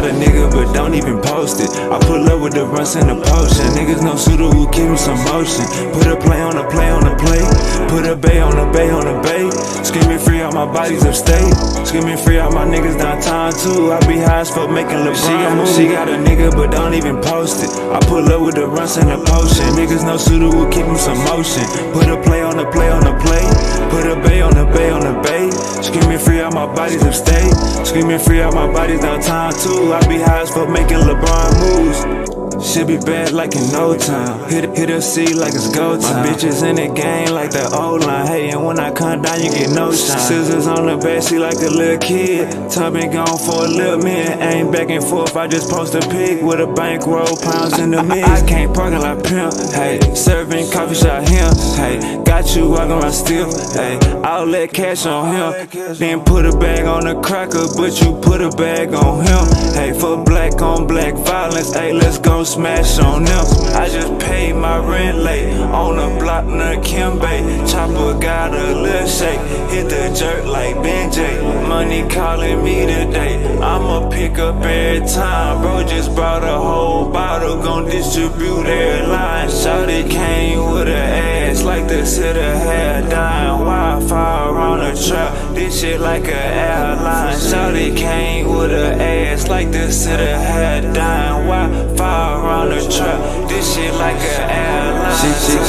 got a nigga but don't even post it. I pull up with the runs and the potion. Niggas no shooter who keep him some motion. Put a play on a play on a play. Put a bay on a bay on a bay. Screaming free out my bodies upstate. Screaming free out my niggas downtown too. I be high as fuck making LeBron moves. She got a nigga but don't even post it. I pull up with the runs and the potion. Niggas no shooter who keep him some motion. Put a play on a play on a play. Put a bay on a bay on a bay. Screaming free out my bodies upstate. Screaming free out my bodies downtown too. I be high as fuck making LeBron moves. Should be bad like in no time. Hit a C like it's go time. My bitches in the game like the old line. Hey, and when I come down, you get no shine. Scissors on the backseat like a little kid. Tub been gone for a little minute. Ain't back and forth, I just post a pic with a bankroll, pounds in the mix. I can't parking like pimp. Hey, serving coffee shop him. Hey, got you walking around still. Hey, I'll let cash on him. Then put a bag on the cracker, but you put a bag on him. Hey, for black on black violence. Hey, let's go smash on them. I just paid my rent late on the block near Kimbe. Chopper got a little shake, hit the jerk like Ben J. Money calling me today, I'ma pick up every time. Bro just brought a whole bottle, gon' distribute every line. Shawty came with her ass like the city had dying. Wi-Fi around the trap, this shit like a airline. Shawty came with her ass like the city had dying. Wi-Fi around the trap, this shit like an airline.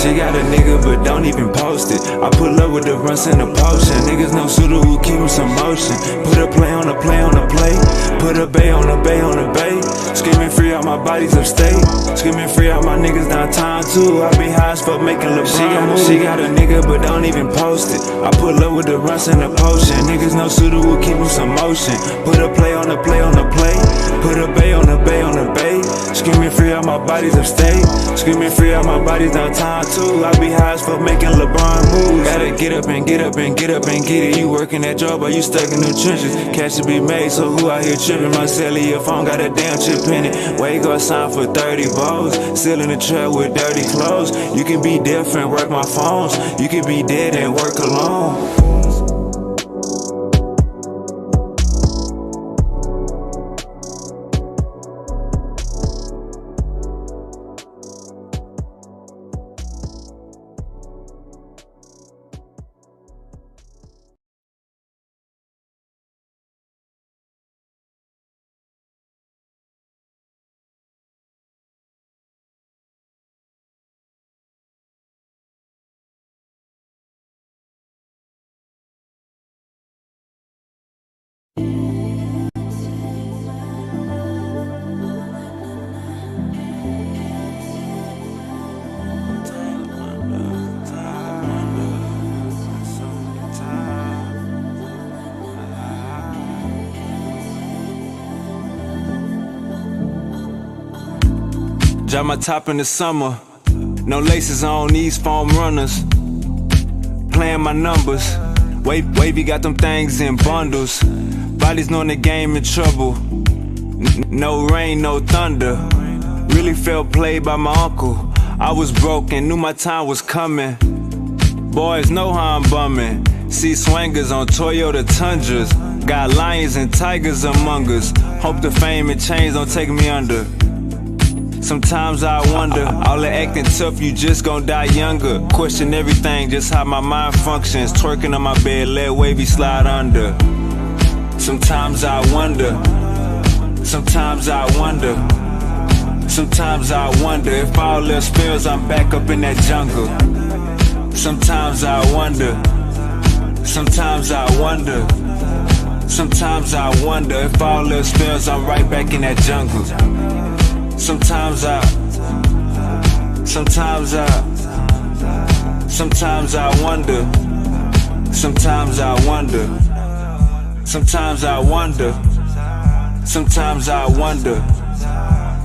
She got a nigga but don't even post it. I pull up with the runs and the potion. Niggas no shooter who keep him some motion. Put a play on a play on a play. Put a bay on a bay on a bay. Screaming free out my bodies upstate. Screaming free out my niggas downtown too. I be high as fuck making LeBron moves. She got a nigga but don't even post it. I pull up with the runs and the potion. Niggas no shooter who keep him some motion. Put a play on a play on a play. Put a bay on a bay on a bay. Screaming free out my bodies upstate. Screaming free out my bodies downtown too. I be high as fuck making LeBron moves. Gotta get up and get up and get up and get it. You working that job or you stuck in the trenches. Cash to be made, so who out here tripping? My cellular phone got a damn chip in it. Wake up, sign for 30 balls. Still in the trap with dirty clothes. You can be different, work my phones. You can be dead and work alone. Drop my top in the summer, no laces on these foam runners. Playing my numbers, wavy got them things in bundles. Bodies knowing the game in trouble. No rain, no thunder. Really felt played by my uncle. I was broken, knew my time was coming. Boys know how I'm bumming. See swangers on Toyota Tundras. Got lions and tigers among us. Hope the fame and chains don't take me under. Sometimes I wonder, all the acting tough, you just gon' die younger. Question everything, just how my mind functions. Twerking on my bed, let wavy slide under. Sometimes I wonder, sometimes I wonder, sometimes I wonder if all else fails, I'm back up in that jungle. Sometimes I wonder, sometimes I wonder, sometimes I wonder if all else fails, I'm right back in that jungle. Sometimes I wonder, sometimes I wonder, sometimes I wonder, sometimes I wonder,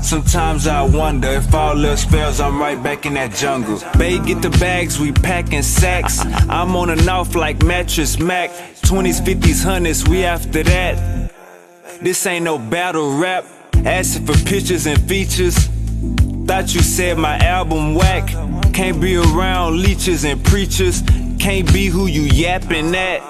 sometimes I wonder if all else fails, I'm right back in that jungle. Babe, get the bags, we packing sacks. I'm on and off like Mattress Mac. 20s, 50s, 100s, we after that. This ain't no battle rap. Asking for pictures and features. Thought you said my album whack. Can't be around leeches and preachers. Can't be who you yapping at.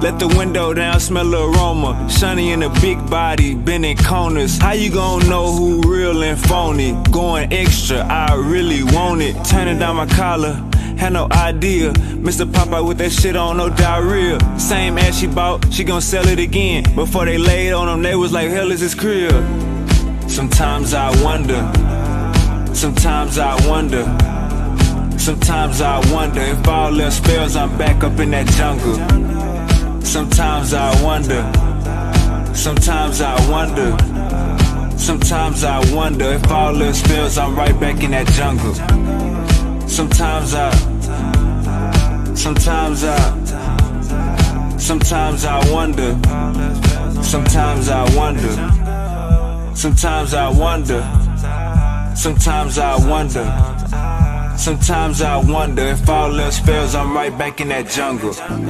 Let the window down, smell the aroma. Shiny in a big body, bending corners. How you gon' know who real and phony? Going extra, I really want it. Turning down my collar, had no idea. Mr. Popeye with that shit on, no diarrhea. Same ass she bought, she gon' sell it again. Before they laid on them, they was like, hell is this crib? Sometimes I wonder. Sometimes I wonder. Sometimes I wonder if all them spells I'm back up in that jungle. Sometimes I wonder. Sometimes I wonder. Sometimes I wonder if all them spells I'm right back in that jungle. Sometimes I wonder. Sometimes I wonder. Sometimes I wonder. Sometimes I wonder. Sometimes I wonder if all them spells I'm right back in that jungle. Sometimes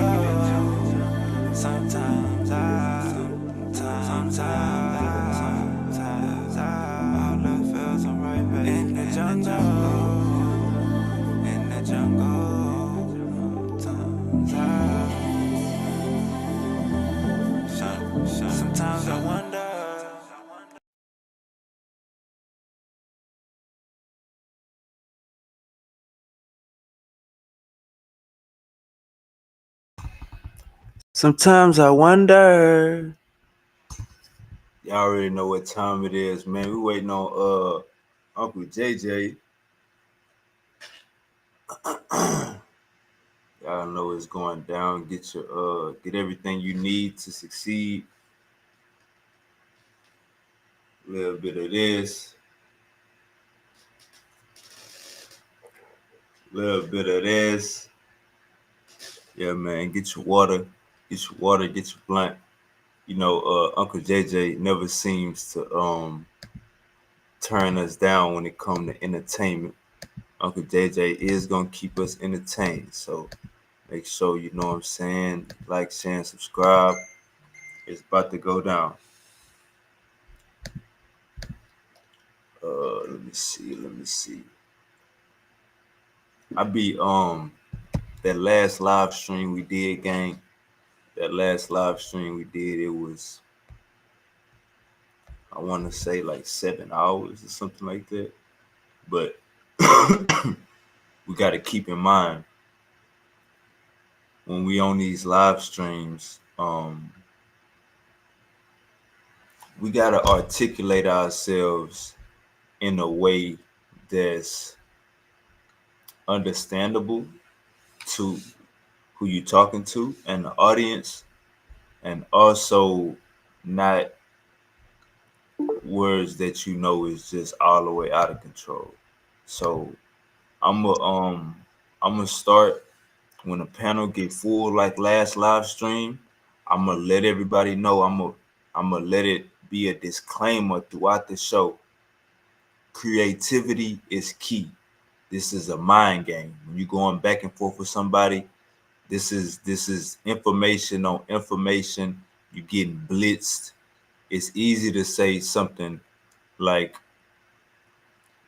all them spells I'm right back in the jungle. In the jungle. Sometimes I wonder. Sometimes I wonder. Y'all already know what time it is, man. We waiting on Uncle JJ. Y'all know it's going down. Get your get everything you need to succeed. A little bit of this. A little bit of this. Yeah, man. Get your water. Get your water. Get your blunt. You know, Uncle JJ never seems to turn us down when it comes to entertainment. Uncle JJ is gonna keep us entertained. So make sure you know what I'm saying. Like, share, and subscribe. It's about to go down. Let me see. Let me see. I be that last live stream we did, gang. That last live stream we did, it was, I want to say like 7 hours or something like that. But we got to keep in mind when we on these live streams, we got to articulate ourselves in a way that's understandable to who you're talking to and the audience, and also not words that you know is just all the way out of control. So I'm gonna start when the panel get full like last live stream. I'm gonna let everybody know. I'm gonna let it be a disclaimer throughout the show. Creativity is key. This is a mind game. When you're going back and forth with somebody, this is information on information. You're getting blitzed. It's easy to say something like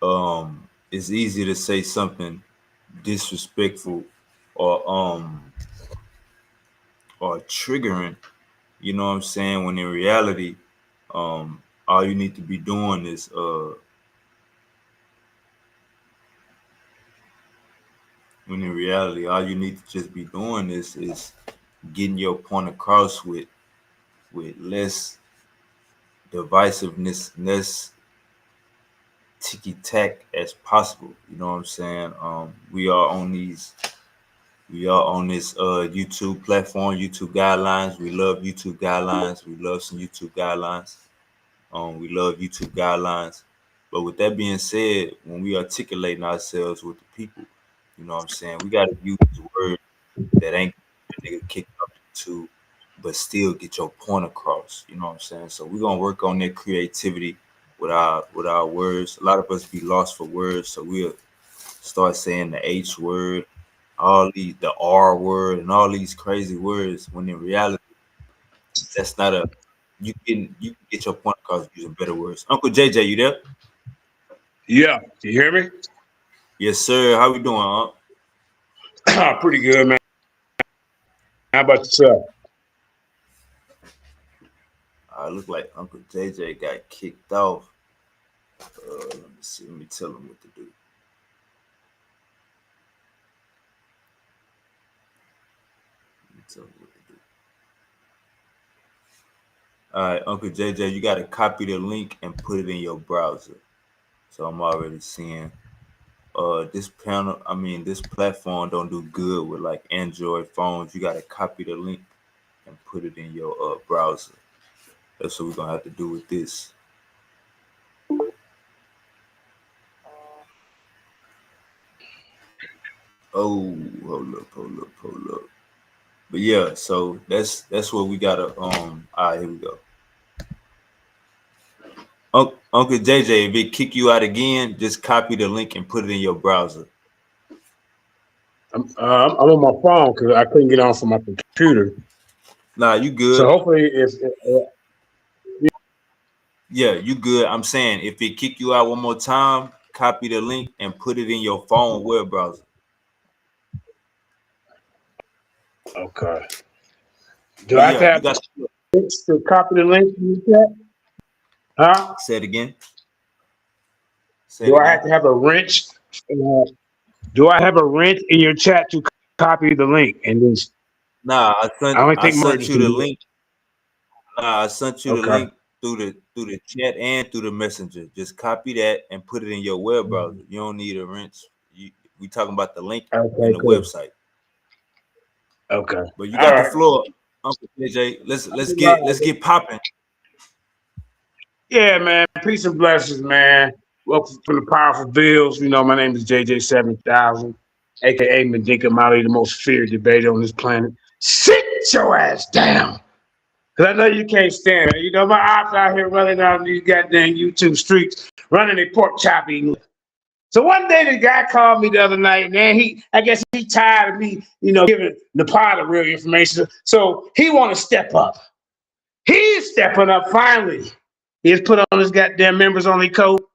it's easy to say something disrespectful or triggering, you know what I'm saying, when in reality, all you need to be doing is when in reality all you need to just be doing is getting your point across with less divisiveness, less ticky tack as possible. You know what I'm saying? We are on this YouTube platform, YouTube guidelines. We love YouTube guidelines. We love some YouTube guidelines. We love YouTube guidelines. But with that being said, when we articulating ourselves with the people, you know what I'm saying, we gotta use words that ain't a nigga kicked up to, but still get your point across. You know what I'm saying? So we're gonna work on that creativity with our words. A lot of us be lost for words, so we'll start saying the H word, all the R word, and all these crazy words. When in reality, that's not a you can get your point across using better words. Uncle JJ, you there? Yeah, you hear me? Yes, sir. How we doing, Pretty good, man. How about yourself? Look like Uncle JJ got kicked off. Let me see. Let me tell him what to do. All right, Uncle JJ, you got to copy the link and put it in your browser. So I'm already seeing this platform don't do good with like Android phones. You got to copy the link and put it in your browser. That's what we're gonna have to do with this. Oh, hold up. But yeah, so that's what we gotta. All right, here we go. Uncle JJ, if it kick you out again, just copy the link and put it in your browser. I'm on my phone because I couldn't get on from my computer. Nah, you good. So hopefully, yeah, you good. I'm saying if it kick you out one more time, copy the link and put it in your phone web browser. Okay. Do I have to copy the link in the chat? Huh? Say it again. Do I have to have a wrench? Do I have a wrench in your chat to copy the link? And then nah, I sent you the link. Nah, I sent you the link through the chat and through the messenger. Just copy that and put it in your web browser. You don't need a wrench. We talking about the link in the website. Okay. But you got the floor, Uncle JJ. Let's get popping. Yeah, man. Peace and blessings, man. Welcome to the Powerful Bills. You know, my name is JJ 7000, aka Mandika, the most feared debater on this planet. Sit your ass down. Because I know you can't stand it. You know, my ops out here running out these goddamn YouTube streets, running their pork chop eating. So one day the guy called me the other night, and I guess he tired of me, you know, giving the part of real information. So he want to step up. He's stepping up finally. He has put on his goddamn members only coat,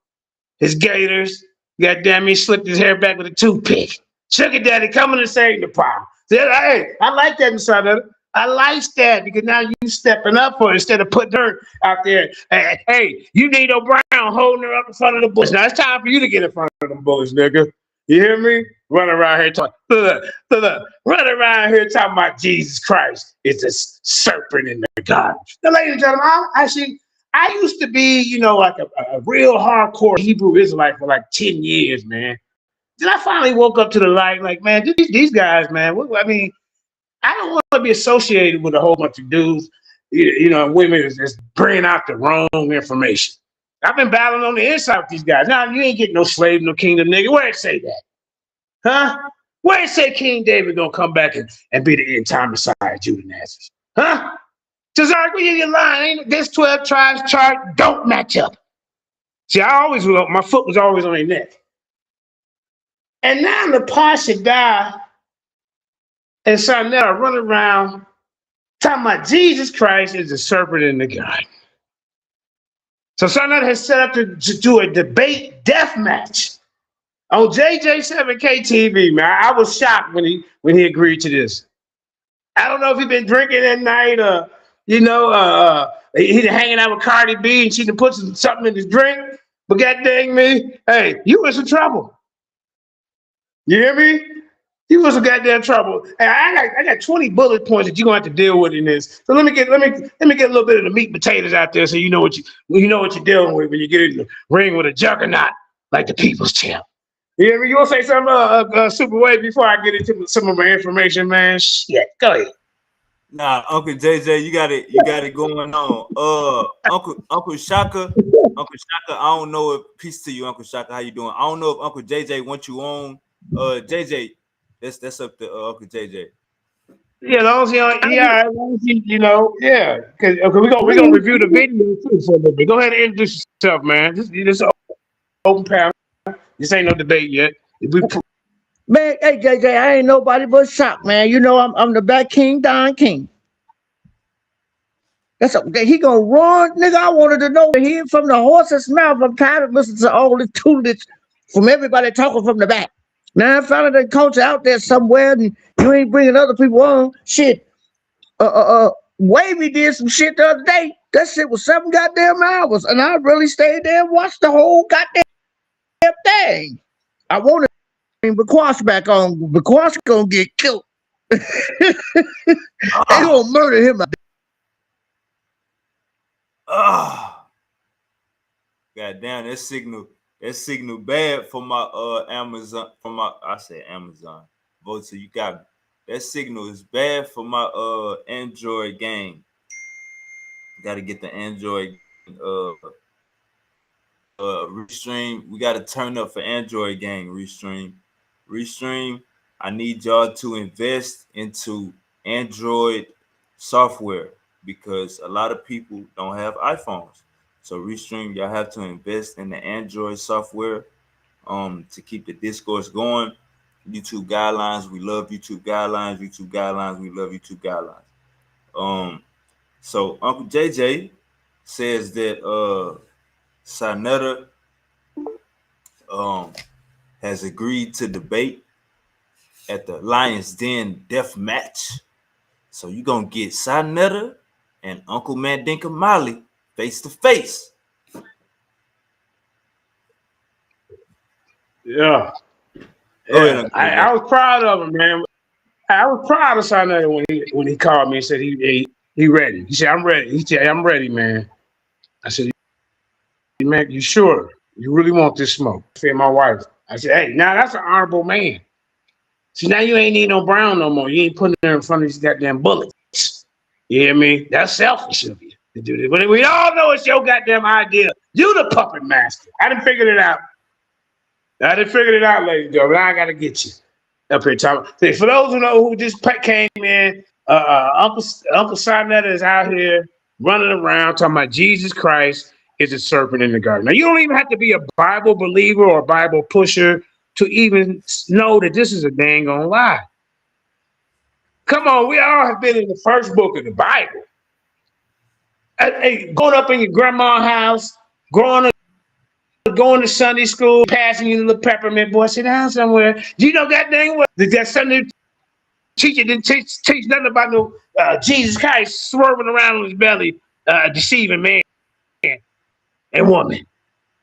his gaiters. Goddamn, he slicked his hair back with a toothpick. Sugar Daddy coming to save the power. Hey, I like that inside of it. I like that because now you stepping up for it instead of putting her out there. Hey, you need O'Brien holding her up in front of the bush. Now it's time for you to get in front of them bullets, nigga. You hear me? Run around here talking. Run around here talking about Jesus Christ. It's a serpent in the garden. Now, ladies and gentlemen, I used to be, you know, like a real hardcore Hebrew Israelite for like 10 years, man. Then I finally woke up to the light, like, man, these guys, man. I mean, I don't want to be associated with a whole bunch of dudes, you know, women that's bringing out the wrong information. I've been battling on the inside with these guys. Now, you ain't getting no slave, no kingdom, nigga. Where it say that? Huh? Where it say King David gonna come back and be the end-time Messiah, Judah Nazareth? Huh? Cesar, you're lying. Ain't this 12 tribes chart don't match up. See, my foot was always on their neck. And now the Pasha die and Sarnetta run around talking about Jesus Christ is the serpent in the garden. So Sarnetta has set up to do a debate death match on JJ7K TV, man. I was shocked when he agreed to this. I don't know if he'd been drinking that night or, you know, he's hanging out with Cardi B and she done put something in his drink. But god dang me, hey, you in some trouble. You hear me? You was in goddamn trouble. And I got 20 bullet points that you're gonna have to deal with in this. So let me get a little bit of the meat and potatoes out there so you know what you're dealing with when you get in the ring with a juggernaut like the people's champ. You hear me? You wanna say something, Super Wave, before I get into some of my information, man? Shit, go ahead. Nah, Uncle JJ, you got it going on. Uncle Shaka, I don't know if peace to you, Uncle Shaka. How you doing? I don't know if Uncle JJ wants you on. JJ, that's up to Uncle JJ. Yeah, as long as you know, yeah. Because we're gonna review the video too for a little bit. Go ahead and introduce yourself, man. This is an open panel. This ain't no debate yet. Man, hey JJ, I ain't nobody but Shock, man. You know I'm the Black King, Don King. That's okay. He gonna run, nigga. I wanted to know hear from the horse's mouth. I'm tired of listening to all this tutelage from everybody talking from the back. Now I found that culture out there somewhere, and you ain't bringing other people on. Shit, Wavy did some shit the other day. That shit was 7 goddamn hours, and I really stayed there and watched the whole goddamn thing. I wanted to bring Bequash back on. Bequash gonna get killed. They gonna murder him. God damn, that signal bad for my Amazon, I said Amazon. Vote so you got me. That signal is bad for my Android game. Gotta get the Android Restream. We gotta turn up for Android game, Restream. I need y'all to invest into Android software because a lot of people don't have iPhones. So Restream, y'all have to invest in the Android software to keep the discourse going. YouTube guidelines, we love YouTube guidelines. YouTube guidelines, we love YouTube guidelines. So Uncle JJ says that Sarnetta has agreed to debate at the Lions Den Death Match. So you're gonna get Sarnetta and Uncle Mandinka Molly face to face. Yeah. Ahead, I was proud of him, man. I was proud of Sarnetta when he called me and said he ready. He said, I'm ready. He said, I'm ready, man. I said, man, you sure? You really want this smoke? I said, my wife. I said, hey, now that's an honorable man. See, now you ain't need no Brown no more. You ain't putting her in front of these goddamn bullets. You hear me? That's selfish of you to do this. But we all know it's your goddamn idea. You the puppet master. I done figured it out. Ladies and gentlemen. I got to get you up here talking. For those who know who just came in, Uncle Sarnetta is out here running around talking about Jesus Christ is a serpent in the garden. Now, you don't even have to be a Bible believer or a Bible pusher to even know that this is a dang on lie. Come on, we all have been in the first book of the Bible. Hey, going up in your grandma's house, going to Sunday school, passing you the little peppermint, boy, sit down somewhere. Do you know that dang what? That Sunday teacher didn't teach nothing about no Jesus Christ swerving around on his belly, deceiving man and woman.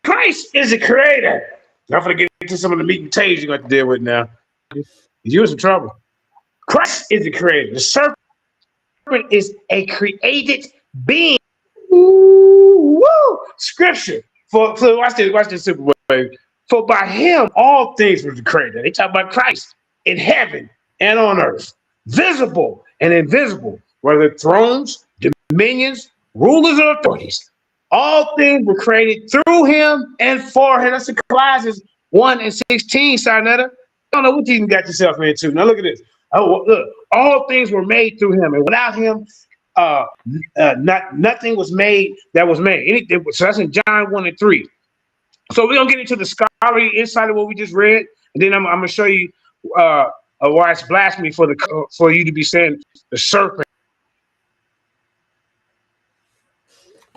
Christ is the creator. I'm going to get into some of the meat and potatoes you're going to deal with now. You're in some trouble. Christ is the creator. The serpent is a created being. Ooh, woo! Scripture. For watch this super way. For by him all things were created. They talk about Christ in heaven and on earth, visible and invisible, whether thrones, dominions, rulers, or authorities. All things were created through him and for him. That's in Colossians 1:16, Sarnetta. I don't know what you even got yourself into. Now look at this. Oh, look, all things were made through him, and without him, nothing was made that was made. So that's in John 1:3. So we're gonna get into the scholarly insight of what we just read, and then I'm gonna show you why it's blasphemy for you to be saying the serpent.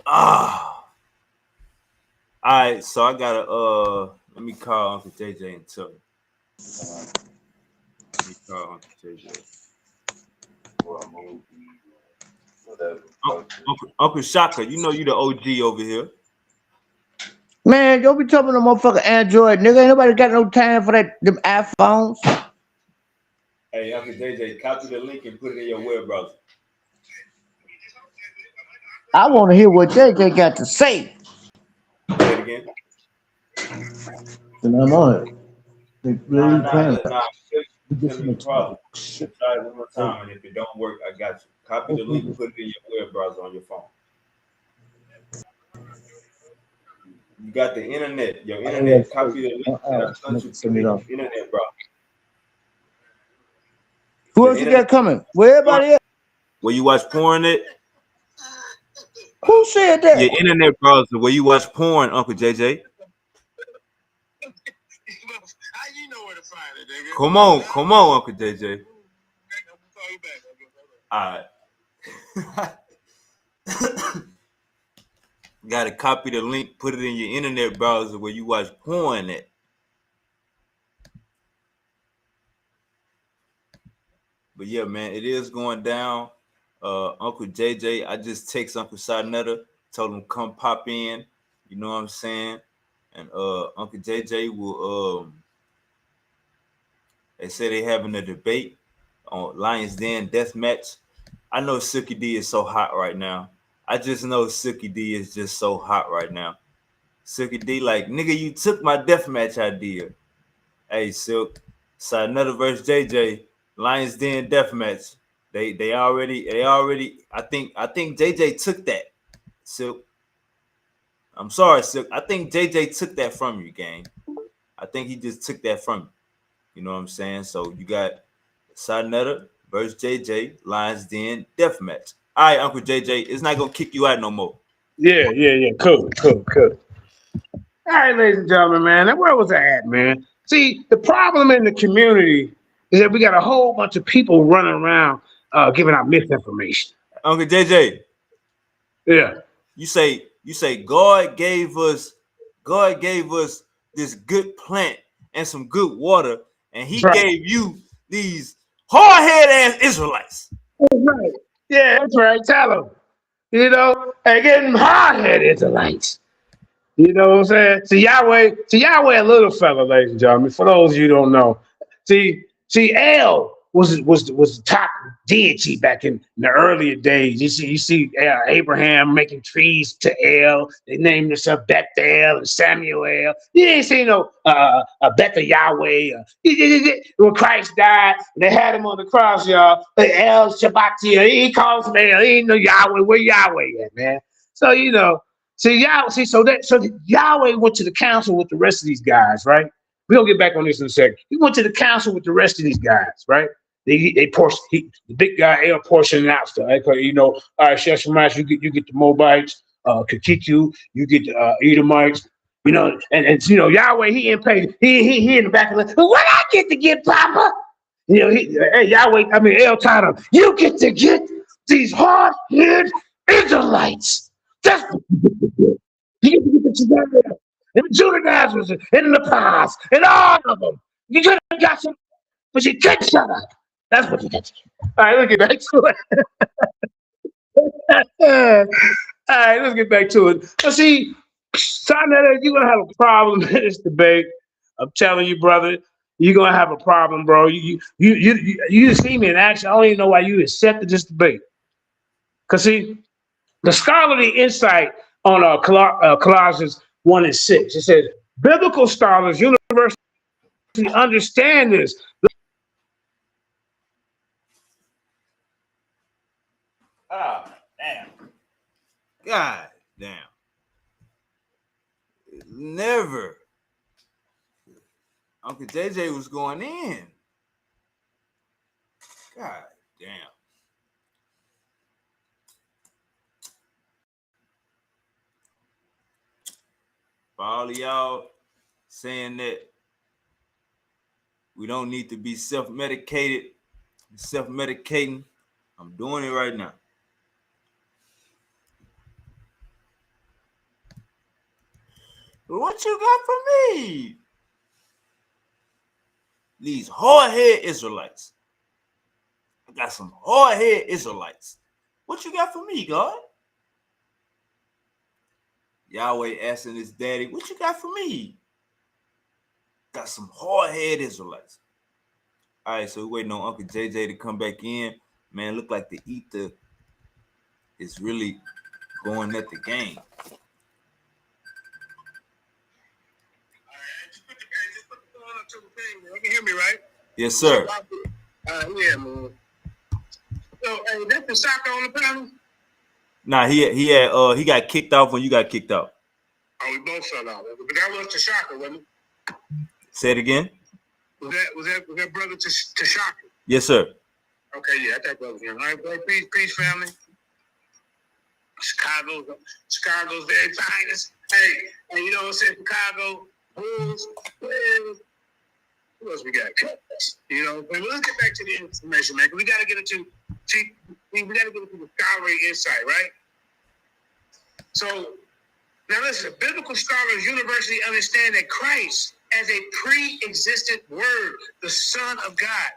All right, so I gotta let me call Uncle JJ and tell him. Let me call Uncle JJ. Uncle Shaka, you know you the OG over here. Man, don't be talking to motherfucking Android, nigga. Ain't nobody got no time for them iPhones. Hey, Uncle JJ, copy the link and put it in your web browser. I want to hear what JJ got to say. Say it again. And I'm on it. Nah. Try it one more time, and if it don't work, I got you. Copy the link, put it in your web browser on your phone. You got the internet. Your internet. Copy the link. Internet browser. Who else you got coming? Where everybody at? Where you watch porn at? Who said that? Your internet browser. Where you watch porn, Uncle JJ? You know where to find it, nigga. Come on, Uncle JJ. All right. Gotta copy the link, put it in your internet browser where you watch porn at. But yeah, man, it is going down. Uncle JJ, I just text Uncle Sarnetta, told him come pop in. You know what I'm saying? And Uncle JJ will they say they having a debate on Lions Den death match. I know Silky D is so hot right now. I just know Silky D is just so hot right now. Silky D, like, nigga, you took my death match idea. Hey, Silk, Sarnetta versus JJ, Lions Den death match. They already I think JJ took that. Silk. I'm sorry, Silk. I think JJ took that from you, gang. I think he just took that from you. You know what I'm saying? So you got Sarnetta versus JJ, Lions Den death match. All right, Uncle JJ, it's not gonna kick you out no more. Yeah. Cool. All right, ladies and gentlemen, man. Where was I at, man? See, the problem in the community is that we got a whole bunch of people running around giving out misinformation. Uncle JJ. Yeah. You say God gave us this good plant and some good water, and he gave you these hard-headed ass Israelites. That's right. Yeah, that's right. Tell them. You know, and get them hard-headed Israelites. You know what I'm saying? See Yahweh a little fella, ladies and gentlemen. For those of you who don't know. See, El was the top deity back in the earlier days. You see Abraham making trees to El. They named themselves Bethel and Samuel. You ain't seen no Bethel Yahweh. When Christ died, they had him on the cross, y'all. El Shabbatia. He calls him El. He ain't no Yahweh. Where Yahweh at, man? So you know. So Yahweh went to the council with the rest of these guys, right? We're gonna get back on this in a second. He went to the council with the rest of these guys, right? They portion the big guy El portioned out stuff. You know, all right, Sheshemites, you get the Moabites, Kakiku, you get the Edomites, you know, and you know, Yahweh, he ain't paid. He in the back of the what I get to get, Papa? You know, Yahweh, El told him, you get to get these hard-headed Israelites. That's what you get to get the Judeans and the Judaizers and the Lepers and all of them. You could have got some, but you can't shut up. That's what you get to get. All right, let's get back to it. All right, let's get back to it. So see, Sarnetta, you're gonna have a problem in this debate. I'm telling you, brother, you're gonna have a problem, bro. You see me in action. I don't even know why you accepted this debate. Cause see, the scholarly insight on Colossians 1 and 6. It says, biblical scholars universally understand this. Ah, damn. God damn. Never. Uncle JJ was going in. God damn. For all of y'all saying that we don't need to be self-medicating, I'm doing it right now. What you got for me? These hard-headed Israelites. I got some hard-headed Israelites. What you got for me, God? Yahweh asking his daddy, what you got for me? Got some hard-headed Israelites. All right, so we're waiting on Uncle JJ to come back in. Man, look like the ether is really going at the game. You can hear me, right? Yes, sir. Yeah, man. So, hey, that's the soccer on the panel? Nah, he got kicked off when you got kicked out. Oh, we both fell out. But that was Tashaka, wasn't it? Say it again. Was that brother Tashaka? Yes, sir. Okay, yeah, I thought that was him. All right, bro. Peace, family. Chicago's very finest. Hey, you know what I'm saying? Chicago Bulls. What else we got? You know, but let's get back to the information, man. We got to get into the scholarly insight, right? So now listen, biblical scholars universally understand that Christ as a pre-existent word, the Son of God,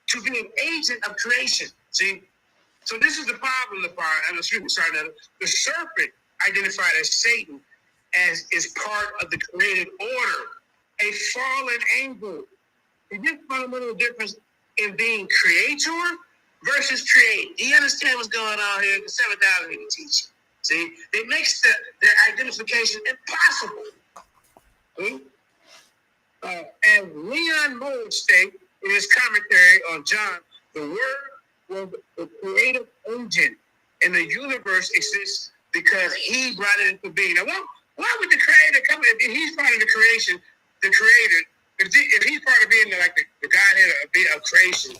to be an agent of creation. See, So this is the problem. The serpent identified as Satan as is part of the created order, a fallen angel. Is this fundamental difference in being creator versus create? Do you understand what's going on here? The 7,000 people teach. See, it makes their identification impossible. See? And Leon Moore states in his commentary on John, the Word was the creative engine, and the universe exists because He brought it into being. Now, why would the Creator come? If He's part of the creation, the Creator. If He's part of being like the Godhead of creation,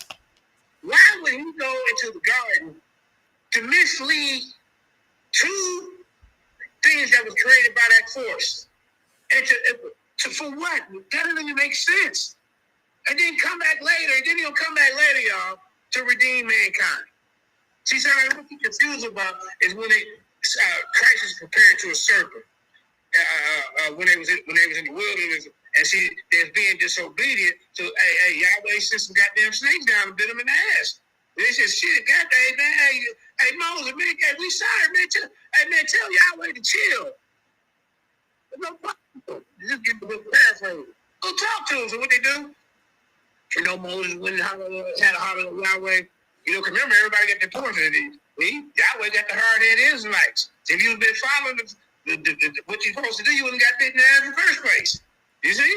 why would He go into the garden to mislead two things that was created by that force? And for what? That doesn't even make sense. And then come back later, and then He'll come back later, y'all, to redeem mankind. See, so what you're confused about is when Christ is compared to a serpent when they was in the wilderness, and see, they're being disobedient. So, hey, Yahweh sent some goddamn snakes down and bit them in the ass. They said, shit, goddamn, man, hey, Moses, man, we sorry, man. Tell Yahweh to chill. No problem. Just give them a paraphrase. Go talk to them. So what they do? You know, Moses went and had a holler at Yahweh. You know, remember, everybody got their portion. Yahweh got the hard-headed Israelites. If you've been following what you're supposed to do, you wouldn't got bitten in the first place. You see?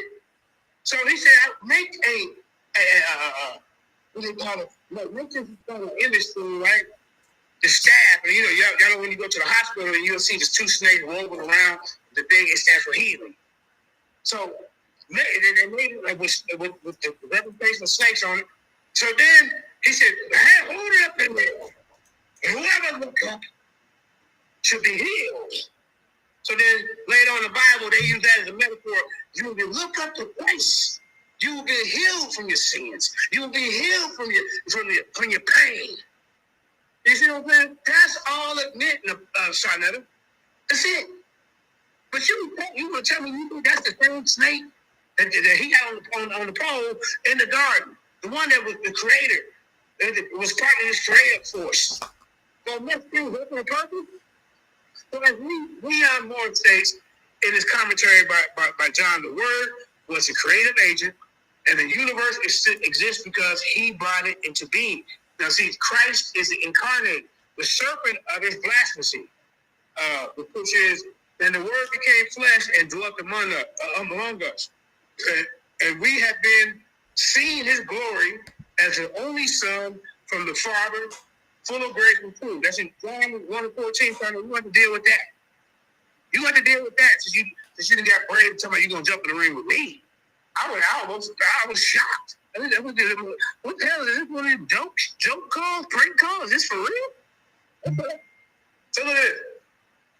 So he said, make what do you call it? Make this kind of industry, right? The staff, and y'all know when you go to the hospital and you'll see the two snakes rolling around, the thing, it stands for healing. So they made it like with the representation of snakes on it. So then he said, hey, hold it up in there. And whoever look up should be healed. So then later on in the Bible, they use that as a metaphor. You will look up to Christ. You will be healed from your sins. You will be healed from your pain. You see what I'm saying? That's all it meant, Shanetta. That's it. But you gonna tell me you think that's the same snake that he got on the pole in the garden? The one that was the creator, that was part of this creative force. So mess things up on purpose. So as Leon Moore states in his commentary by John, the Word was a creative agent, and the universe exists because He brought it into being. Now, see, Christ is the incarnate. The serpent utters blasphemy, which is, and the Word became flesh and dwelt among us. And we have been seeing His glory as the only Son from the Father, full of grace and truth. That's in John 1:14. You have to deal with that. You have to deal with that since you didn't got brave and tell me you're going to jump in the ring with me. I was shocked. What the hell is this? One of them joke calls, prank calls? Is this for real? Okay. So look at this.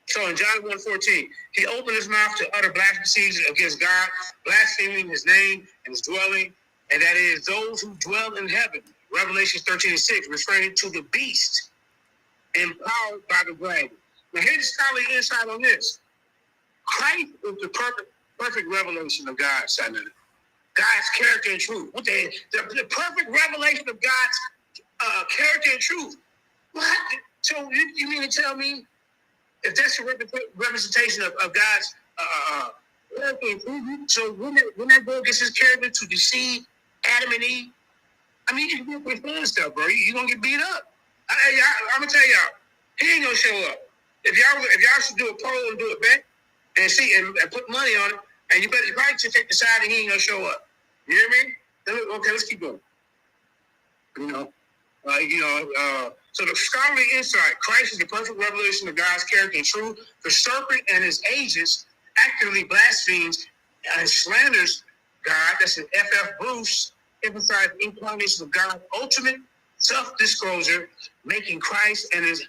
So in John 1:14, He opened His mouth to utter blasphemies against God, blaspheming His name and His dwelling, and that is those who dwell in heaven. Revelation 13:6, referring to the beast, empowered by the dragon. Now here's the scholarly insight on this. Christ is the perfect revelation of God's character and truth. What the perfect revelation of God's character and truth. What? So you mean to tell me if that's a representation of God's character and truth, so when that boy gets his character to deceive Adam and Eve, I mean, you can get this stuff, bro. You're going to get beat up. I'm going to tell y'all, he ain't going to show up. If y'all should do a poll and do a bet and see and put money on it, and you probably should take the side and he ain't going to show up. You hear me? Okay, let's keep going. So the scholarly insight, Christ is the perfect revelation of God's character and truth. The serpent and his agents actively blasphemes and slanders God. That's an F.F. Bruce, emphasized incarnation of God's ultimate self-disclosure, making Christ and his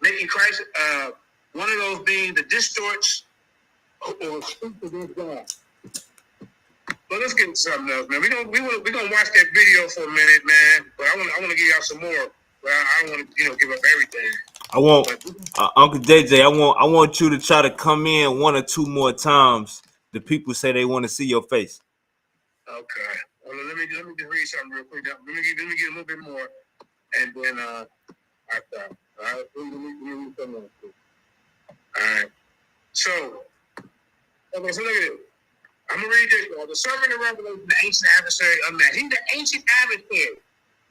making Christ one of those beings that distorts or speaks against God. But let's get into something else, man. We're gonna watch that video for a minute, man. But I want to give y'all some more. But I don't want to give up everything. I want Uncle JJ. I want you to try to come in one or two more times. The people say they want to see your face. Okay. Well, let me just read something real quick. Let me get a little bit more. and then I thought, all right, let me read something else. All right. So, okay, so look at it. I'm gonna read this. The serpent of Revelation, the ancient adversary unmatched. He's the ancient adversary.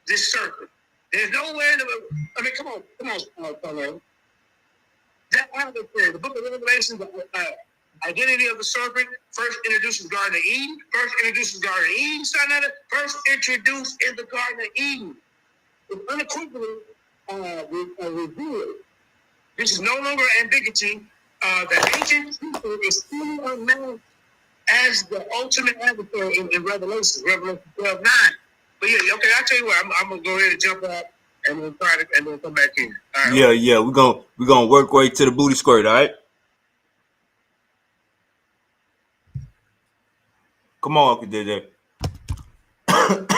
This serpent. There's nowhere in the. I mean, come on, that adversary. The book of Revelation, the identity of the serpent. First introduces Garden of Eden. First introduces Garden of Eden. First introduced in the Garden of Eden. It's unequivocally revealed. This is no longer ambiguity. The ancient people is still unmasked as the ultimate adversary in Revelation 12:9. But yeah, okay, I'll tell you what, I'm gonna go ahead and jump out and then and then come back in. Right. Yeah, we're gonna work right to the booty squirt, all right? Come on, Uncle JJ. All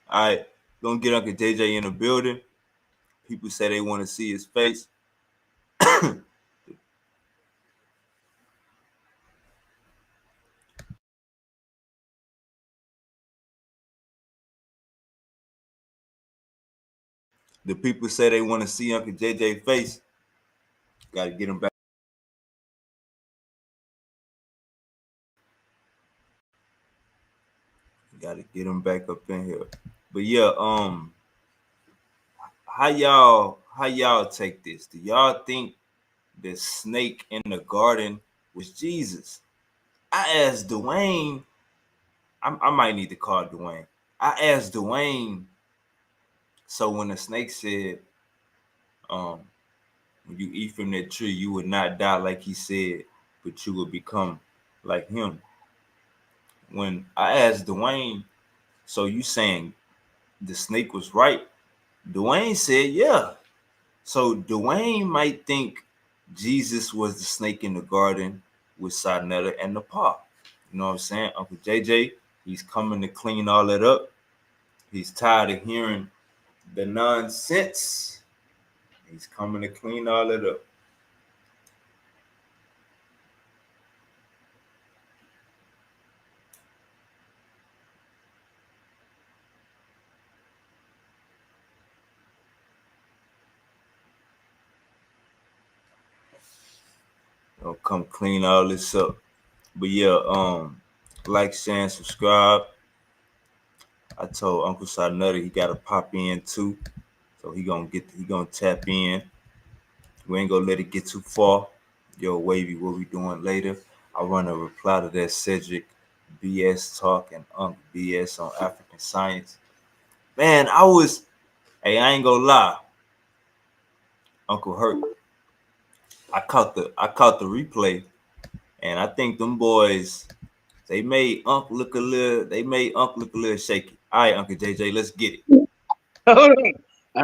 right, gonna get Uncle JJ in the building. People say they want to see his face. The people say they want to see Uncle JJ face. Got to get him back. Got to get him back up in here. But yeah, how y'all take this? Do y'all think the snake in the garden was Jesus? I asked Dwayne. I might need to call Dwayne. I asked Dwayne. So when the snake said, when you eat from that tree, you would not die like he said, but you will become like him. When I asked Dwayne, so you saying the snake was right? Dwayne said, yeah. So Dwayne might think Jesus was the snake in the garden with Sinetta and the paw. You know what I'm saying? Uncle JJ, he's coming to clean all that up. He's tired of hearing the nonsense. He's coming to clean all that up. He'll come clean all this up. But yeah, like, share, and subscribe. I told Uncle Sinetta he gotta pop in too. So he gonna tap in. We ain't gonna let it get too far. Yo, Wavy, what we doing later? I want to reply to that Cedric BS talk and BS on African science. Man, I ain't gonna lie. Uncle Hurt. I caught the replay, and I think them boys, they made Uncle look a little shaky. All right, Uncle JJ, let's get it. Hold on.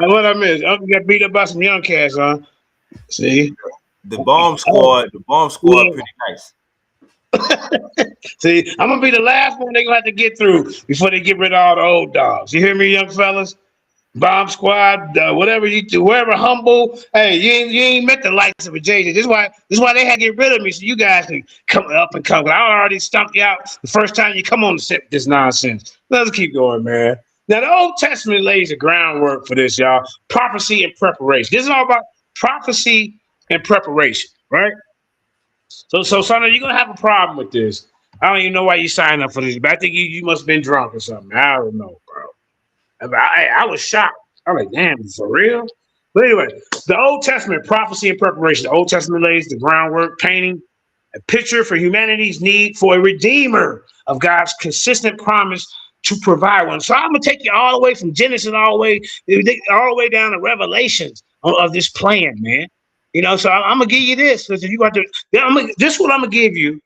What I missed? Uncle got beat up by some young cats, huh? See? The bomb squad, yeah. Pretty nice. See, I'm gonna be the last one they're gonna have to get through before they get rid of all the old dogs. You hear me, young fellas? Bomb squad, whatever you do, wherever humble. Hey, you ain't met the likes of a JJ. This is why they had to get rid of me, so you guys can come up and come. I already stumped you out the first time you come on the set with this nonsense. Let's keep going, man. Now the Old Testament lays the groundwork for this, y'all. Prophecy and preparation. This is all about prophecy and preparation, right? So son, you're gonna have a problem with this. I don't even know why you signed up for this, but I think you must have been drunk or something. I don't know, bro. I was shocked. I was like, damn, for real? But anyway, the Old Testament, prophecy and preparation. The Old Testament lays the groundwork, painting a picture for humanity's need for a redeemer of God's consistent promise to provide one. So I'm gonna take you all the way from Genesis all the way down to Revelations of this plan, man. You know, so I'm gonna give you this. Listen, you got to. This is what I'm gonna give you.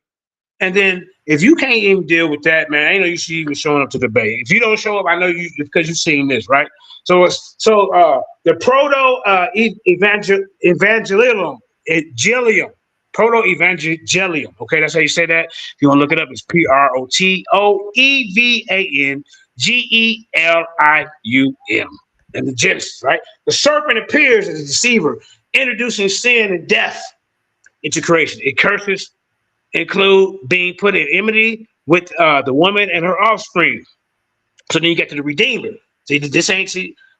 And then if you can't even deal with that, man, I ain't know you should even showing up to debate. If you don't show up, I know you because you've seen this, right? So the proto-evangelium. Okay, that's how you say that. If you want to look it up, it's protoevangelium. And the Genesis, right? The serpent appears as a deceiver, introducing sin and death into creation. It curses include being put in enmity with the woman and her offspring. So then you get to the Redeemer. See,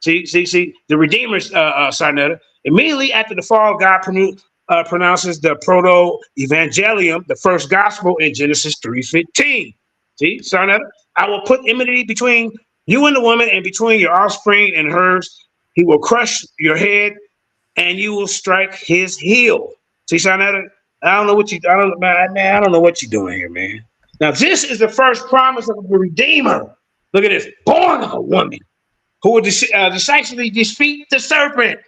See, the Redeemer's Sarnetta. Immediately after the fall, God pronounces the proto-evangelium, the first gospel in Genesis 3:15. See, Sarnetta, I will put enmity between you and the woman, and between your offspring and hers. He will crush your head, and you will strike his heel. See, Sarnetta, I don't know what you, I don't, man, I don't know what you're doing here, man. Now, this is the first promise of the Redeemer. Look at this, born of a woman, who will decisively defeat the serpent.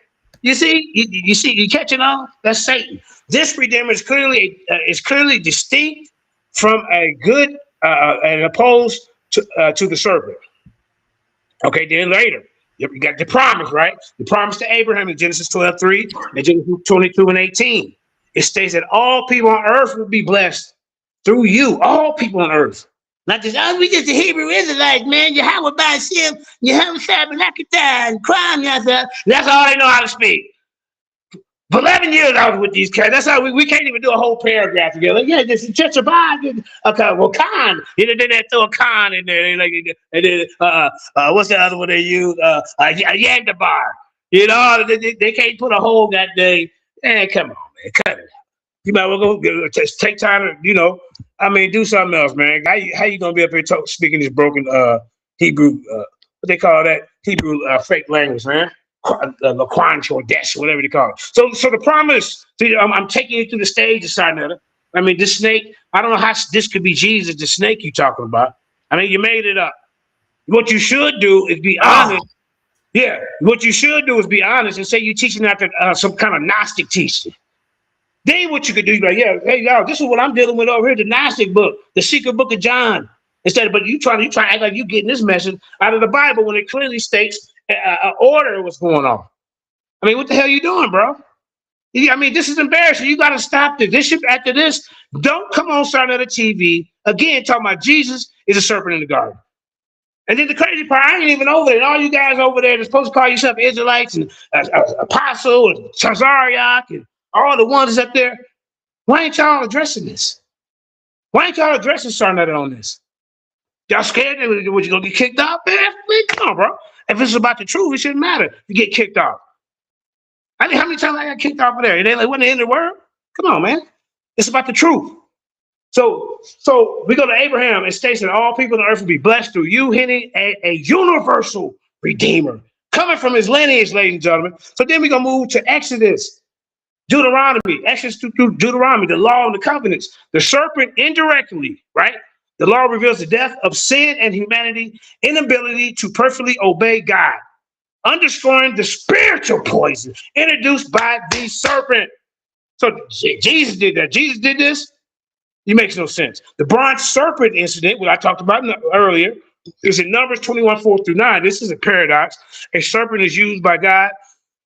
You see, you catching on? That's Satan. This Redeemer is clearly distinct from a good and opposed to the serpent. Okay, then later, you got the promise, right? The promise to Abraham in Genesis 12:3 and Genesis 22:18. It states that all people on earth will be blessed through you. All people on earth. Not just, we just the Hebrew Israelites, man. Yahweh by Shem, Yahweh Sabbath, and crime, that's all they know how to speak. For 11 years I was with these cats. That's how we can't even do a whole paragraph together. Yeah, this is just a vibe. Okay, well, Khan. You know, they throw a Khan in there. And then what's the other one they use? Yandabar. You know, they can't put a whole that day. Man, come on, man, cut it. You might well go just take time to, you know, I mean, do something else, man. How you gonna be up here speaking this broken Hebrew? What they call that Hebrew fake language, man? Laquan or Desh, whatever they call it. So the promise. See, I'm taking you through the stage of Sinetta. I mean, this snake. I don't know how this could be Jesus, the snake you talking about. I mean, you made it up. What you should do is be honest. Yeah, what you should do is be honest and say you're teaching after some kind of Gnostic teaching. Then what you could do, like, yeah, hey y'all, this is what I'm dealing with over here, the Gnostic book, the secret book of John. Instead of, but you trying to act like you getting this message out of the Bible when it clearly states an order was going on. I mean, what the hell are you doing, bro? I mean, this is embarrassing. You got to stop this. After this, don't come on starting the TV again talking about Jesus is a serpent in the garden. And then the crazy part, I ain't even over there. And all you guys over there that's supposed to call yourself Israelites and Apostle and Chazariach and all the ones up there, why ain't y'all addressing this? Why ain't y'all addressing Sarnetta on this? Y'all scared that you're going to get kicked off? Man, come on, bro. If it's about the truth, it shouldn't matter. You get kicked off. I mean, how many times I got kicked off of there? They like, what the end of the world? Come on, man. It's about the truth. So we go to Abraham. It states that all people on earth will be blessed through you, hinting a universal redeemer coming from his lineage, ladies and gentlemen. So then we're going to move to Exodus. Exodus through Deuteronomy, the law and the covenants. The serpent indirectly, right? The law reveals the death of sin and humanity, inability to perfectly obey God, underscoring the spiritual poison introduced by the serpent. So Jesus did that. Jesus did this. It makes no sense. The bronze serpent incident, what I talked about earlier, is in Numbers 21:4-9. This is a paradox. A serpent is used by God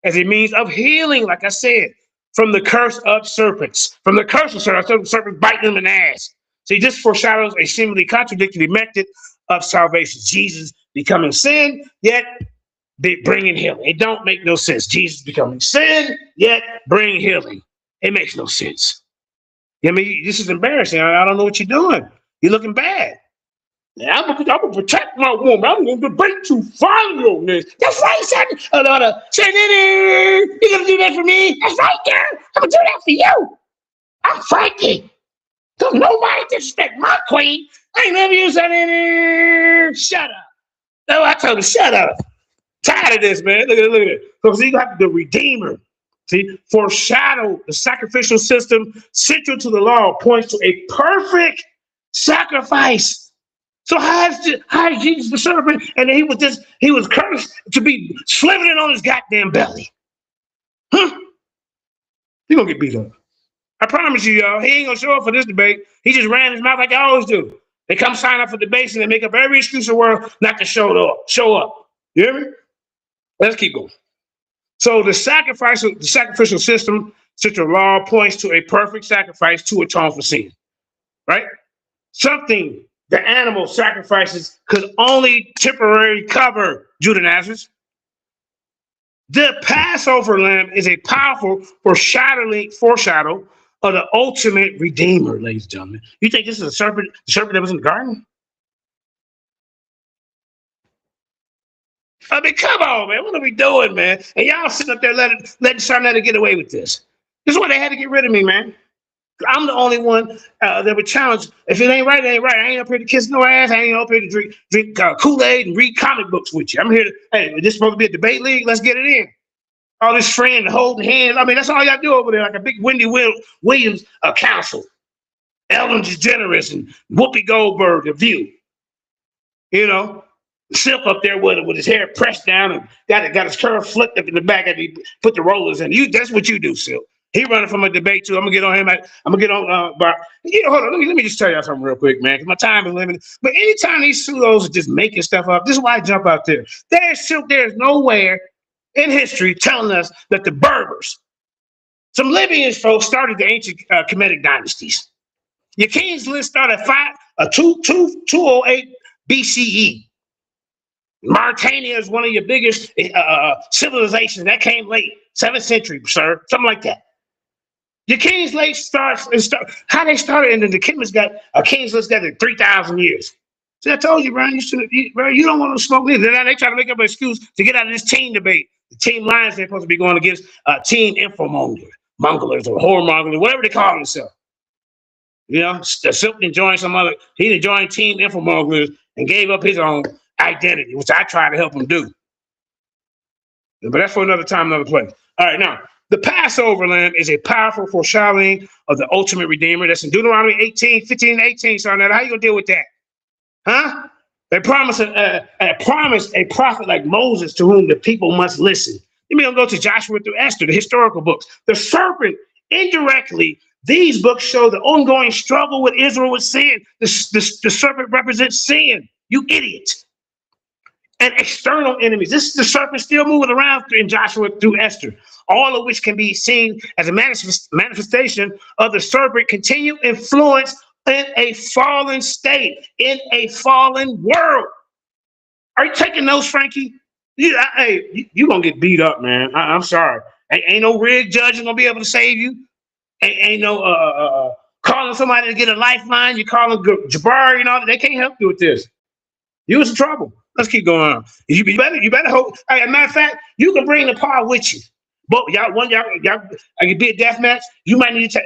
as a means of healing, like I said, from the curse of serpents. From the curse of serpents biting them in the ass. See, this foreshadows a seemingly contradictory method of salvation. Jesus becoming sin, yet bringing healing. It don't make no sense. Jesus becoming sin, yet bringing healing. It makes no sense. I mean, this is embarrassing. I don't know what you're doing. You're looking bad. Now, I'm gonna protect my woman. I'm gonna debate you finally on this. That's right, son. You're gonna do that for me? That's right, girl. I'm gonna do that for you. I'm fighting. Don't nobody disrespect my queen. I ain't never used that. Shut up. No, I told him, shut up. Tired of this, man. Look at it. So see, you have the Redeemer. See, foreshadow the sacrificial system central to the law points to a perfect sacrifice. So how is Jesus the serpent? And he was cursed to be slithering on his goddamn belly. Huh? He gonna get beat up. I promise you, y'all, he ain't gonna show up for this debate. He just ran his mouth like they always do. They come sign up for debates and they make up every excuse in the world not to show up. You hear me? Let's keep going. So the sacrificial system, central law, points to a perfect sacrifice to atone for sin, right? Something the animal sacrifices could only temporarily cover, Judaizers. The Passover lamb is a powerful foreshadow of the ultimate Redeemer, ladies and gentlemen. You think this is the serpent that was in the garden? I mean, come on, man. What are we doing, man? And y'all sitting up there letting Sarnetta get away with this. This is why they had to get rid of me, man. I'm the only one that would challenge. If it ain't right, it ain't right. I ain't up here to kiss no ass. I ain't up here to drink Kool-Aid and read comic books with you. I'm here to, hey, this supposed to be a debate league? Let's get it in. All this friend holding hands. I mean, that's all y'all do over there, like a big Wendy Williams council. Ellen DeGeneres and Whoopi Goldberg, The View. You know, Silk up there with his hair pressed down and got his curl flipped up in the back and he put the rollers in. That's what you do, Silk. He running from a debate too. I'm gonna get on him. I'm gonna get on. Bar. Hold on. Let me just tell y'all something real quick, man. Cause my time is limited. But anytime these pseudos are just making stuff up, this is why I jump out there. There's nowhere in history telling us that the Berbers, some Libyan folks, started the ancient Kemetic dynasties. Your king's list started at 208 BCE. Mauritania is one of your biggest civilizations. That came late, 7th century, sir, something like that. Your king's list starts how they started, and the king's got a king's list got 3,000 years. See, I told you, Brian, you don't want to smoke neither. Now they try to make up an excuse to get out of this team debate. The team lions they're supposed to be going against team monglers or whoremongers, whatever they call themselves. You know, Silk joined he joined Team Infomonglers and gave up his own identity, which I try to him do. But that's for another time, another place. All right, now, the Passover lamb is a powerful foreshadowing of the ultimate Redeemer. That's in Deuteronomy 18, 15, and 18. So now, how you going to deal with that? Huh? They promised a prophet like Moses to whom the people must listen. Let me go to Joshua through Esther, the historical books. The serpent, indirectly, these books show the ongoing struggle with Israel with sin. The serpent represents sin, you idiot. And external enemies. This is the serpent still moving around in Joshua through Esther, all of which can be seen as a manifestation of the serpent continued influence in a fallen state, in a fallen world. Are you taking notes, Frankie? You gonna get beat up, man. I'm sorry. Ain't no rigged judge gonna be able to save you. Ain't no calling somebody to get a lifeline. You calling Jabari, they can't help you with this. You was in trouble. Let's keep going on. You better hope. As a matter of fact, you can bring the par with you. But y'all I can be a death match. You might need to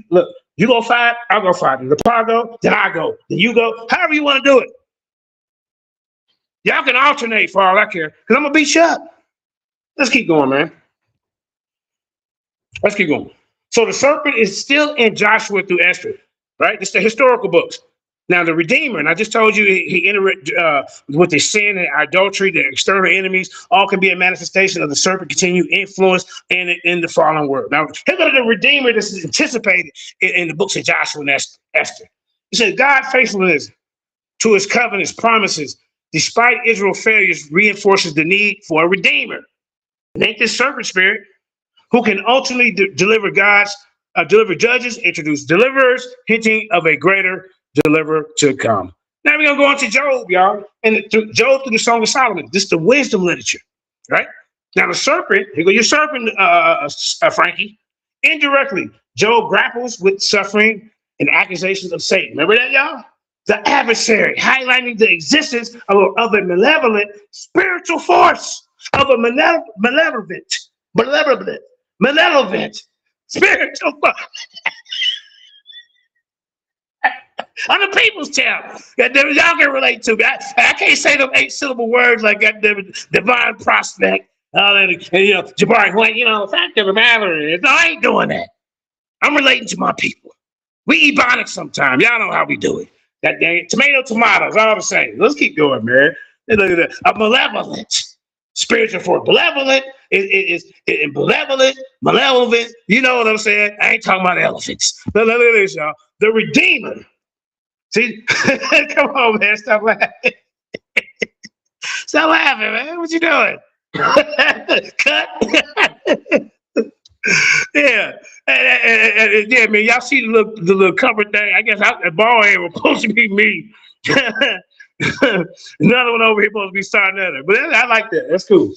look. You go fight, I'll go fight. The par go, then I go, then you go. However you want to do it. Y'all can alternate for all I care, because I'm gonna beat you up. Let's keep going, man. Let's keep going. So the serpent is still in Joshua through Esther, right? It's the historical books. Now the Redeemer, and I just told you he entered with the sin and adultery, the external enemies, all can be a manifestation of the serpent continued influence in the fallen world. Now here goes the Redeemer that's anticipated in the books of Joshua and Esther. He said, God's faithfulness to his covenants, promises, despite Israel's failures, reinforces the need for a Redeemer. It ain't this serpent spirit who can ultimately deliver judges, introduce deliverers, hinting of a greater deliverer to come. Now we're going to go on to Job, y'all. And Job through the Song of Solomon. This is the wisdom literature, right? Now the serpent, here go your serpent, Frankie. Indirectly, Job grapples with suffering and accusations of Satan. Remember that, y'all? The adversary, highlighting the existence of a malevolent spiritual force, of a malevolent spiritual force. On the people's channel. Y'all can relate to me. I can't say them 8-syllable words like that divine prospect. Jabari, fact of the matter is, no, I ain't doing that. I'm relating to my people. We ebonics sometimes. Y'all know how we do it. That dang tomatoes, all I'm saying. Let's keep going, man. Look at that. A malevolent spiritual force. Malevolent is malevolent. You know what I'm saying? I ain't talking about elephants. Look at this, y'all. The Redeemer. See? Come on, man. Stop laughing. Stop laughing, man. What you doing? Cut. Yeah. Yeah, man. Y'all see the little cover thing? I guess the ball head was supposed to be me. Another one over here supposed to be starting at But I like that. That's cool.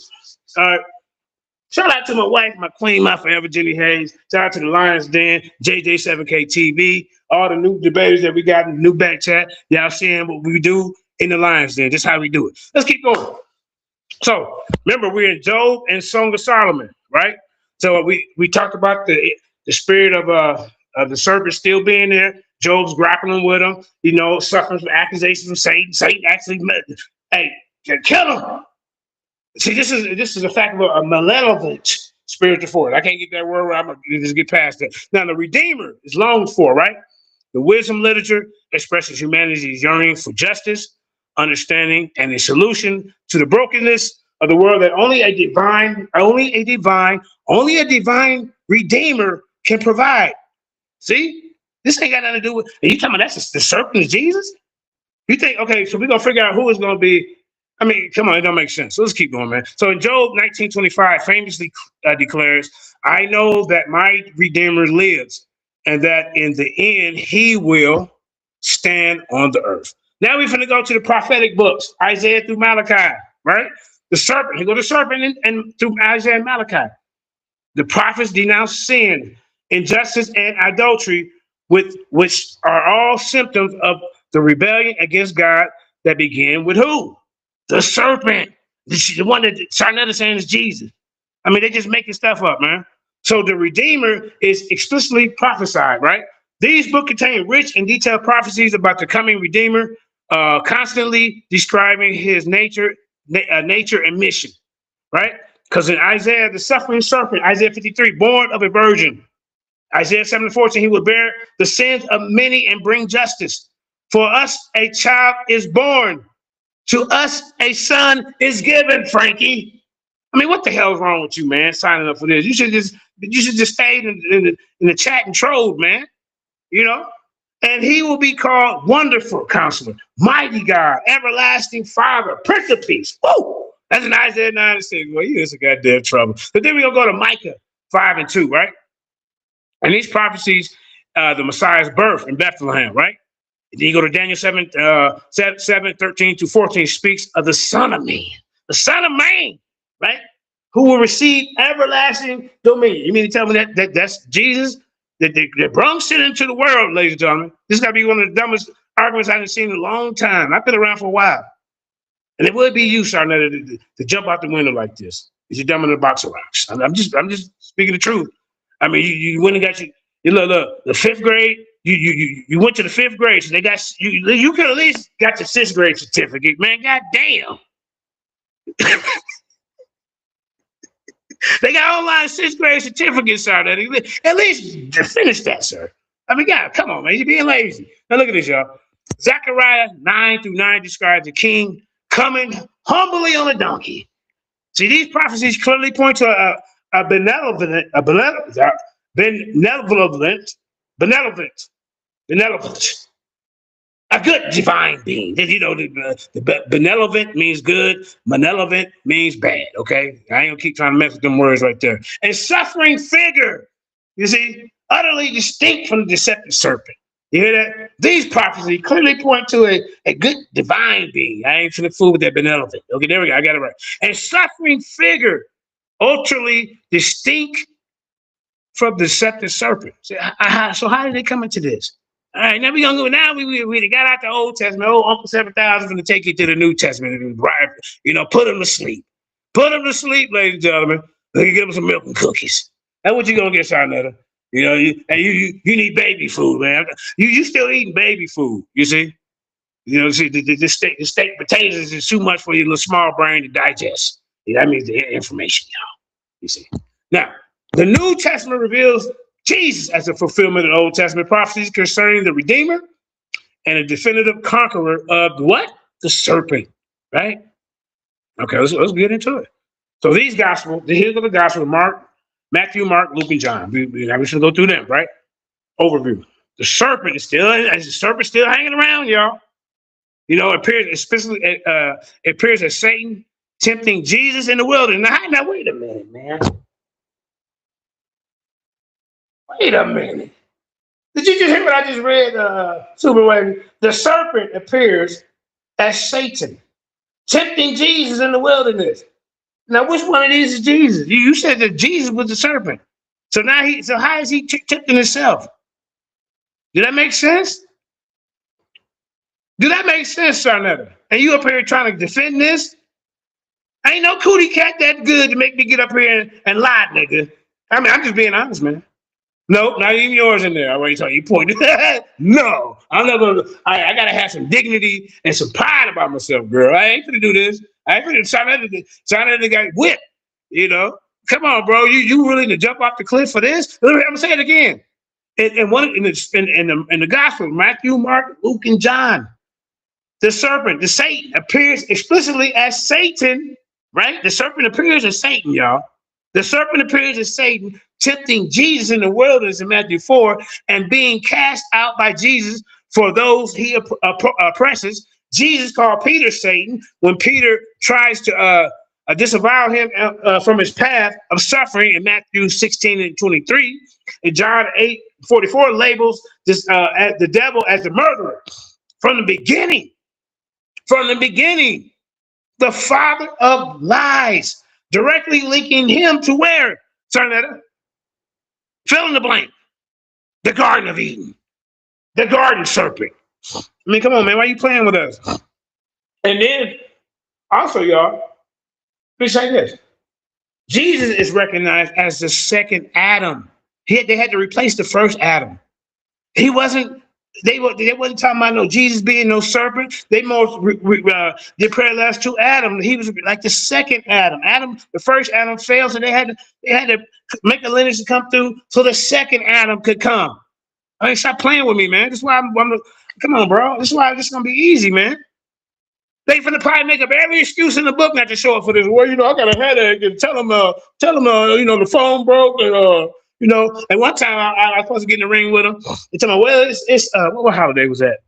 All right. Shout out to my wife, my queen, my forever Jenny Hayes. Shout out to the Lions Den, JJ7K TV, all the new debaters that we got in the new back chat. Y'all seeing what we do in the Lions Den. Just how we do it. Let's keep going. So remember, we're in Job and Song of Solomon, right? So we talked about the spirit of the serpent still being there. Job's grappling with him, suffering from accusations from Satan. Satan actually, hey, kill him. See, this is a fact of a malevolent spiritual force. I can't get that word right. I'm gonna just get past that. Now, the Redeemer is longed for, right? The wisdom literature expresses humanity's yearning for justice, understanding, and a solution to the brokenness of the world that only a divine Redeemer can provide. See, this ain't got nothing to do with. And you talking about that's the serpent is Jesus? You think, okay, so we're gonna figure out who is gonna be. I mean, come on, it don't make sense. So let's keep going, man. So in Job 19:25 famously declares, I know that my Redeemer lives, and that in the end he will stand on the earth. Now we're gonna go to the prophetic books, Isaiah through Malachi, right? The serpent, he go to serpent and through Isaiah and Malachi. The prophets denounce sin, injustice, and adultery, which are all symptoms of the rebellion against God that began with who? The serpent. The one that Sarnetta saying is Jesus. I mean, they're just making stuff up, man. So the Redeemer is explicitly prophesied, right? These books contain rich and detailed prophecies about the coming Redeemer, constantly describing his nature and mission, right? Because in Isaiah, the suffering serpent, Isaiah 53, born of a virgin. Isaiah 7:14, he will bear the sins of many and bring justice. For us, a child is born. To us, a son is given, Frankie. I mean, what the hell is wrong with you, man, signing up for this? You should just stay in the chat and troll, man. And he will be called Wonderful Counselor, Mighty God, Everlasting Father, Prince of Peace. Woo! That's in Isaiah 9:6. Well, you in some goddamn trouble. But then we're going to go to Micah 5:2, right? And these prophecies, the Messiah's birth in Bethlehem, right? And then you go to Daniel 7:13-14, speaks of the Son of Man, right? Who will receive everlasting dominion. You mean to tell me that's Jesus? That brung sin into the world, ladies and gentlemen. This got to be one of the dumbest arguments I've seen in a long time. I've been around for a while. And it would be you, Sarnetta, to jump out the window like this. You're dumb in a box of rocks. I'm just speaking the truth. I mean, you went and got you look, the fifth grade. You went to the fifth grade, so they got you. You could at least got your sixth grade certificate, man. God damn. They got online sixth grade certificates, sir. At least finish that, sir. I mean, God, come on, man. You're being lazy. Now look at this, y'all. Zechariah 9-9 describes the king coming humbly on a donkey. See, these prophecies clearly point to a benevolent, a good divine being. The benevolent means good, malevolent means bad, okay? I ain't gonna keep trying to mess with them words right there. And suffering figure, you see, utterly distinct from the deceptive serpent. You hear that? These prophecies clearly point to a good divine being. I ain't finna fool with that benevolent. Okay, there we go. I got it right. And suffering figure, utterly distinct from the deceptive serpent. So how did they come into this? All right, now we're gonna go. Now we got out the Old Testament. Old Uncle 7,000 going to take you to the New Testament and put them to sleep. Put them to sleep, ladies and gentlemen. They can give them some milk and cookies. That's what you're gonna get, Sarnetta. You need baby food, man. You still eating baby food, you see? See, the steak potatoes is too much for your little small brain to digest. That means the information, y'all. You see. Now, the New Testament reveals Jesus as a fulfillment of the Old Testament prophecies concerning the Redeemer and a definitive conqueror of what? The serpent, right? Okay, let's get into it. So here's the gospel of Mark, Matthew, Mark, Luke, and John. We should go through them, right? Overview. The serpent is still hanging around, y'all. It appears as Satan tempting Jesus in the wilderness. Now wait a minute, man. Wait a minute. Did you just hear what I just read, Superway? The serpent appears as Satan, tempting Jesus in the wilderness. Now, which one of these is Jesus? You said that Jesus was the serpent. So how is he tempting himself? Did that make sense? Did that make sense, Sarnetta? And you up here trying to defend this? Ain't no cootie cat that good to make me get up here and lie, nigga. I mean, I'm just being honest, man. Nope, not even yours in there. I already told you. Pointed. No, I'm not gonna. I gotta have some dignity and some pride about myself, girl. I ain't gonna do this. I ain't gonna sign that the guy whip. You know, come on, bro. You willing to jump off the cliff for this? I'm gonna say it again. And one in the gospel, Matthew, Mark, Luke, and John, the serpent, the Satan appears explicitly as Satan. Right? The serpent appears as Satan, y'all. The serpent appears as Satan, tempting Jesus in the wilderness in Matthew 4, and being cast out by Jesus for those he oppresses. Jesus called Peter Satan when Peter tries to disavow him from his path of suffering in Matthew 16 and 23. And John 8:44 labels the devil as the murderer from the beginning. From the beginning. The father of lies, directly linking him to where? Sarnetta? Fill in the blank. The Garden of Eden. The garden serpent. I mean, come on, man. Why are you playing with us? And then, also, y'all, let's say this. Jesus is recognized as the second Adam. They had to replace the first Adam. He wasn't. They wasn't talking about no Jesus being no serpent. They most did parallel to Adam. He was like the second Adam. Adam, the first Adam failed, so they had to make a lineage to come through so the second Adam could come. I mean, stop playing with me, man. That's why I'm come on, bro. This is why this is gonna be easy, man. They finna probably make up every excuse in the book not to show up for this. Well, I got a headache, and tell them, the phone broke, and and one time I was supposed to get in the ring with him. They told me, well, it's what holiday was that?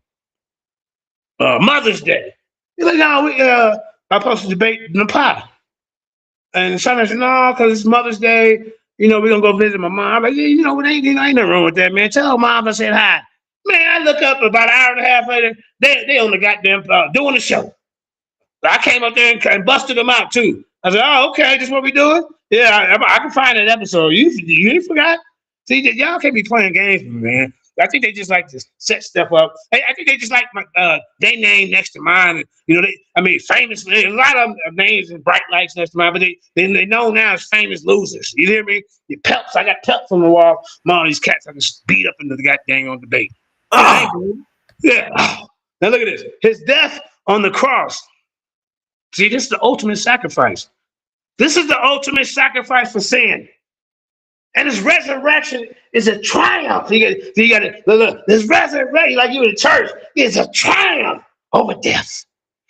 Mother's Day. He's like, no, I'm supposed to debate the pie. And Sonny said, no, because it's Mother's Day. We're gonna go visit my mom. I'm like, yeah, ain't nothing wrong with that, man. Tell mom I said hi. Man, I look up about an hour and a half later, they on the goddamn doing the show. I came up there and busted them out too. I said, "Oh, okay, this is what we doing? Yeah, I can find that episode. You forgot? See, y'all can't be playing games with me, man. I think they just like to set stuff up. I think they just like their name next to mine. Famous. A lot of names and bright lights next to mine, but they know now as famous losers. You hear me? Your pelts. I got pelts on the wall. All these cats I just beat up into the goddamn on debate. Yeah. Now look at this. His death on the cross. See, this is the ultimate sacrifice. This is the ultimate sacrifice for sin. And his resurrection is a triumph. You got to look. This resurrection, like you in church, is a triumph over death.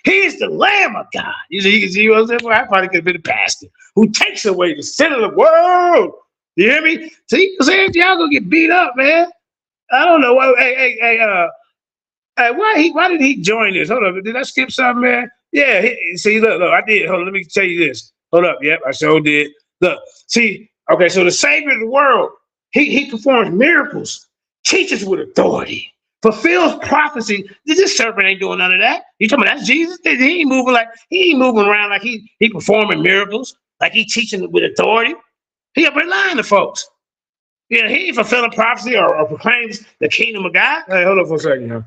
He is the Lamb of God. You can see what I'm saying? I probably could have been a pastor who takes away the sin of the world. You hear me? See, y'all gonna get beat up, man. I don't know. Why did he join this? Hold up. Did I skip something, man? Yeah. Look, I did. Hold on. Let me tell you this. Hold up. Yep, I sure did. Look, see. Okay, so the Savior of the world, he performs miracles, teaches with authority, fulfills prophecy. This serpent ain't doing none of that. You talking about that's Jesus? He ain't moving around like he performing miracles, like he teaching with authority. He up here lying to folks. He ain't fulfilling prophecy or proclaims the kingdom of God. Hey, hold on for a second, y'all.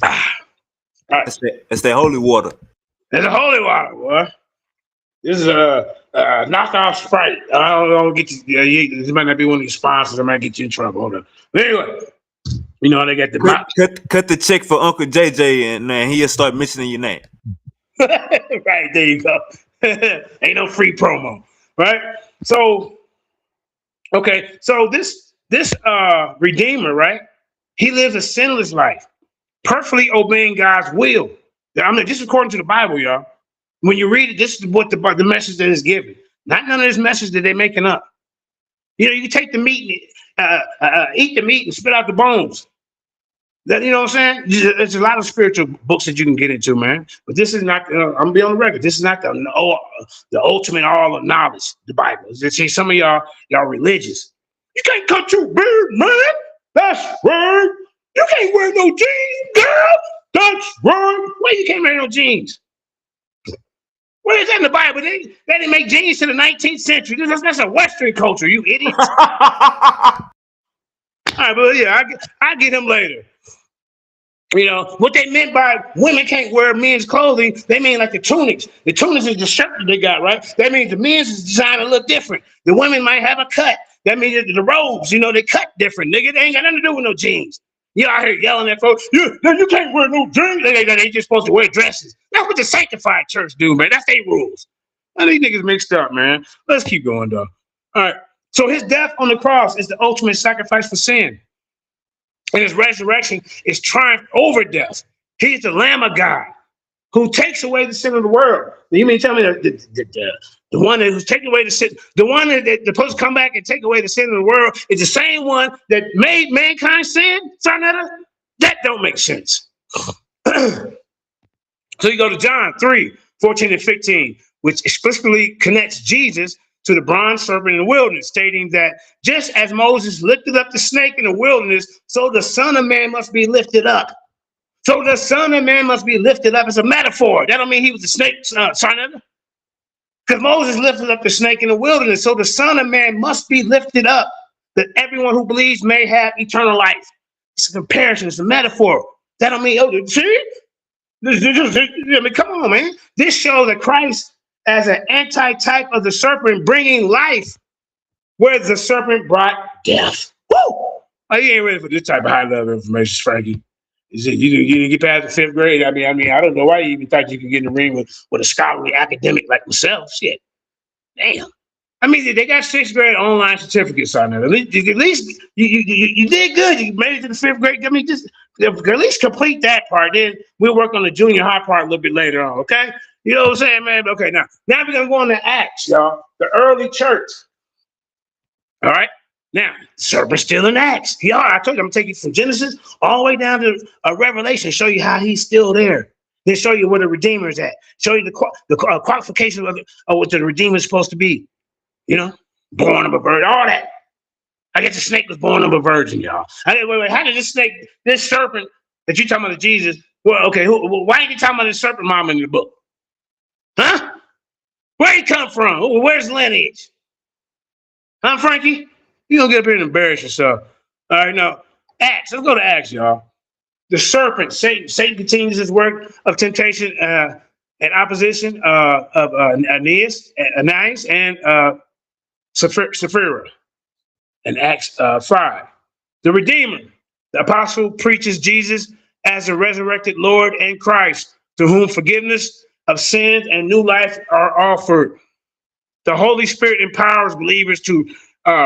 All right. It's the holy water. It's the holy water, boy. This is a knockoff Sprite. I don't get you. This might not be one of your sponsors. I might get you in trouble. Hold on. But anyway, they got the cut the check for Uncle JJ, and he'll start mentioning your name. Right, there you go. Ain't no free promo, right? So, okay, so this Redeemer, right? He lives a sinless life, perfectly obeying God's will. This is according to the Bible, y'all. When you read it, this is what the message that is given. Not none of this message that they're making up. You can take the meat and eat the meat and spit out the bones. You know what I'm saying? There's a lot of spiritual books that you can get into, man. But this is not, I'm going to be on the record. This is not the ultimate all of knowledge, the Bible. See, some of y'all religious. You can't cut your beard, man. That's right. You can't wear no jeans, girl. That's right. Why you can't wear no jeans? Where is that in the Bible? They didn't make jeans to the 19th century. That's a Western culture, you idiots. All right, but yeah, I get him later. You know, what they meant by women can't wear men's clothing, they mean like the tunics. The tunics is the shirt that they got, right? That means the men's is designed a little different. The women might have a cut. That means that the robes, you know, they cut different, nigga. They ain't got nothing to do with no jeans. You out here yelling at folks, you can't wear no jeans. They just supposed to wear dresses. That's what the sanctified church do, man. That's their rules. And these niggas mixed up, man. Let's keep going, though. All right. So his death on the cross is the ultimate sacrifice for sin. And his resurrection is triumph over death. He's the Lamb of God who takes away the sin of the world. You mean tell me the one who's taking away the sin, the one that's supposed to come back and take away the sin of the world is the same one that made mankind sin? That don't make sense. So you go to John 3:14 and 15, which explicitly connects Jesus to the bronze serpent in the wilderness, stating that just as Moses lifted up the snake in the wilderness, so the Son of Man must be lifted up. So the Son of Man must be lifted up. It's a metaphor. That don't mean he was the snake, because Moses lifted up the snake in the wilderness. So the Son of Man must be lifted up, that everyone who believes may have eternal life. It's a comparison. It's a metaphor. That don't mean, oh, see? I mean, come on, man. This shows that Christ as an anti-type of the serpent, bringing life where the serpent brought death. Woo! Oh, you ain't ready for this type of high-level information, Frankie. You didn't get past the 5th grade. I mean, I don't know why you even thought you could get in the ring with a scholarly academic like myself. Shit. Damn. I mean, they got 6th grade online certificates on there. At least you did good. You made it to the 5th grade. I mean, just at least complete that part. Then we'll work on the junior high part a little bit later on, okay? You know what I'm saying, man? Okay, now we're going to go on to Acts, y'all. The early church. All right? Now, the serpent's still in Acts. Y'all, I told you, I'm going to take you from Genesis all the way down to Revelation, show you how he's still there. Then show you where the Redeemer is at. Show you the qualifications of what the Redeemer is supposed to be. You know, born of a virgin, all that. I guess the snake was born of a virgin, y'all. Wait, how did this serpent that you talking about to Jesus, well, okay, why ain't you talking about this serpent mama in the book? Huh? Where he come from? Where's the lineage? Huh, Frankie? You gonna get up here and embarrass yourself. All right, now, Acts. Let's go to Acts, y'all. The serpent, Satan continues his work of temptation and opposition of Ananias and Sapphira in Acts 5. The Redeemer, the apostle, preaches Jesus as the resurrected Lord and Christ, to whom forgiveness of sins and new life are offered. The Holy Spirit empowers believers to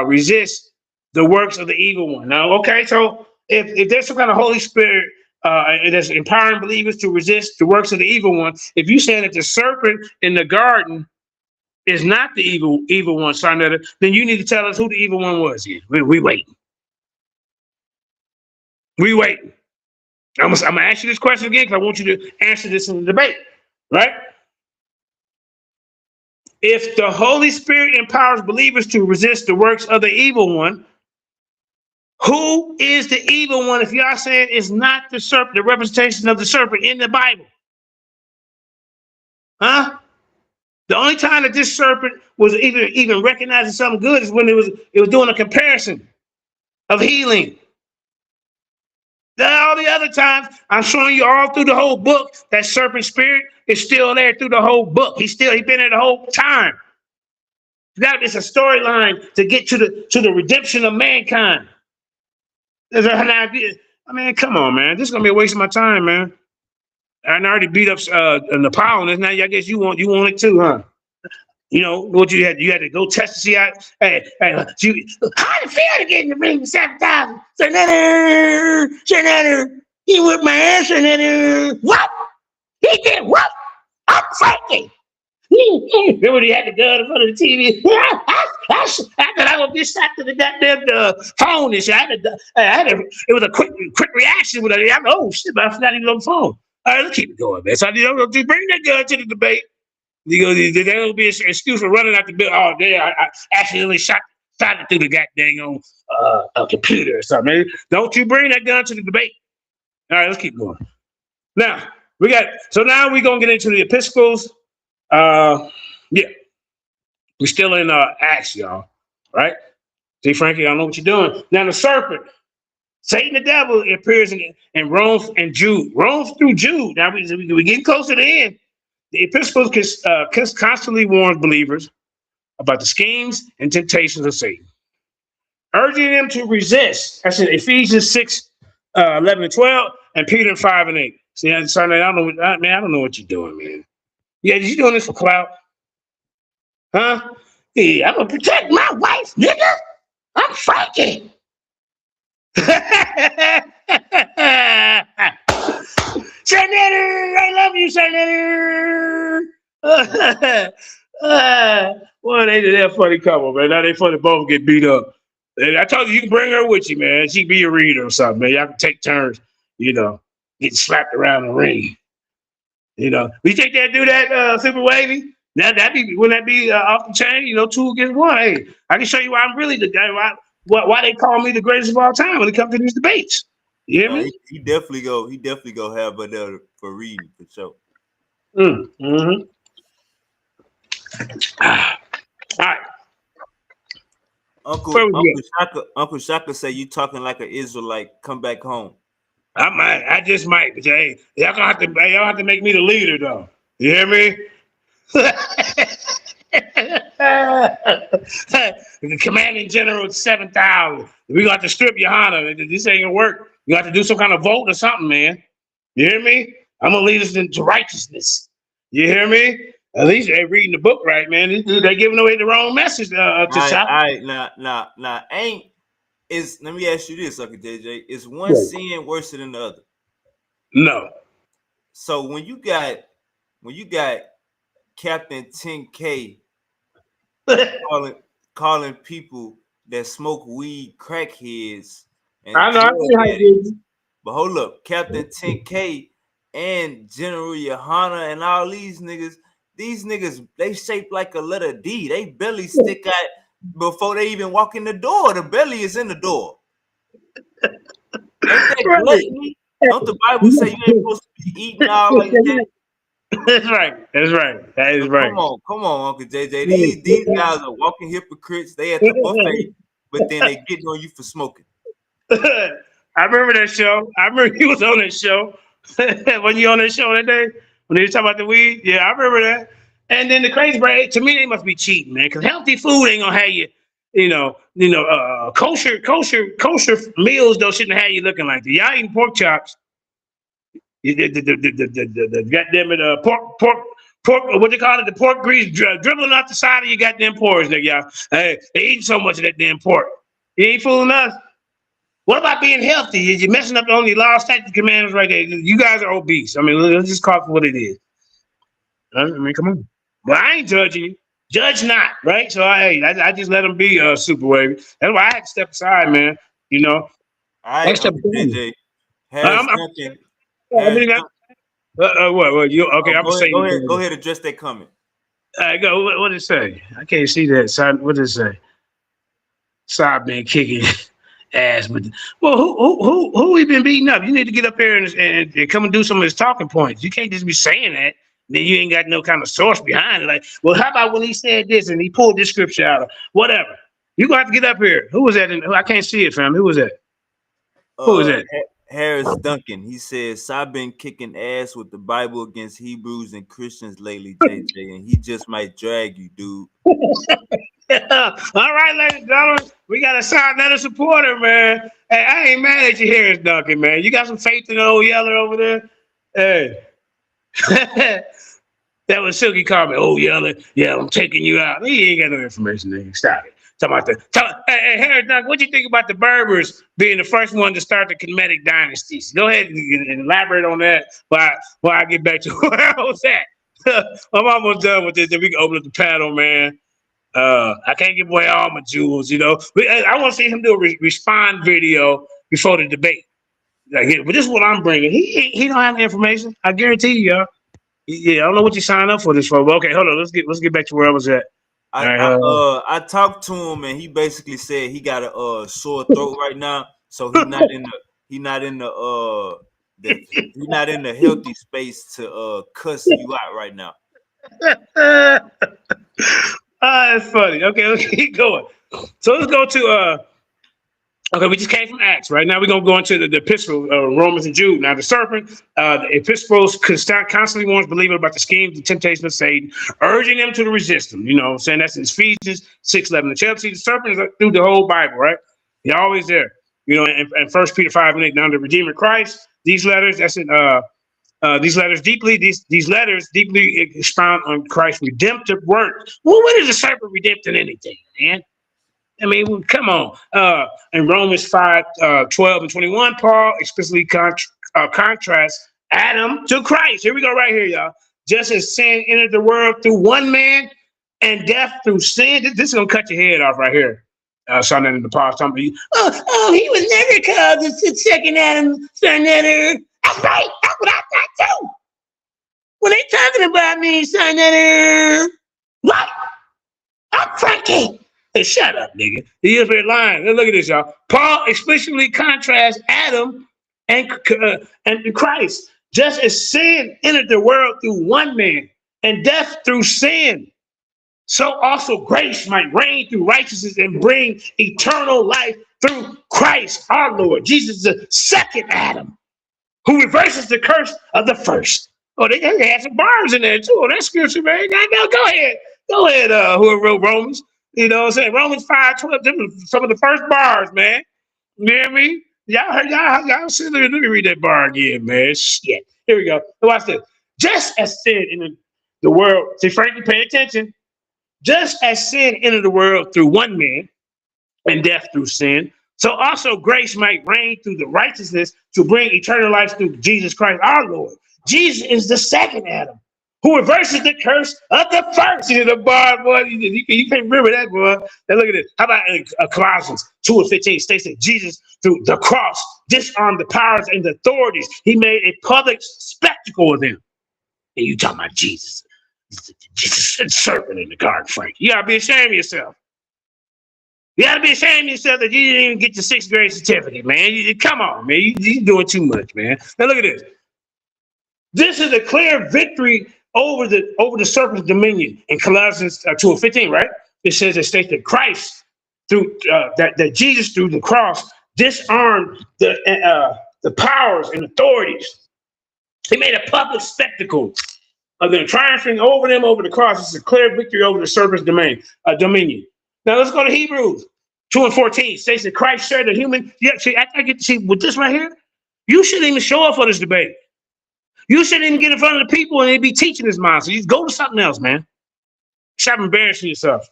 resist the works of the evil one. Now, okay, so if there's some kind of Holy Spirit that's empowering believers to resist the works of the evil one, if you say that the serpent in the garden is not the evil one, Sarnetta, then you need to tell us who the evil one was. We waiting. We waiting. I'm gonna ask you this question again because I want you to answer this in the debate, right? If the Holy Spirit empowers believers to resist the works of the evil one, who is the evil one if y'all saying it's not the serpent, the representation of the serpent in the Bible? Huh? The only time that this serpent was even recognizing something good is when it was doing a comparison of healing. All the other times, I'm showing you all through the whole book, that serpent spirit is still there through the whole book. He's been there the whole time. That is a storyline to get to the redemption of mankind. I mean, come on, man. This is gonna be a waste of my time, man. I already beat up Napoleon. Now I guess you want it too, huh? You know what you had? You had to go test to see how. Hey, how did it feel to get in the ring for 7,000? Senator, he whipped my ass, Senator. What? He did what? I'm Frankie. Remember he had the gun in front of the TV? I thought I would get shot to the goddamn phone and shit. It was a quick reaction with it. Oh shit, but I forgot even on the phone. All right, let's keep it going, man. So you bring that gun to the debate. There'll be an excuse for running out the bill. Oh, I accidentally shot it through the goddamn a computer or something. Man. Don't you bring that gun to the debate. All right, let's keep going. Now, now we're going to get into the epistles. Yeah. We're still in Acts, y'all. Right? See, Frankie, I don't know what you're doing. Now, the serpent. Satan the devil appears in Rome and Jude. Rome through Jude. Now we're getting close to the end. The epistle constantly warns believers about the schemes and temptations of Satan, urging them to resist. That's in Ephesians 6, 11 and 12, and Peter 5 and 8. See, son, I don't know, man, I don't know what you're doing, man. Yeah, you doing this for clout? Huh? Yeah, I'm going to protect my wife, nigga. I'm fighting. Senator, I love you, Senator. Well, they did that funny couple, man. Now they funny both get beat up. And I told you can bring her with you, man. She be a reader or something, man. Y'all can take turns, getting slapped around the ring. We think they'd do that, Super Wavy? Wouldn't that be off the chain? 2 against 1. Hey, I can show you why I'm really the guy. Why they call me the greatest of all time when it comes to these debates. You hear me? He definitely go have her there for reading for sure. Mm-hmm. All right. Uncle Shaka say you talking like an Israelite. Come back home. I just might, but hey, y'all have to make me the leader though. You hear me? The commanding general at 7,000. We got to strip Johanna. This ain't gonna work. You got to do some kind of vote or something, man. You hear me? I'm gonna lead us into righteousness. You hear me? At least they reading the book right, man. They giving away the wrong message to Shaka. All right, now, let me ask you this, Uncle JJ. Is one sin worse than the other? No. So when you got Captain 10K calling people that smoke weed crackheads, and I know. I see how you do. But hold up, Captain 10K and General Johanna and all these niggas, they shaped like a letter D. They belly stick out before they even walk in the door. The belly is in the door. Ain't that gluttony? Don't the Bible say you ain't supposed to be eating all like that? That's right. That is right. Come on, Uncle JJ. These guys are walking hypocrites. They at the buffet, but then they getting on you for smoking. I remember that show. I remember he was on that show. When you on that show that day when they was talking about the weed, yeah, I remember that. And then the crazy part, to me, they must be cheating, man, because healthy food ain't gonna have you, kosher meals though shouldn't have you looking like that. Y'all eating pork chops. The goddamn pork, what they call it, the pork grease dribbling out the side of your goddamn pores, nigga, y'all. Hey, they eating so much of that damn pork. You ain't fooling us. What about being healthy? You're messing up the only law, statute, commandments right there. You guys are obese. I mean, let's just call it for what it is. I mean, come on. But I ain't judging you. Judge not, right? So I just let them be super wavy. That's why I had to step aside, man. All right, JJ. What? You okay? I'm saying. Go ahead. Address that comment. All right, go. What did it say? I can't see that. What did it say? Side been kicking ass, but who we been beating up? You need to get up here and come and do some of his talking points. You can't just be saying that. Then you ain't got no kind of source behind it. Like, well, how about when he said this and he pulled this scripture out or whatever? You gonna have to get up here. Who was that? I can't see it, fam. Who was that? Who was that? Harris Duncan. He says, I've been kicking ass with the Bible against Hebrews and Christians lately, JJ, and he just might drag you, dude. All right, ladies and gentlemen, we got a sign letter supporter, man. Hey, I ain't mad at you, Harris Duncan, man. You got some faith in the old Yeller over there? Hey. That was Silky comment. Oh, Yeller, yeah, I'm taking you out. He ain't got no information, nigga. Stop it. Hey, Harris Duncan, what do you think about the Berbers being the first one to start the Kemetic dynasties? Go ahead and elaborate on that while I get back to where I was at. I'm almost done with this. Then we can open up the panel, man. I can't give away all my jewels, I want to see him do a respond video before the debate. But this is what I'm bringing. He don't have the information. I guarantee you, y'all. Yeah, I don't know what you signed up for this for. But okay, hold on. Let's get back to where I was at. I talked to him and he basically said he got a sore throat right now, so he's not in the healthy space to cuss you out right now. That's funny. Okay, let's keep going. So let's go to Okay, we just came from Acts. Right now, we're gonna go into the epistle, Romans and Jude. Now, the serpent, the epistles constantly warns believers about the schemes, the temptation of Satan, urging them to resist him. You know, saying that's in Ephesians 6:11. The Chelsea, the serpent is through the whole Bible, right? He's always there. You know, and 1 Peter 5:8. Now, the Redeemer Christ. These letters, that's in these letters deeply expound on Christ's redemptive work. Well, what is the serpent redempting anything, man? I mean, well, come on. In Romans 5:12 and 21, Paul explicitly contrasts Adam to Christ. Here we go, right here, y'all. Just as sin entered the world through one man and death through sin. This is going to cut your head off right here. Something in the past, something. He was never called the second Adam, son Adam. That's right. That's what I thought too. When they talking about me, son Adam, what? I'm Frankie. Hey, shut up, nigga. He is very lying. Look at this, y'all. Paul explicitly contrasts Adam and Christ. Just as sin entered the world through one man and death through sin, so also grace might reign through righteousness and bring eternal life through Christ our Lord. Jesus is the second Adam who reverses the curse of the first. Oh, they had some bars in there too. Oh, that's scripture, man. Go ahead. Go ahead, whoever wrote Romans. You know what I'm saying? Romans 5:12, some of the first bars, man. You hear me? Y'all sit there. Let me read that bar again, man. Shit. Here we go. Watch this. Just as sin in the world, see, Frankie, pay attention. Just as sin entered the world through one man and death through sin, so also grace might reign through the righteousness to bring eternal life through Jesus Christ our Lord. Jesus is the second Adam who reverses the curse of the first. You know, the bar, boy, you can't remember that, boy. Now look at this. How about Colossians 2:15 states that Jesus, through the cross, disarmed the powers and the authorities. He made a public spectacle of them. And you talking about Jesus. Jesus and serpent in the garden, Frank. You gotta be ashamed of yourself. You gotta be ashamed of yourself that you didn't even get your 6th grade certificate, man. Come on, man. You're doing too much, man. Now look at this. This is a clear victory over the serpent's dominion in Colossians 2:15, right? It says it states that Christ through that Jesus through the cross disarmed the powers and authorities. He made a public spectacle of them, triumphing over them over the cross. It's a clear victory over the serpent's dominion. Now let's go to Hebrews 2:14. States that Christ shared the human. Yeah, see, I get to see with this right here. You shouldn't even show up for this debate. You shouldn't even get in front of the people and they be teaching this mind. So you go to something else, man. Stop embarrassing yourself.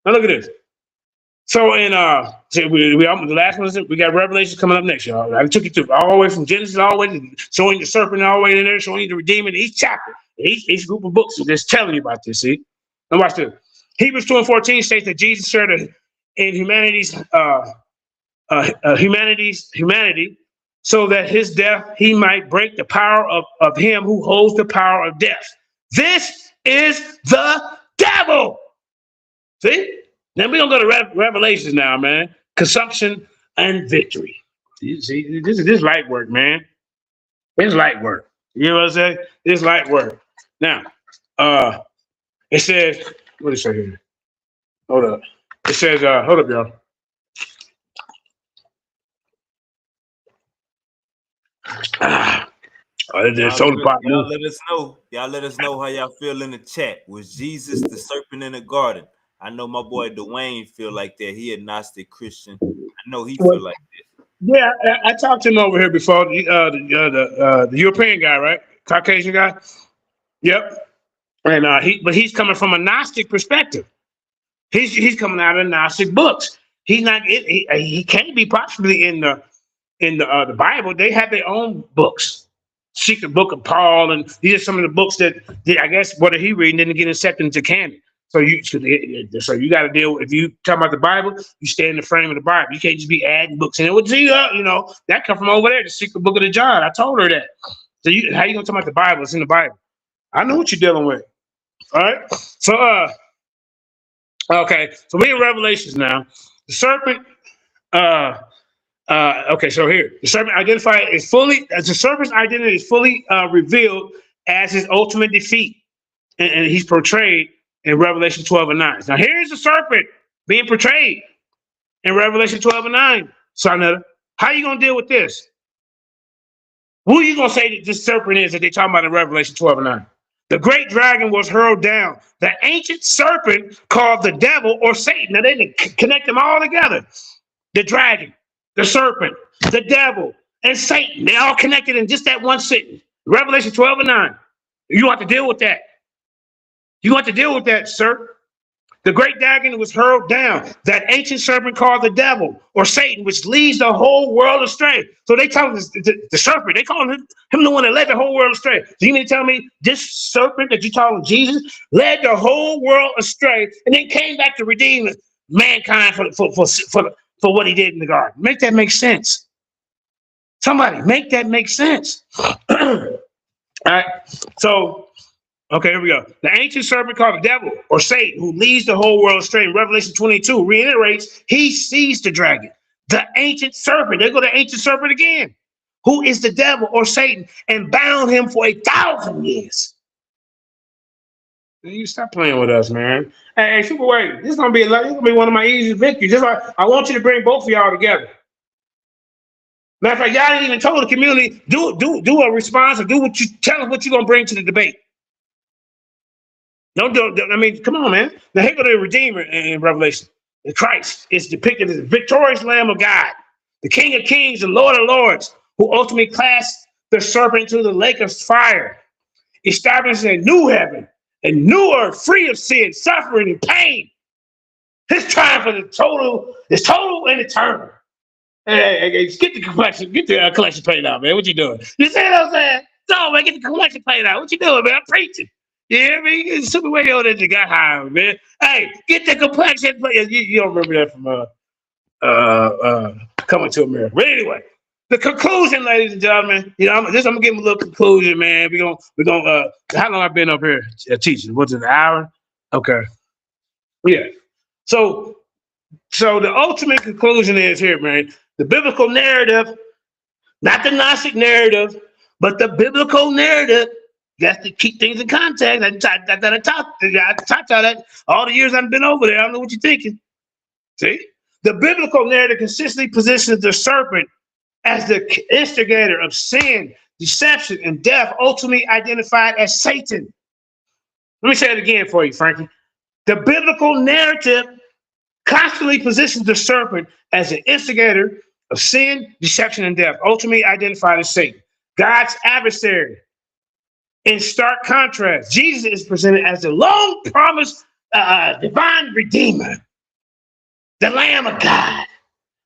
Now look at this. So in the last one, we got Revelation coming up next, y'all. I took you through all the way from Genesis all the way to showing the serpent all the way in there, showing you the Redeemer in each chapter. Each group of books is just telling you about this, see? Now watch this. Hebrews 2:14 states that Jesus shared in humanity's humanity, so that his death, he might break the power of him who holds the power of death. This is the devil. See? Then we're going to go to Revelations now, man. Consumption and victory. You see, this is light work, man. It's light work. You know what I'm saying? It's light work. Now, it says, what does it say here? Hold up. It says, hold up, y'all. Y'all let us know. Y'all let us know how y'all feel in the chat. Was Jesus the serpent in the garden? I know my boy Dwayne feel like that. He a Gnostic Christian. I know he feel like this. Yeah, I talked to him over here before. The European guy, right? Caucasian guy. Yep. And he's coming from a Gnostic perspective. He's coming out of Gnostic books. He's not. He can't be possibly in the Bible. They have their own books. Secret Book of Paul, and these are some of the books that I guess what he reading didn't get accepted into canon. So you got to deal. If you talk about the Bible, you stay in the frame of the Bible. You can't just be adding books in it. Well, you know that come from over there, the Secret Book of the John. I told her that. So how you gonna talk about the Bible? It's in the Bible. I know what you're dealing with. All right. So okay. So we're in Revelations now. The serpent. Okay. So here, the serpent identified is fully as the serpent's identity is fully revealed as his ultimate defeat, and he's portrayed in Revelation 12:9. Now here's the serpent being portrayed in Revelation 12:9. Sarnetta, how you gonna deal with this? Who are you gonna say that this serpent is that they talking about in Revelation 12:9? The great dragon was hurled down. The ancient serpent called the devil or Satan. Now they didn't connect them all together. The dragon, the serpent, the devil, and Satan. They all connected in just that one sentence. Revelation 12:9. You want to deal with that. You want to deal with that, sir. The great dragon was hurled down. That ancient serpent called the devil or Satan, which leads the whole world astray. So they tell the serpent, they call him the one that led the whole world astray. So you mean to tell me this serpent that you call Jesus led the whole world astray and then came back to redeem mankind for what he did in the garden? Make that make sense. Somebody make that make sense. All right. So okay, here we go. The ancient serpent called the devil or Satan, who leads the whole world astray. In Revelation 22 reiterates he seized the dragon, the ancient serpent. There go the ancient serpent again, who is the devil or Satan, and bound him for 1,000 years. You stop playing with us, man. Hey, Superway, this is gonna be one of my easiest victories. Just like I want you to bring both of y'all together. Matter of fact, y'all didn't even told the community do a response or do what you tell us what you're gonna bring to the debate. Don't. I mean, come on, man. The heck of the Redeemer in Revelation, the Christ is depicted as the victorious Lamb of God, the King of Kings, the Lord of Lords, who ultimately cast the serpent into the lake of fire, establishing a new heaven, a new earth, free of sin, suffering, and pain. His triumph is total and eternal. Hey, get the collection plate out, man. What you doing? You see what I'm saying? No, man, get the collection plate out. What you doing, man? I'm preaching. You hear me? Super way on that you got high, man. Hey, get the complexion plate. You don't remember that from Coming to America. But anyway, the conclusion, ladies and gentlemen. You know, I'm gonna give them a little conclusion, man. We're gonna how long I've been up here teaching? What's it, an hour? Okay. Yeah. So the ultimate conclusion is here, man. The biblical narrative, not the Gnostic narrative, but the biblical narrative. You got to keep things in context. I talked y'all that all the years I've been over there. I don't know what you're thinking. See? The biblical narrative consistently positions the serpent as the instigator of sin, deception, and death, ultimately identified as Satan. Let me say it again for you, Frankie. The biblical narrative constantly positions the serpent as the instigator of sin, deception, and death, ultimately identified as Satan, God's adversary. In stark contrast, Jesus is presented as the long-promised divine redeemer, the Lamb of God,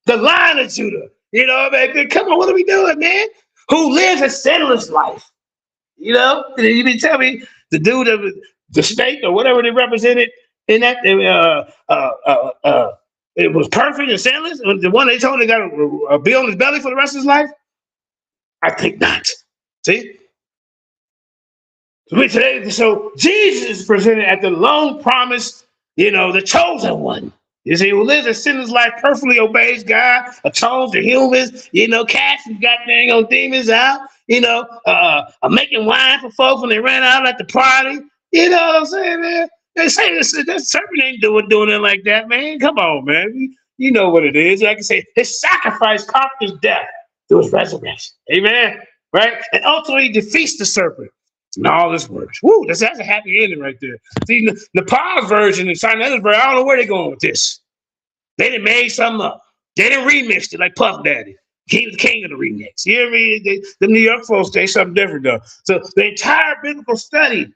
the Lion of Judah. You know, man, come on, what are we doing, man? Who lives a sinless life? You know, you mean tell me the dude of the snake or whatever they represented in that it was perfect and sinless? The one they told him got a bill on his belly for the rest of his life? I think not. See? So Jesus is presented as the long promised, the chosen one. You see, who lives a sinless life, perfectly obeys God, atones to humans, casts his goddamn on demons out, making wine for folks when they ran out at the party. You know what I'm saying, man? They say that serpent ain't doing it like that, man. Come on, man. You know what it is. Like I say, his sacrifice conquers death through his resurrection. Amen. Right? And ultimately defeats the serpent. And all this works. Woo, that's a happy ending right there. See, the Paul's version and Sinella's version, I don't know where they're going with this. They done made something up. They done remixed it like Puff Daddy. He was the king of the remix. You hear me? The New York folks, they something different though. So the entire biblical study,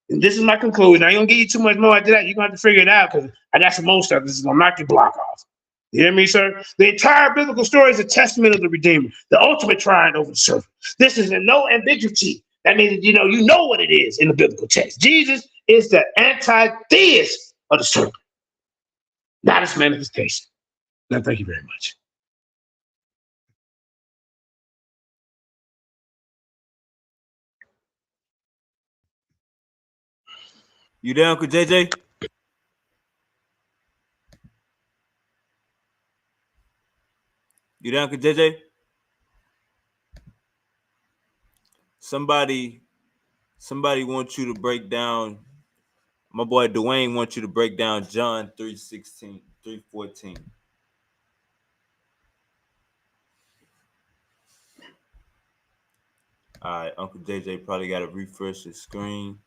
and this is my conclusion. I ain't gonna give you too much more after that. You're gonna have to figure it out because I got some more stuff. This is gonna knock your block off. You hear me, sir? The entire biblical story is a testament of the Redeemer, the ultimate triumph over the serpent. This is in no ambiguity. That means, you know what it is in the biblical text. Jesus is the anti-theist of the serpent, not its manifestation. Now, thank you very much. You there, Uncle JJ? You there, Uncle JJ? Somebody wants you to break down. My boy Dwayne wants you to break down John 3:16, 3:14. All right, Uncle JJ probably got to refresh his screen.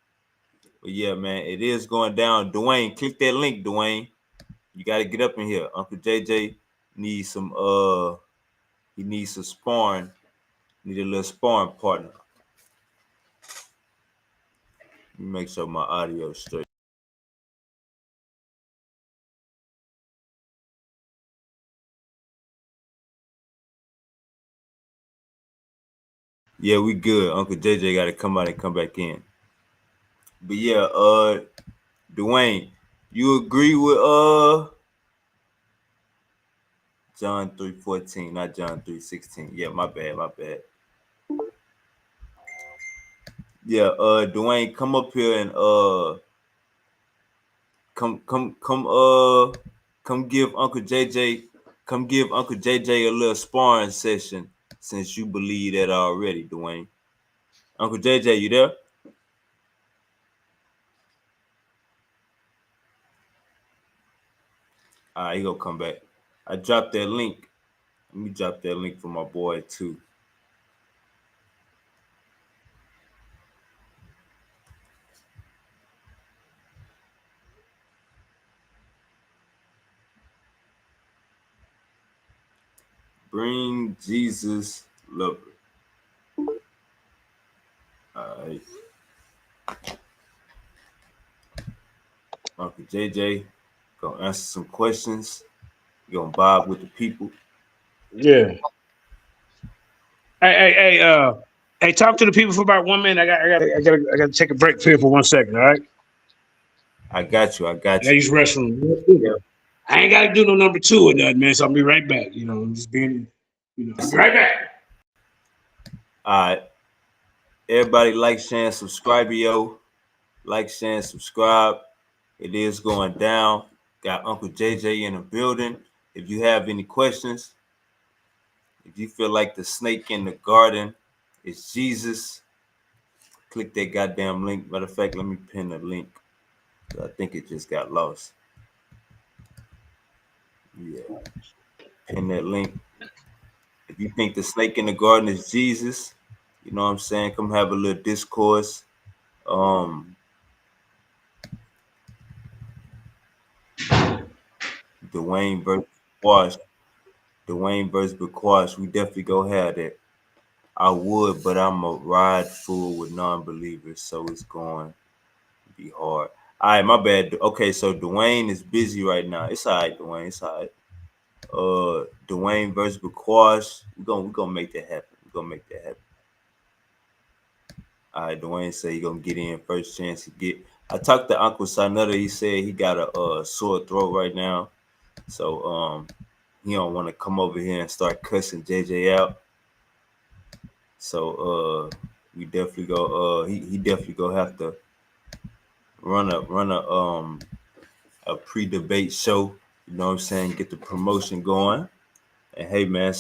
But yeah, man, it is going down. Dwayne, click that link, Dwayne. You got to get up in here. Uncle JJ needs some he needs some sparring. Need a little sparring partner. Let me make sure my audio is straight. Yeah, we good. Uncle JJ got to come out and come back in. But yeah, Dwayne, you agree with John 3:14, not John 3:16. Yeah, my bad. Yeah, Dwayne, come up here and come give Uncle JJ a little sparring session since you believe that already, Dwayne. Uncle JJ, you there? All right, he gonna come back. I dropped that link. Let me drop that link for my boy too. Bring Jesus lover. All right. Uncle JJ gonna answer some questions. You gonna vibe with the people. Yeah. Hey, talk to the people for about 1 minute. I gotta take a break here for 1 second, all right? I got you. I use restroom. Yeah. I ain't gotta do no number 2 or nothing, man. So I'll be right back. You know, I'm just being, I'll be right back. All right. Everybody like, share, and subscribe, yo. Like, share, and subscribe. It is going down. Got Uncle JJ in the building. If you have any questions, if you feel like the snake in the garden is Jesus, click that goddamn link. Matter of fact, let me pin the link. I think it just got lost. Yeah. Pin that link. If you think the snake in the garden is Jesus, you know what I'm saying? Come have a little discourse. Dwayne versus Quash. Dwayne versus Quash. We definitely go have that. I would, but I'm a ride full with non-believers, so it's going to be hard. All right, my bad. Okay, so Dwayne is busy right now. It's all right, Dwayne. It's all right. Dwayne versus Quash. We're gonna make that happen. All right, Dwayne said he gonna get in first chance he get. I talked to Uncle Sanetta. He said he got a sore throat right now, so he don't want to come over here and start cussing JJ out. So we definitely go. He definitely gonna have to run a pre-debate show. You know what I'm saying? Get the promotion going. And hey, man,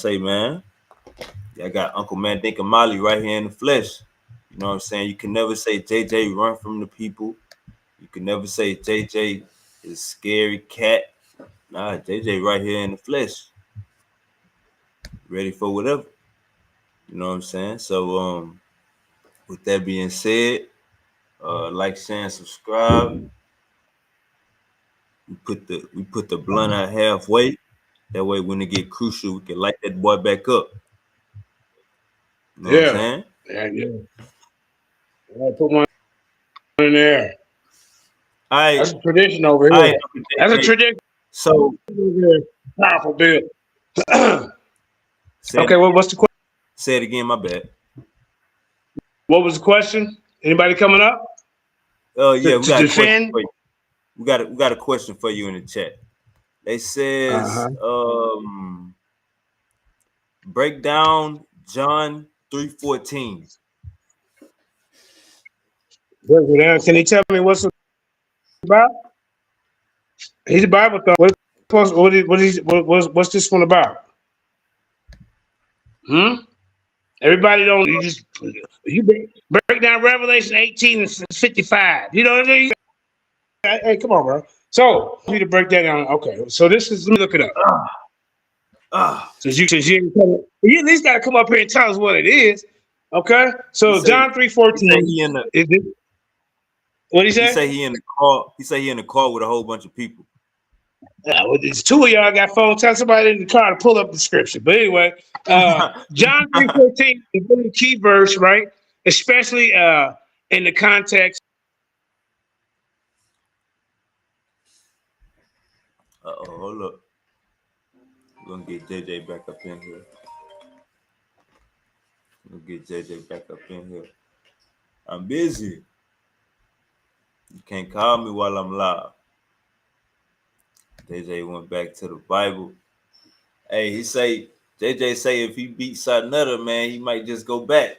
I got Uncle Mandika Molly right here in the flesh. You know what I'm saying? You can never say JJ run from the people. You can never say JJ is a scary cat. Nah, JJ right here in the flesh. Ready for whatever. You know what I'm saying? So with that being said, like, share, and subscribe. We put the blunt out halfway. That way when it get crucial, we can light that boy back up. You know what I'm saying? Yeah. I put one in there. All right. That's a tradition over here. That's a tradition. So powerful bill. Okay, what's the question? Say it again, my bad. What was the question? Anybody coming up? Yeah, we got defend. We got a question for you in the chat. They says break down John 3:14. Can he tell me what's it about? He's a Bible thought. What's this one about? Everybody don't. You break down Revelation 18 and 55. You know what I mean? Hey, come on, bro. So you need to break that down. Okay, so this is. Let me look it up. Since you at least got to come up here and tell us what it is. Okay, so John He say 3:14. he in the What he he say? say he in the car. He say he in the car with a whole bunch of people. Well, there's two of y'all got phone. Tell somebody in the car to pull up the scripture. But anyway, John 3:14 is a really key verse, right? Especially in the context. Hold up. We're gonna get JJ back up in here. We'll get JJ back up in here. I'm busy. You can't call me while I'm live. JJ went back to the Bible. Hey, JJ say if he beats Nutter, man, he might just go back.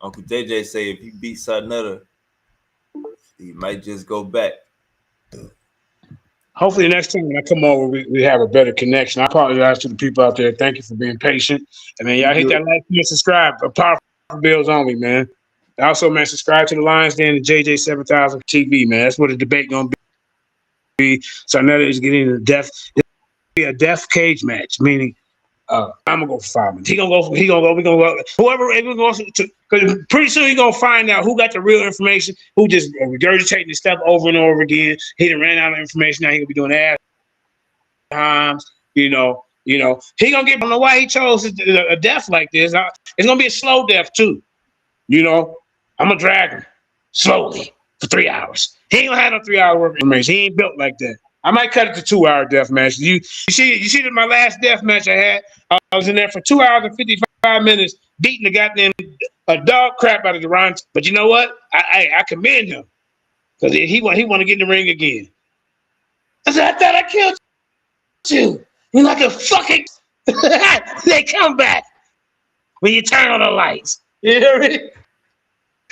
Uncle JJ say if he beats Nutter, he might just go back. Hopefully, next time when I come over, we have a better connection. I apologize to the people out there. Thank you for being patient. And man, y'all hit that like and subscribe. Powerful Bills only, man. Also, man, subscribe to the Lions Den and JJ 7000 TV, man. That's what the debate gonna be. So another is getting a death cage match, meaning I'm gonna go for 5 minutes. He gonna go. We gonna go. Whoever goes to, because pretty soon he gonna find out who got the real information, who just regurgitating the stuff over and over again. He done ran out of information. Now he gonna be doing ass times. He gonna get. I don't know why he chose a death like this. It's gonna be a slow death too. I'm gonna drag him slowly for 3 hours. He ain't gonna have no 3 hour work information. He ain't built like that. I might cut it to 2 hour death match. You see that my last death match I had, I was in there for 2 hours and 55 minutes beating the goddamn dog crap out of Duran. But you know what? I commend him because he want to get in the ring again. I said, I thought I killed you. You're like a fucking. They come back when you turn on the lights. You hear me?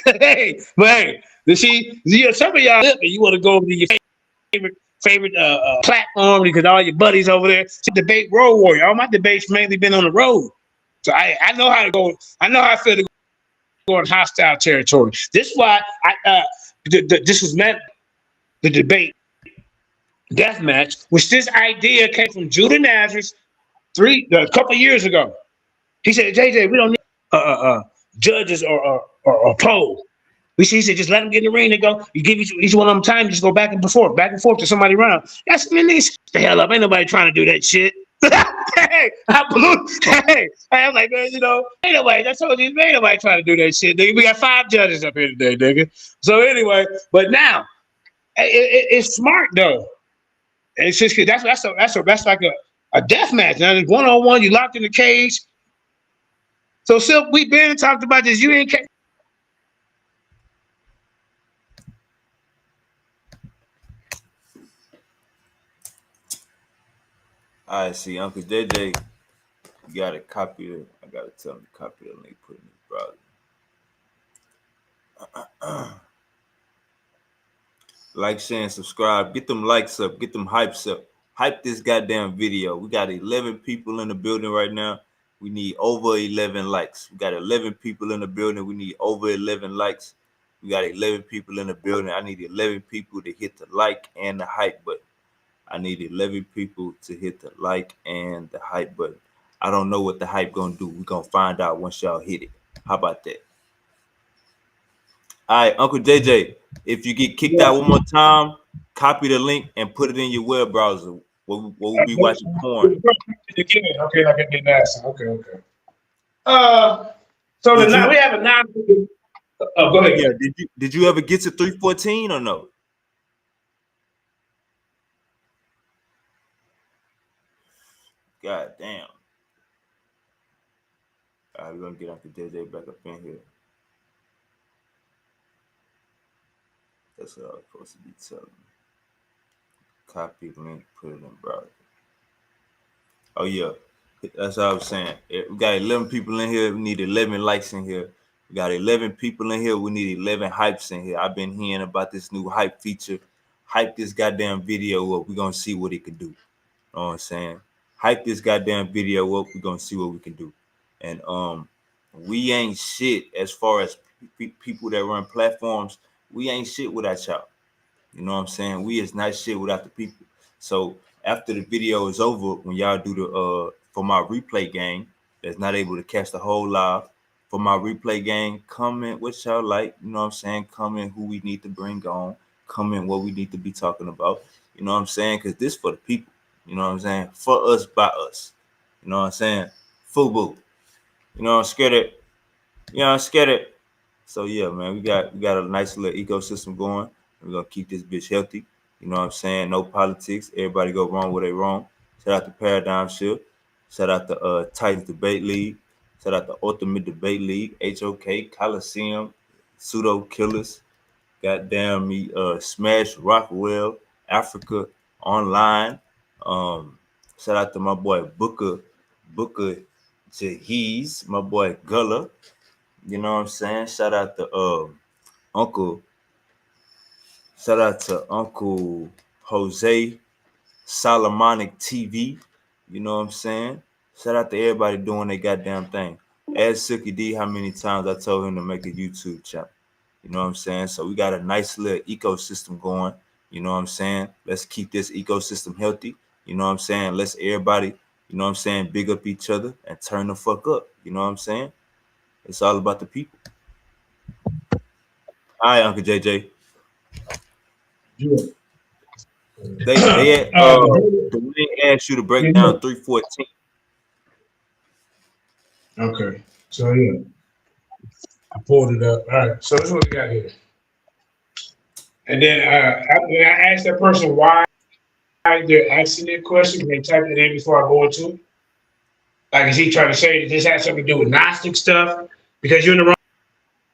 Hey, some of y'all, you want to go over to your favorite platform because all your buddies over there debate Road Warrior. All my debates mainly been on the road, so I know how to go. I know how I feel to go in hostile territory. This is why this was meant the debate death match, which this idea came from Judah Nazareth a couple years ago. He said, JJ, we don't need judges or poll. He said, just let them get in the ring and go. You give each one of them time, just go back and forth to somebody around. That's niggas, the hell up. Ain't nobody trying to do that shit. Hey, I'm like, man, ain't nobody. I told you, ain't nobody trying to do that shit, nigga. We got 5 judges up here today, nigga. So anyway, but now it's smart though. And it's just that's like a death match. Now it's 1-on-1. You locked in the cage. So Silk, we been talked about this. You ain't. I see Uncle JJ. You gotta copy it. I gotta tell him to copy the link, put it in his browser. Like, share, and subscribe. Get them likes up. Get them hypes up. Hype this goddamn video. We got 11 people in the building right now. We need over 11 likes. We got 11 people in the building. We need over 11 likes. We got 11 people in the building. I need 11 people to hit the like and the hype button. I need 11 people to hit the like and the hype button. I don't know what the hype gonna do. We're gonna find out once y'all hit it. How about that? All right, Uncle JJ, if you get kicked out one more time, copy the link and put it in your web browser. We'll be watching porn. Okay, like I did last time. Okay. So we have a 9. Oh, go ahead. Yeah, did you ever get to 314 or no? God damn. All right, we're gonna get Uncle JJ back up in here. That's what I was supposed to be telling me. Copy link, put it in browser. Oh yeah, that's what I was saying. We got 11 people in here. We need 11 likes in here. We got 11 people in here. We need 11 hypes in here. I've been hearing about this new hype feature. Hype this goddamn video up. We're gonna see what it can do. You know what I'm saying? Hype this goddamn video up. We're gonna see what we can do. And we ain't shit as far as people that run platforms. We ain't shit without y'all. You know what I'm saying? We is not shit without the people. So after the video is over, when y'all do the for my replay game that's not able to catch the whole live, for my replay game. Comment what y'all like. You know what I'm saying? Comment who we need to bring on. Comment what we need to be talking about. You know what I'm saying? Because this for the people. You know what I'm saying? For us, by us. You know what I'm saying? Fubu. You know, I'm scared of. You know, I'm scared of. So yeah, man, we got a nice little ecosystem going. We're gonna keep this bitch healthy. You know what I'm saying? No politics. Everybody go wrong where they wrong. Shout out to Paradigm Shift. Shout out to Titans Debate League. Shout out to Ultimate Debate League. HOK, Coliseum, Pseudo Killers. Goddamn me, Smash Rockwell, Africa Online. Shout out to my boy Booker Jahiz, my boy Gullah. You know what I'm saying? Shout out to Uncle. Shout out to Uncle Jose Solomonic TV. You know what I'm saying? Shout out to everybody doing their goddamn thing. Ask Silky D how many times I told him to make a YouTube channel. You know what I'm saying? So we got a nice little ecosystem going. You know what I'm saying? Let's keep this ecosystem healthy. You know what I'm saying? Let's everybody, you know what I'm saying, big up each other and turn the fuck up. You know what I'm saying? It's all about the people. All right, Uncle JJ. Yeah. They Dwayne asked you to break down 314. Okay. So yeah, I pulled it up. All right. So this is what we got here. And then when I asked that person why they're asking that question, they type it in before I go into it. Like, is he trying to say that this has something to do with Gnostic stuff? Because you're in the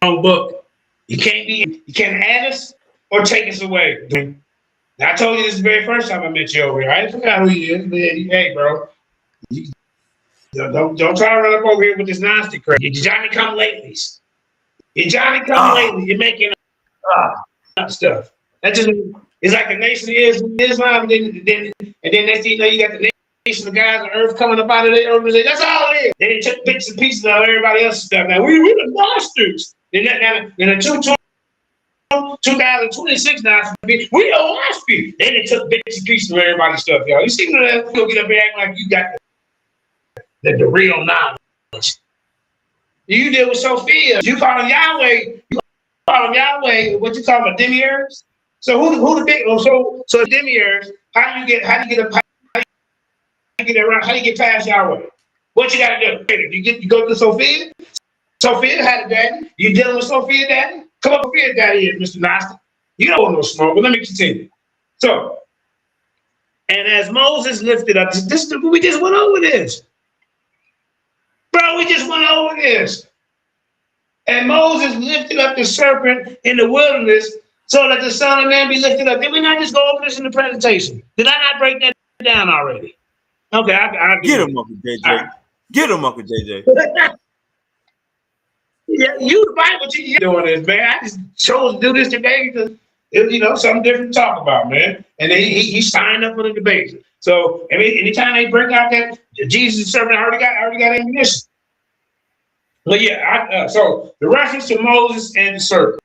wrong book. You can't add us or take us away. Now, I told you this the very first time I met you over here. I didn't forget who he is, but hey, bro, don't try to run up over here with this Gnostic crap. You Johnny come latelys. You Johnny come lately. You're making up stuff. That just it's like the nation is Islam, and then next thing you know, you got the nation of guys on earth coming up out of their organization. That's all it is. They didn't took bits and pieces of everybody else's stuff. Now we the monsters. Then the 2026 now, we the last people. They didn't took bits and pieces of everybody's stuff, y'all. You see that? You'll get up there acting like you got the real knowledge. You deal with Sophia. You call him Yahweh. What you call them, demiurges? So who the big? So demiurges. How do you get around? How do you get past Yahweh? What you got to do? You go to Sophia. Sophia had a daddy. You dealing with Sophia daddy? Come up, Sophia daddy is Mr. Gnostic. You don't want no smoke. But let me continue. So, and as Moses lifted up, we just went over this, bro. We just went over this. And Moses lifted up the serpent in the wilderness so that the Son of Man be lifted up. Did we not just go over this in the presentation? Did I not break that down already? Okay, I Get him, Uncle JJ. Right. Get him, Uncle JJ. Yeah, you the Bible teacher doing this, man. I just chose to do this today because it's something different to talk about, man. And then he signed up for the debate. So anytime they bring out that Jesus servant, I already got ammunition. But yeah, so the reference to Moses and the serpent.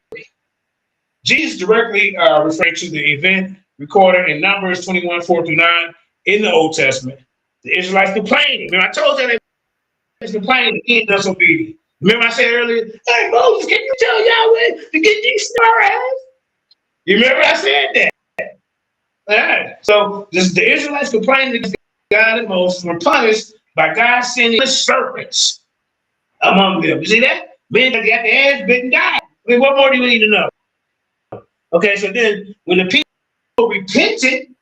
Jesus directly referred to the event recorded in Numbers 21:4-9 in the Old Testament. The Israelites complaining. Remember, I told you they was complaining against disobedience. Remember I said earlier, hey, Moses, can you tell Yahweh to get these star ass? You remember I said that? All right. So the Israelites complaining against God and Moses were punished by God sending serpents among them. You see that? Men got the ass bitten died. I mean, what more do you need to know? Okay, so then when the people repented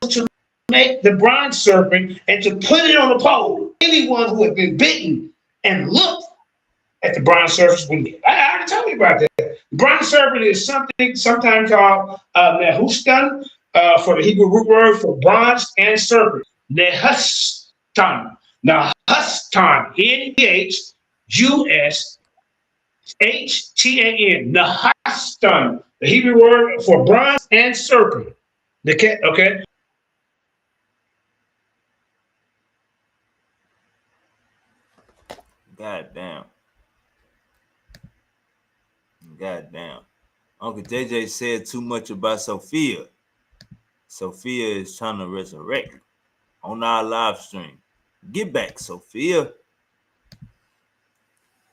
to make the bronze serpent and to put it on a pole, anyone who had been bitten and looked at the bronze serpent would live. I already told you about that. The bronze serpent is something sometimes called Nehustan, for the Hebrew root word for bronze and serpent. Nehustan. Nehustan. Nehustan. Nehustan. The Hebrew word for bronze and serpent. Okay. God damn. Uncle JJ said too much about Sophia. Sophia is trying to resurrect on our live stream. Get back, Sophia.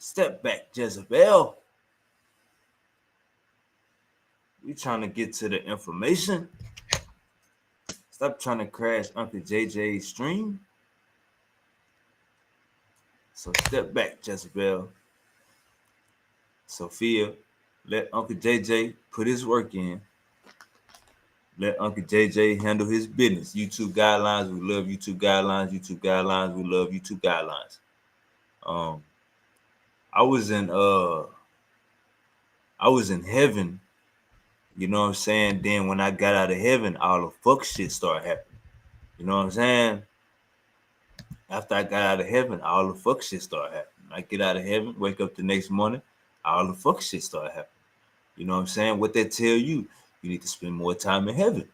Step back, Jezebel. We trying to get to the information. Stop trying to crash Uncle JJ's stream. So step back, Jezebel. Sophia, let Uncle JJ put his work in. Let Uncle JJ handle his business. YouTube guidelines, we love YouTube guidelines. YouTube guidelines, we love YouTube guidelines. I was in heaven, you know what I'm saying? Then when I got out of heaven, all the fuck shit started happening. You know what I'm saying? After I got out of heaven, all the fuck shit started happening. I get out of heaven, wake up the next morning, all the fuck shit started happening. You know what I'm saying? What that tell you? You need to spend more time in heaven.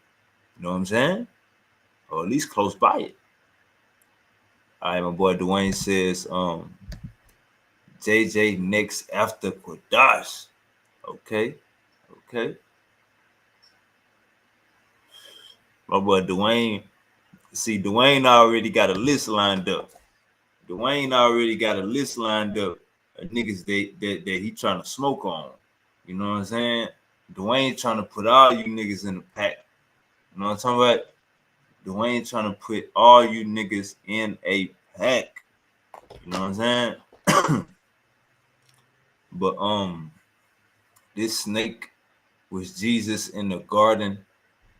You know what I'm saying? Or at least close by it. All right, my boy Dwayne says, JJ next after Quadash. Okay. My boy Dwayne. See, Dwayne already got a list lined up. Of niggas that he trying to smoke on. You know what I'm saying? Dwayne trying to put all you niggas in the pack. You know what I'm talking about? Dwayne trying to put all you niggas in a pack. You know what I'm saying? But this snake was Jesus in the garden,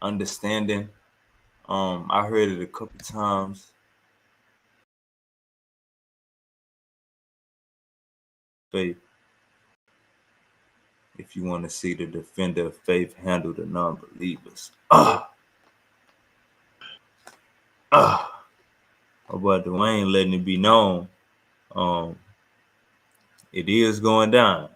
understanding. I heard it a couple times. Faith. If you want to see the defender of faith handle the non-believers. My boy Dwayne letting it be known. It is going down.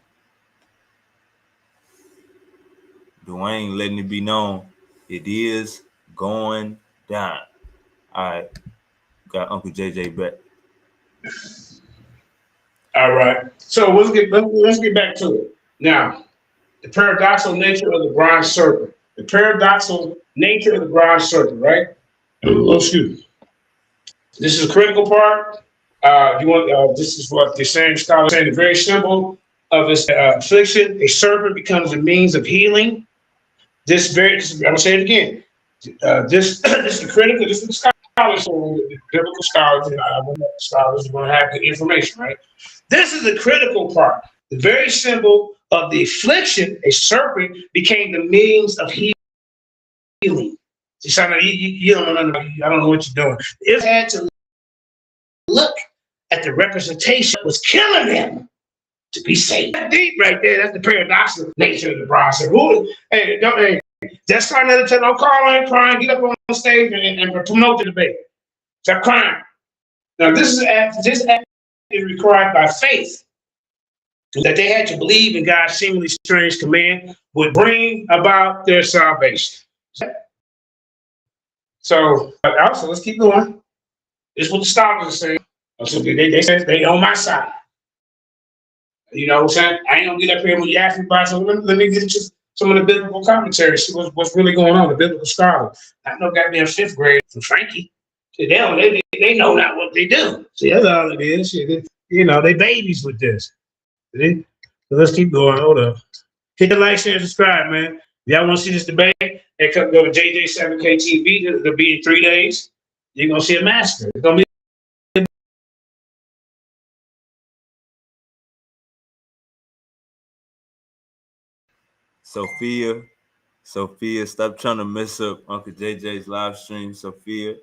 Dwayne letting it be known. It is going down. All right. Got Uncle JJ back. All right. So let's get back to it. Now, the paradoxical nature of the bronze serpent. The paradoxical nature of the bronze serpent, right? Oh, excuse me. This is a critical part. This is what the same scholar saying. The very symbol of this affliction, a serpent becomes a means of healing. I'm gonna say it again. This is the critical. This is the scholars, the biblical scholars, and I want the scholars are going to have the information, right? This is the critical part. The very symbol of the affliction, a serpent, became the means of healing. You don't know nothing. I don't know what you're doing. It had to look at the representation that was killing them to be saved. That's deep right there. That's the paradoxical nature of the bronze serpent. Hey, just try another time. Don't call in crying. Get up on stage and promote the debate. Stop crying. Now, this act is required by faith, that they had to believe in God's seemingly strange command would bring about their salvation. So, also, let's keep going. This is what the scholars are saying. So they say they on my side. You know what I'm saying? I ain't gonna get up here when you ask me about something. Let me get into some of the biblical commentaries, see what's really going on, the biblical scholars. I know goddamn fifth grade from Frankie. See, they know not what they do. See, that's all it is. They babies with this. See? So let's keep going. Hold up. Hit the like, share, subscribe, man. If y'all want to see this debate, go to JJ7K TV. It'll be in 3 days. You're gonna see a massacre. It's gonna be Sophia, stop trying to mess up Uncle JJ's live stream. Sophia,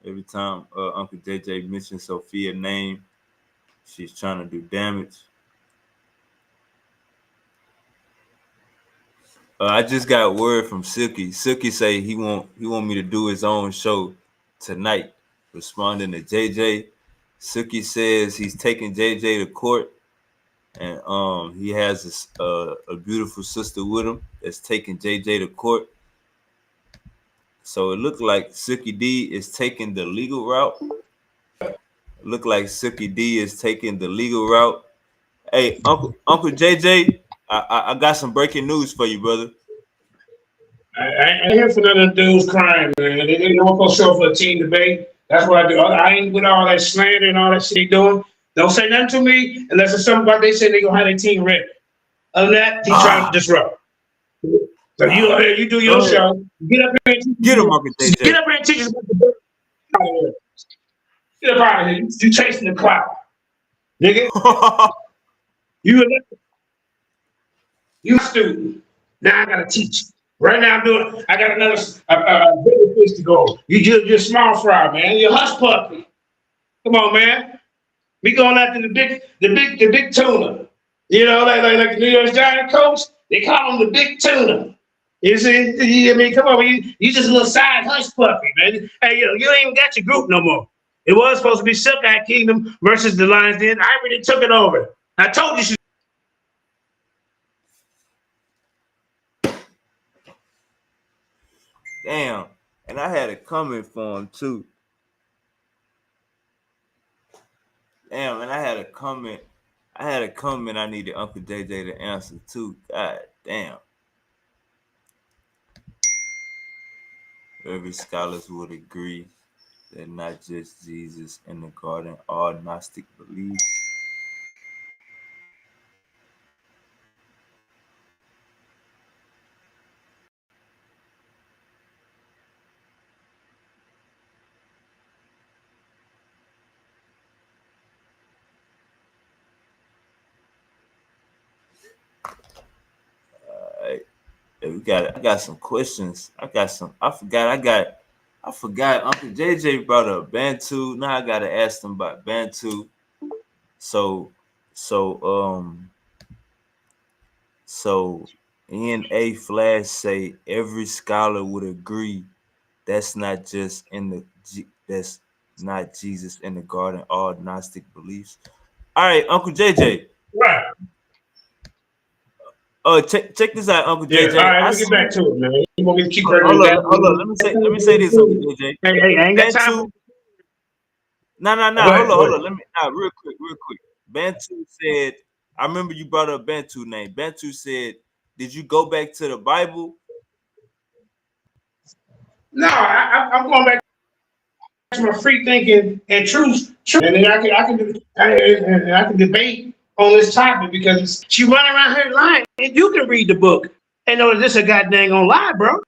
every time Uncle JJ mentions Sophia's name, she's trying to do damage. I just got word from Silky. Silky say he want me to do his own show tonight, responding to JJ. Silky says he's taking JJ to court, and he has a beautiful sister with him that's taking JJ to court. So it looked like Silky D is taking the legal route. Hey, Uncle JJ, I got some breaking news for you, brother. I ain't here for none of the dudes crying, man. They don't go show for a team debate. That's what I do. I ain't with all that slander and all that shit doing. Don't say nothing to me unless it's something about they say they're gonna have their team ready. Other than that, he's trying to disrupt. So you do your show. Get up here and teach Get him, Uncle JJ. Get up here and teach us about the book. Get up out of here. You chasing the cloud. Nigga. You a student. Now I gotta teach. Right now I got another bigger fish to go. You're small fry, man. You're a hush puppy. Come on, man. We going after the big tuna. You know, like the New York Giants coach, they call him the big tuna. You see, I mean, come on, you just a little side hush puppy, man. Hey, you ain't even got your group no more. It was supposed to be Silk Eye Kingdom versus the Lions Den. I already took it over. I told you. Damn, and I had a comment for him too. Damn, and I had a comment I needed Uncle JJ to answer too. God damn. Every scholars would agree that not just Jesus in the garden, all Gnostic beliefs. I got some questions. I forgot Uncle JJ brought up Bantu. Now I gotta ask them about Bantu. So NA Flash say every scholar would agree that's not Jesus in the garden, all Gnostic beliefs. All right, Uncle JJ. Right. Check this out, Uncle Yeah, JJ. all right, let me get back to it, man. You want me to keep hurting Hold that? on. Let me say this, Uncle JJ. Hey, I ain't got time. No. Hold on. Let me real quick. Bantu said, I remember you brought up Bantu name. Bantu said, did you go back to the Bible? No, I'm going back to my free thinking and truth, and then I can debate on this topic because she running around here lying. And you can read the book and know that this a goddamn gonna lie, bro.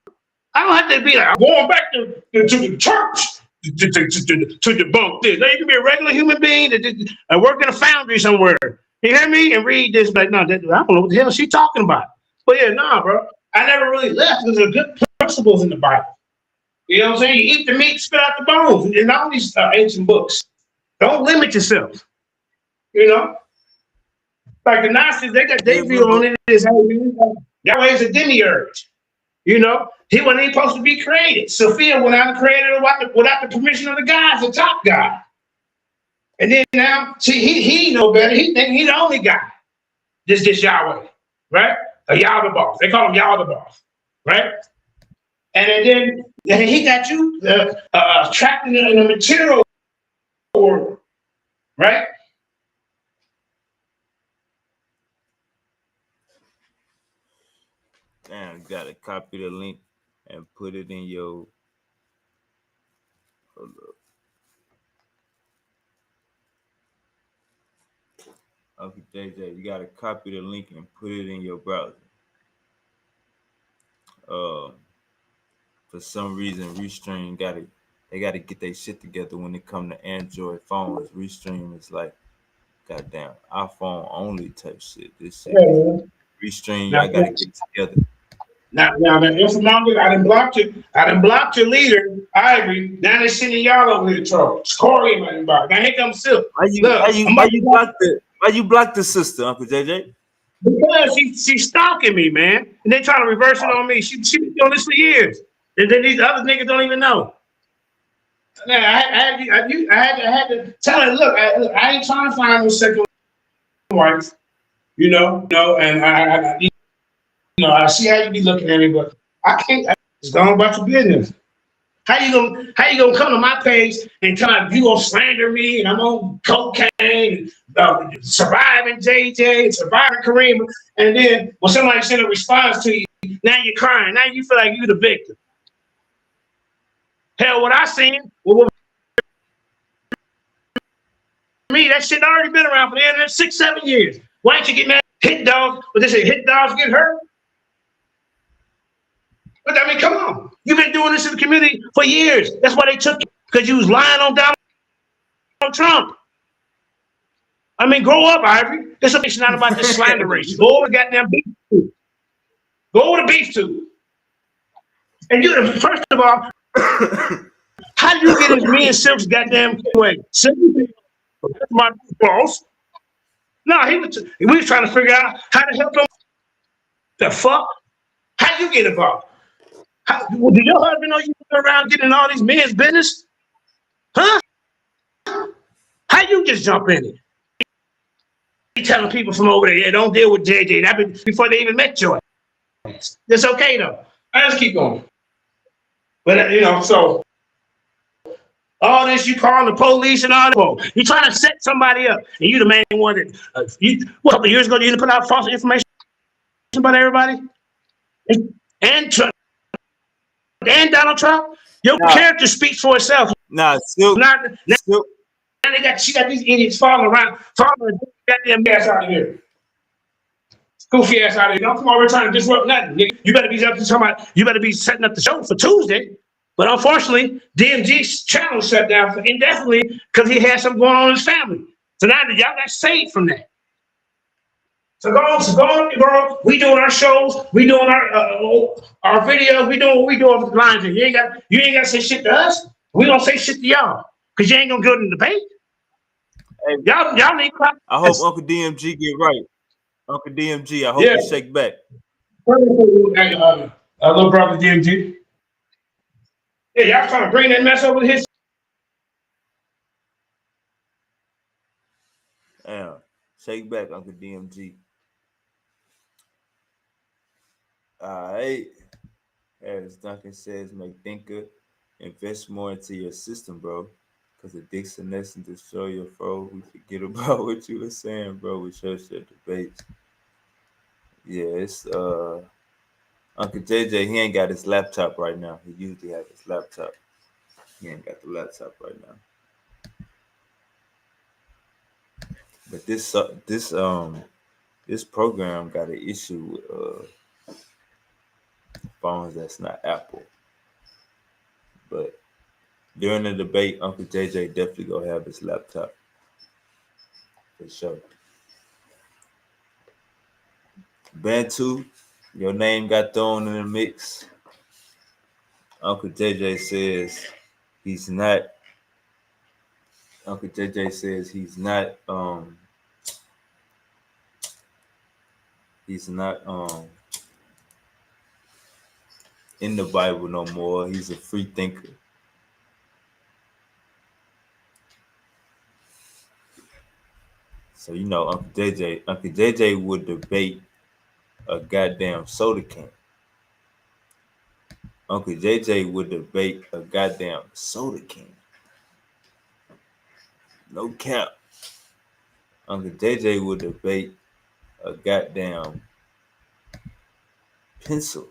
I don't have to be like I'm going back to the church to debunk this. Now you can be a regular human being that work in a foundry somewhere. You hear me? And read this, like no, I don't know what the hell she's talking about. But yeah, nah, bro. I never really left because there's good principles in the Bible. You know what I'm saying? You eat the meat, spit out the bones, in all these ancient books. Don't limit yourself. You know, like the Gnostics, they got their view on it is Yahweh is a demiurge. You know, he wasn't even supposed to be created. Sophia went out and created it without the permission of the gods, the top god. And then now, see, he know better. He think he's the only guy. This Yahweh, right? A Yahweh boss. They call him Yahweh the boss, right? And then he got you trapped in a material world, right? Damn, you gotta copy the link and put it in your. Hold up. Okay, JJ, you gotta copy the link and put it in your browser. For some reason, Restream they gotta get their shit together when it come to Android phones. Restream is like goddamn iPhone only type shit. This shit, Restream, y'all gotta get together. Now the information I done blocked your leader, Ivory. Now they're sending y'all over here trouble. Corey my inbox. Now here comes Silk. Why you block the sister, Uncle JJ? Because she's stalking me, man. And they trying to reverse it on me. She been doing this for years. And then these other niggas don't even know. Now, I had to tell her, look, I ain't trying to find no second wife, and I see how you be looking at me, but I can't. Just go on about your business. How you gonna come to my page and you gonna slander me and I'm on cocaine, surviving JJ, surviving Kareem, and then when somebody send a response to you, now you're crying. Now you feel like you're the victim. Hell, what I seen, me, that shit already been around for the internet 6-7 years. Why ain't you get mad? Hit dogs, but they say hit dogs get hurt. But I mean, come on. You've been doing this in the community for years. That's why they took you, because you was lying on Donald Trump. I mean, grow up, Ivory. This is not about this slander race. Go over the goddamn beef tube. Go over the beef tube. And you, first of all, how do you get me and Silk's goddamn way? My boss. No, we was trying to figure out how to help him. The fuck? How you get involved? Did your husband know you were around getting all these men's business? Huh? How you just jump in it? You telling people from over there, yeah, don't deal with JJ. That been before they even met your ass. It's okay though. Let's keep going. But so all this, you calling the police and all that. You trying to set somebody up, and you the main one that a couple of years ago you didn't put out false information about everybody, and Trump, and Donald Trump. Your character speaks for itself. Silk. And she got these idiots following goddamn ass out of here. Goofy ass out of here. Don't come over here trying to disrupt nothing. Nigga. You better be up to somebody. You better be setting up the show for Tuesday. But unfortunately, DMG's channel shut down for indefinitely because he had something going on in his family. So now y'all got saved from that. So go on, bro. We doing our shows. We doing our videos. We doing what we doing with the lines. You ain't got to say shit to us. We gonna say shit to y'all because you ain't gonna go in the debate. Hey, y'all need. I hope Uncle DMG get right. Uncle DMG, I hope you shake back. Little brother DMG. Yeah, y'all trying to bring that mess over to his. Damn, shake back, Uncle DMG. All right. As Duncan says, make thinker, invest more into your system, bro. Because the Dixon lesson destroy your foe. We forget about what you were saying, bro. We show shit debates. Yeah, it's Uncle JJ, he ain't got his laptop right now. He usually has his laptop. He ain't got the laptop right now. But this program got an issue with phones that's not Apple. But during the debate, Uncle JJ definitely gonna have his laptop. For sure. Bantu, your name got thrown in the mix. Uncle JJ says he's not. Uncle JJ says he's not. He's not in the Bible no more. He's a free thinker. So Uncle JJ would debate a goddamn soda can. Uncle JJ would debate a goddamn soda can. No cap. Uncle JJ would debate a goddamn pencil.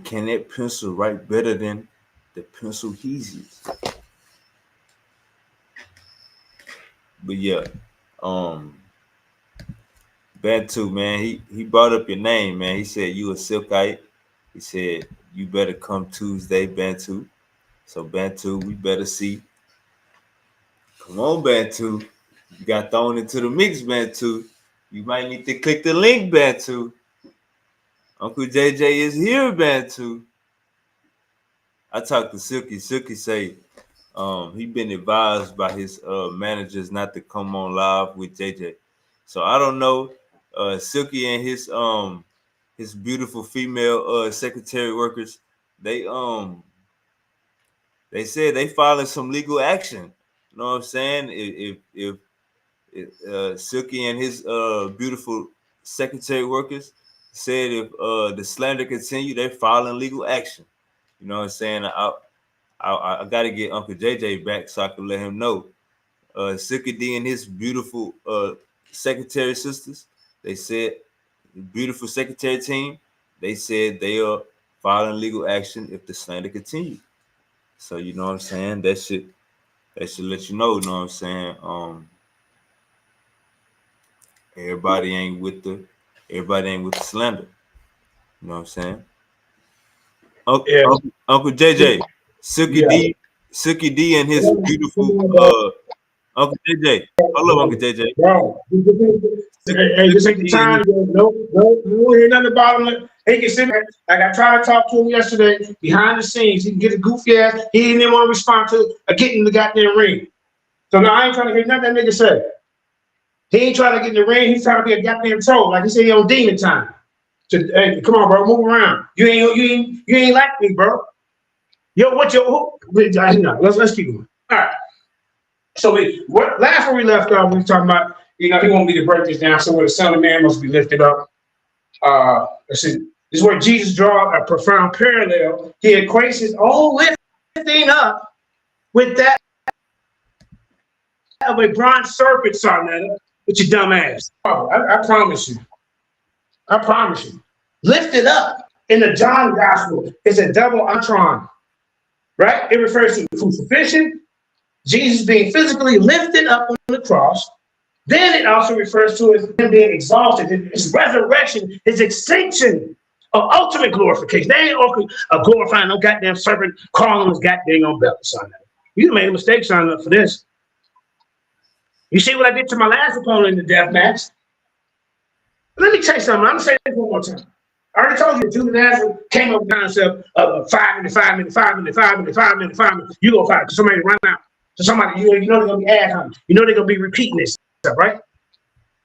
Can that pencil write better than the pencil he's used? But yeah, Bantu, man, he brought up your name, man. He said you a Silkite. He said you better come Tuesday, Bantu. So Bantu, we better see. Come on, Bantu. You got thrown into the mix, Bantu. You might need to click the link, Bantu. Uncle JJ is here, Bantu. I talked to Silky. Silky say he been advised by his managers not to come on live with JJ. So I don't know. Silky and his beautiful female secretary workers, they said they filing some legal action. You know what I'm saying? If Silky and his beautiful secretary workers said if the slander continue, they're filing legal action. You know what I'm saying? I got to get Uncle JJ back so I can let him know. Silky D and his beautiful secretary sisters, they said, the beautiful secretary team, they said they are filing legal action if the slander continues. So you know what I'm saying? That should let you know, what I'm saying? Everybody ain't with the slander. You know what I'm saying? Yeah. Uncle JJ, Silky D and his beautiful Uncle JJ. Hold up, Uncle JJ. Bro, hey, this ain't the time. No, hear nothing about him. He can sit there. Like I tried to talk to him yesterday, behind the scenes. He can get a goofy ass. He didn't even want to respond to getting in the goddamn ring. So now I ain't trying to hear nothing that nigga say. He ain't trying to get in the ring. He's trying to be a goddamn troll. Like he said, he on demon time. So, hey, come on, bro, move around. You ain't like me, bro. Yo, what your who? Let's keep going. All right. So last where we left off, we were talking about, he wanted me to break this down. So where the Son of Man must be lifted up. This is where Jesus draws a profound parallel. He equates his own lifting up with that of a bronze serpent, son, with your dumb ass. Oh, I promise you. I promise you. Lifted up in the John Gospel is a double entendre, right? It refers to the crucifixion, Jesus being physically lifted up on the cross. Then it also refers to him being exalted, his resurrection, his extinction of ultimate glorification. They ain't glorifying no goddamn serpent calling his goddamn on belly, son. You made a mistake signing up for this. You see what I did to my last opponent in the death match? Let me tell you something. I'm going to say this one more time. I already told you Judah Nazareth came up with the concept of 5 minutes, 5 minutes, 5 minutes, 5 minutes, 5 minutes, 5 minutes. You go 5 because somebody run out. So somebody, you know they're going to be ad hominem. You know they're going to be repeating this stuff, right?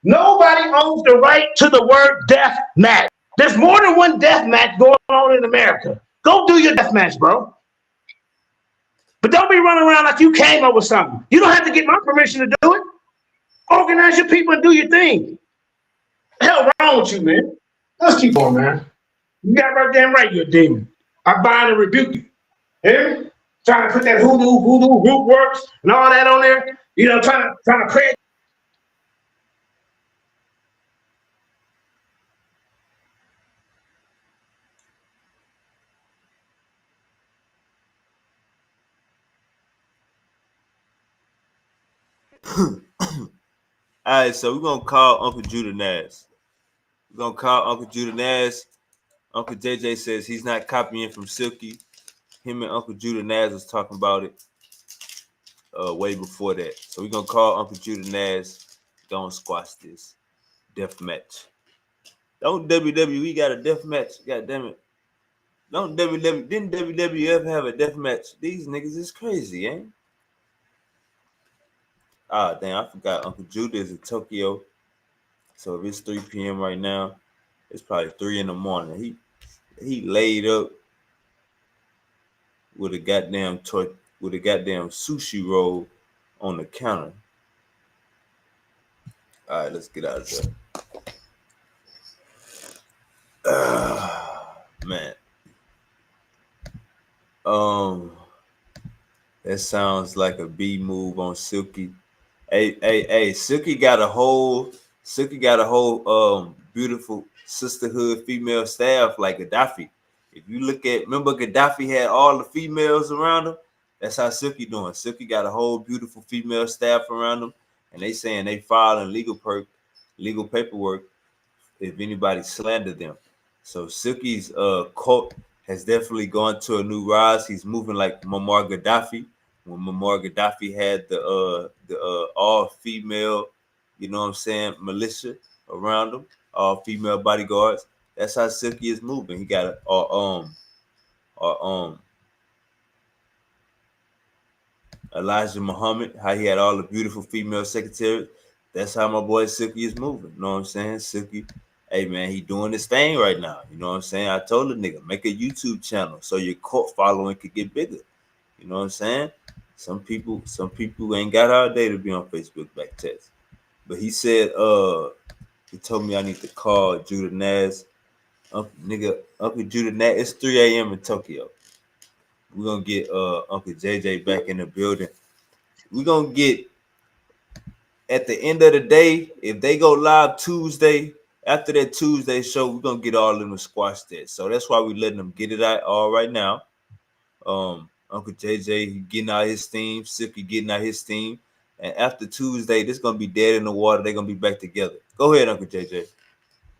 Nobody owns the right to the word death match. There's more than one death match going on in America. Go do your death match, bro. But don't be running around like you came up with something. You don't have to get my permission to do it. Organize your people and do your thing. The hell wrong with you, man? Let's keep on, man. You got right damn right you're a demon. I bind and rebuke you. Hear me? Trying to put that voodoo root works and all that on there. Trying to pray. All right, so we're gonna call Uncle Judah Nash. We're gonna call Uncle Judah Nash. Uncle JJ says he's not copying from Silky. Him and Uncle Judah Nash was talking about it way before that. So we're gonna call Uncle Judah Nash. Don't squash this death match. Don't WWE got a death match? God damn it. Didn't WWF have a death match? These niggas is crazy, ain't? Ah, damn, I forgot Uncle Judah is in Tokyo. So if it's 3 p.m. right now, it's probably 3 in the morning. He laid up with a goddamn sushi roll on the counter. All right, let's get out of there. Man. That sounds like a B move on Silky. Hey, Silky got a whole beautiful sisterhood female staff like Gaddafi. If you remember Gaddafi had all the females around him. That's how Silky doing. Silky got a whole beautiful female staff around him, and they saying they filing legal paperwork if anybody slander them. So Silky's cult has definitely gone to a new rise. He's moving like Muammar Gaddafi. When Muammar Gaddafi had the all-female, militia around him, all-female bodyguards. That's how Silky is moving. He got Elijah Muhammad, how he had all the beautiful female secretaries. That's how my boy Silky is moving. You know what I'm saying? Silky, hey man, he doing this thing right now. You know what I'm saying? I told the nigga, make a YouTube channel so your cult following could get bigger. You know what I'm saying? Some people ain't got all day to be on Facebook back test. But he said, he told me I need to call Judah Nash. Uncle Judah Nash, it's 3 a.m. in Tokyo. We're gonna get Uncle JJ back in the building. We're gonna get at the end of the day, if they go live Tuesday after that Tuesday show, we're gonna get all of them to squash that. So that's why we letting them get it out all right now. Uncle JJ he getting out his steam, Silky getting out his steam. And after Tuesday, this gonna be dead in the water. They're gonna be back together. Go ahead, Uncle JJ.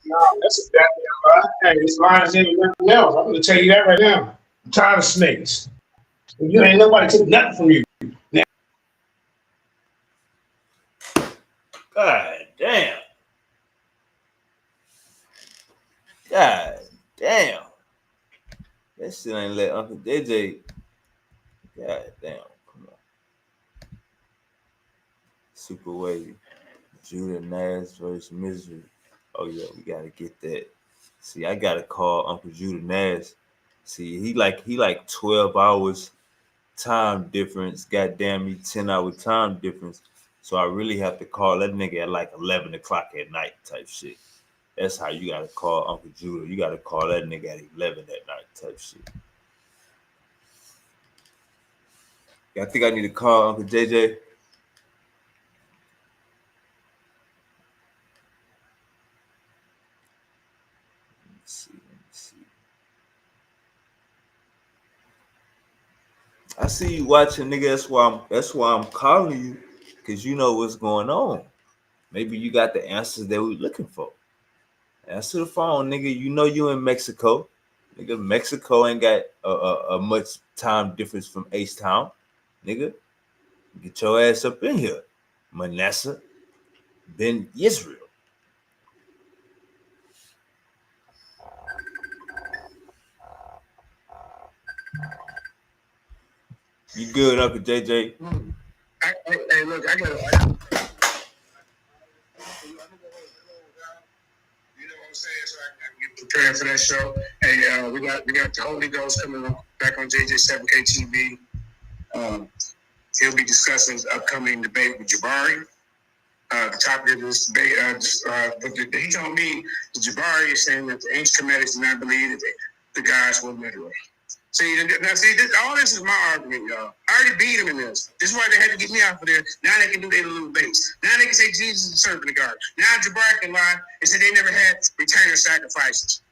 No, that's exactly right. Hey, this line's in nothing else. I'm gonna tell you that right now. I'm tired of snakes. You ain't nobody took nothing from you. Now, God damn. God damn. That shit ain't let Uncle JJ. God damn. Come on. Super wavy. Judah Nash versus Misery. Oh yeah, we gotta get that. See, I gotta call Uncle Judah Nash. See, he like 12 hours time difference. Goddamn me, 10-hour time difference. So I really have to call that nigga at like 11 o'clock at night type shit. That's how you gotta call Uncle Judah. You gotta call that nigga at 11 at night type shit. I think I need to call Uncle JJ. Let me see. I see you watching, nigga. That's why I'm calling you, cause you know what's going on. Maybe you got the answers that we looking for. Answer the phone, nigga. You know you in Mexico. Nigga, Mexico ain't got a much time difference from H-Town. Nigga, get your ass up in here. Manasseh ben Israel. You good, Uncle JJ? Hey, look, I got. You know what I'm saying? So I can get prepared for that show. Hey, we got the Holy Ghost coming back on JJ7K TV. He'll be discussing his upcoming debate with Jabari. The topic of this debate, he told me that Jabari is saying that the ancient Comedics do not believe that the guys were literal. See, all this is my argument, y'all. I already beat him in this. This is why they had to get me out of there. Now they can do their little base. Now they can say Jesus is the serpent of God. Now Jabari can lie and say they never had return of sacrifices.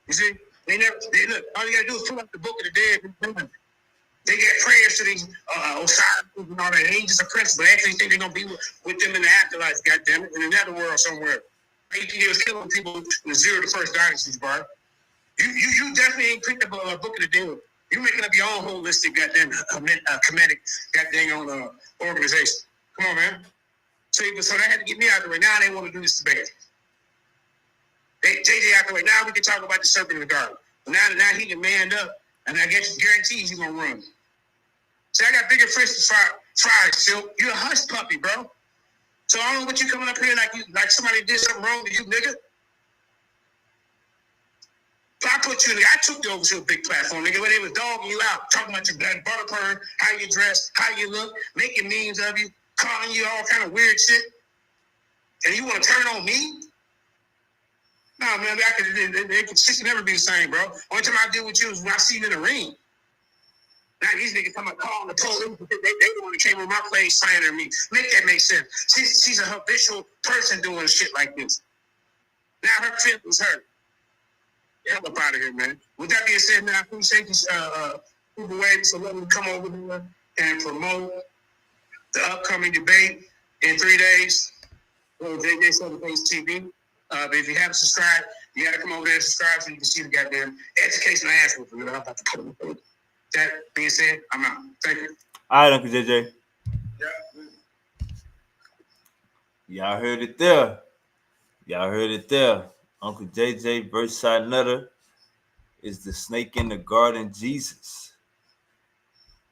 You see? Look, all you gotta do is pull up the book of the dead. They get prayers to these Osiris and all that angels of prince, but actually think they're gonna be with them in the afterlife, goddammit, in another world somewhere. 18 years killing people in the zero to first dynasties, bro. You definitely ain't picked up a book of the dead. You're making up your own holistic goddamn comedic goddamn organization. Come on, man. So they had to get me out the way. Now they want to do this debate. JJ out the way. Now we can talk about the serpent in the garden. Now he can manned up, and I guarantees he's gonna run. See, I got bigger fish to fry, Silk. You're a hush puppy, bro. So I don't know what you coming up here like somebody did something wrong to you, nigga. I took you over to a big platform, nigga, where they was dogging you out, talking about your blood butter purr, how you dress, how you look, making memes of you, calling you all kind of weird shit. And you want to turn on me? Nah, man, shit can never be the same, bro. Only time I deal with you is when I see you in the ring. Now these niggas come and calling the police. They the one that came on my place slandering me. Make that make sense. She's a habitual person doing shit like this. Now her feelings hurt. Hell up out of here, man. With that being said, man, I appreciate these people waiting to let me come over here and promote the upcoming debate in 3 days on JJ7K's TV. But if you haven't subscribed, you got to come over there and subscribe so you can see the goddamn education I asked for. I'm about to put them through. That being said, I'm out. Thank you. All right, Uncle JJ. Yeah. Y'all heard it there. Uncle JJ versus Side Nutter is the snake in the garden Jesus.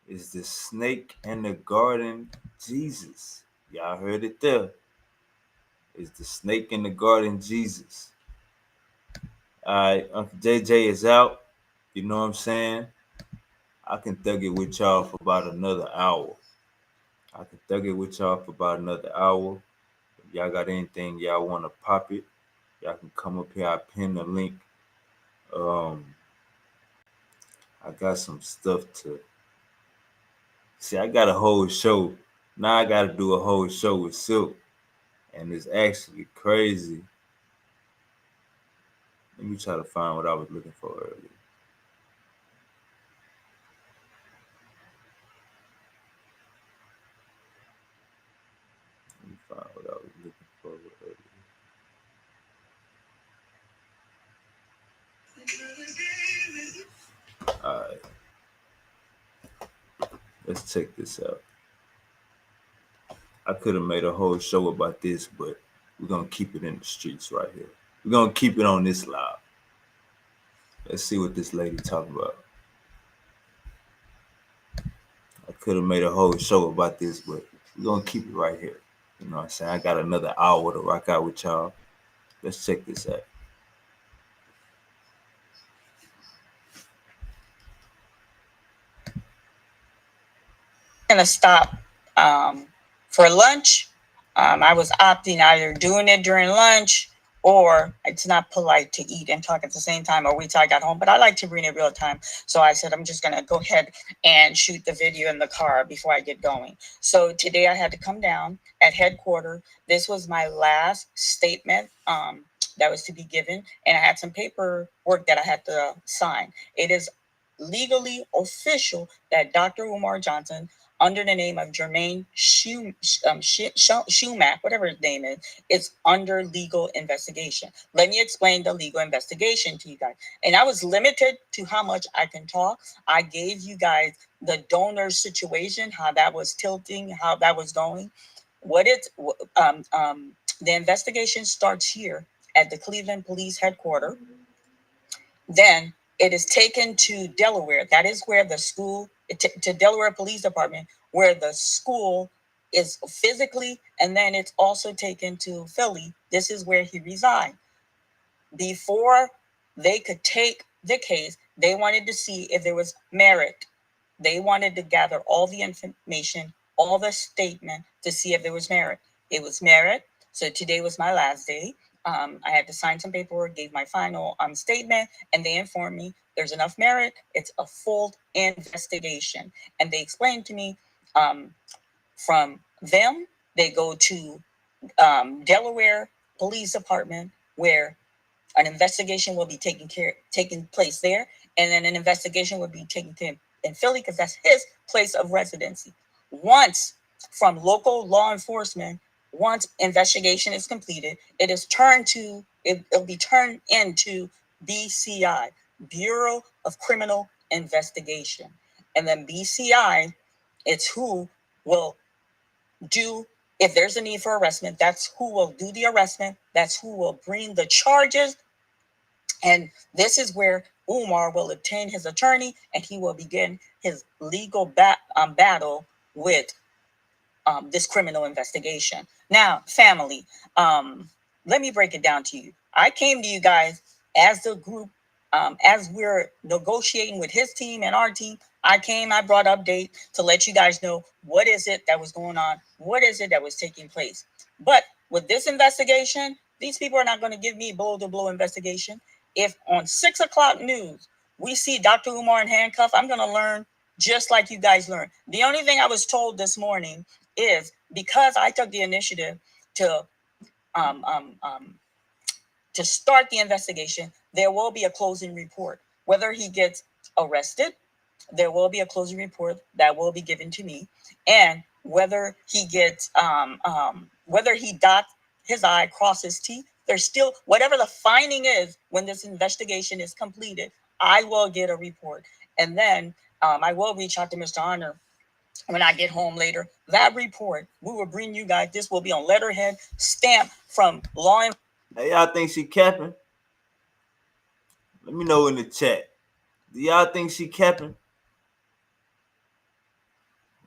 Is the snake in the garden Jesus. Y'all heard it there. Is the snake in the garden Jesus. All right, Uncle JJ is out. You know what I'm saying? I can thug it with y'all for about another hour. If y'all got anything y'all want to pop it, y'all can come up here. I pin the link. I got some stuff to see. I got a whole show. Now I got to do a whole show with Silk. And it's actually crazy Let me try to find what I was looking for earlier. Let me find what I was looking for earlier. All right. Let's check this out. I could have made a whole show about this, but we're going to keep it in the streets right here. We're going to keep it on this live. Let's see what this lady talking about. I could have made a whole show about this, but we're going to keep it right here. You know what I'm saying? I got another hour to rock out with y'all. Let's check this out. Gonna stop for lunch. I was opting either doing it during lunch, or it's not polite to eat and talk at the same time, or wait till I got home. But I like to bring it real time. So I said, I'm just gonna go ahead and shoot the video in the car before I get going. So today I had to come down at headquarters. This was my last statement that was to be given, and I had some paperwork that I had to sign. It is legally official that Dr. Umar Johnson, under the name of Jermaine Shumack, whatever his name is under legal investigation. Let me explain the legal investigation to you guys. And I was limited to how much I can talk. I gave you guys the donor situation, how that was tilting, how that was going. The investigation starts here at the Cleveland Police Headquarters. Then it is taken to Delaware. That is where the school, to Delaware Police Department, where the school is physically, and then it's also taken to Philly. This is where he resigned. Before they could take the case, they wanted to see if there was merit. They wanted to gather all the information, all the statement, to see if there was merit. It was merit. So today was my last day. I had to sign some paperwork, gave my final statement, and they informed me there's enough merit. It's a full investigation. And they explained to me from them, they go to Delaware Police Department, where an investigation will be taking place there. And then an investigation will be taken to him in Philly, because that's his place of residency. Once from local law enforcement, once investigation is completed, it'll be turned into BCI, Bureau of Criminal Investigation. And then BCI, it's who will do, if there's a need for arrestment, that's who will do the arrestment. That's who will bring the charges. And this is where Umar will obtain his attorney, and he will begin his legal battle with this criminal investigation. Now, family, let me break it down to you. I came to you guys as the group, as we're negotiating with his team and our team. I brought update to let you guys know what is it that was going on, what is it that was taking place. But with this investigation, these people are not going to give me blow-to-blow investigation. If on 6 o'clock news, we see Dr. Umar in handcuffs, I'm going to learn just like you guys learned. The only thing I was told this morning is, because I took the initiative to start the investigation, there will be a closing report. Whether he gets arrested, there will be a closing report that will be given to me. And whether he gets, whether he dots his I, cross his T, there's still, whatever the finding is when this investigation is completed, I will get a report. And then I will reach out to Mr. Honor when I get home later. That report, we will bring you guys. This will be on letterhead, stamp from law enforcement. Hey, y'all think she capping? Let me know in the chat. Do y'all think she capping?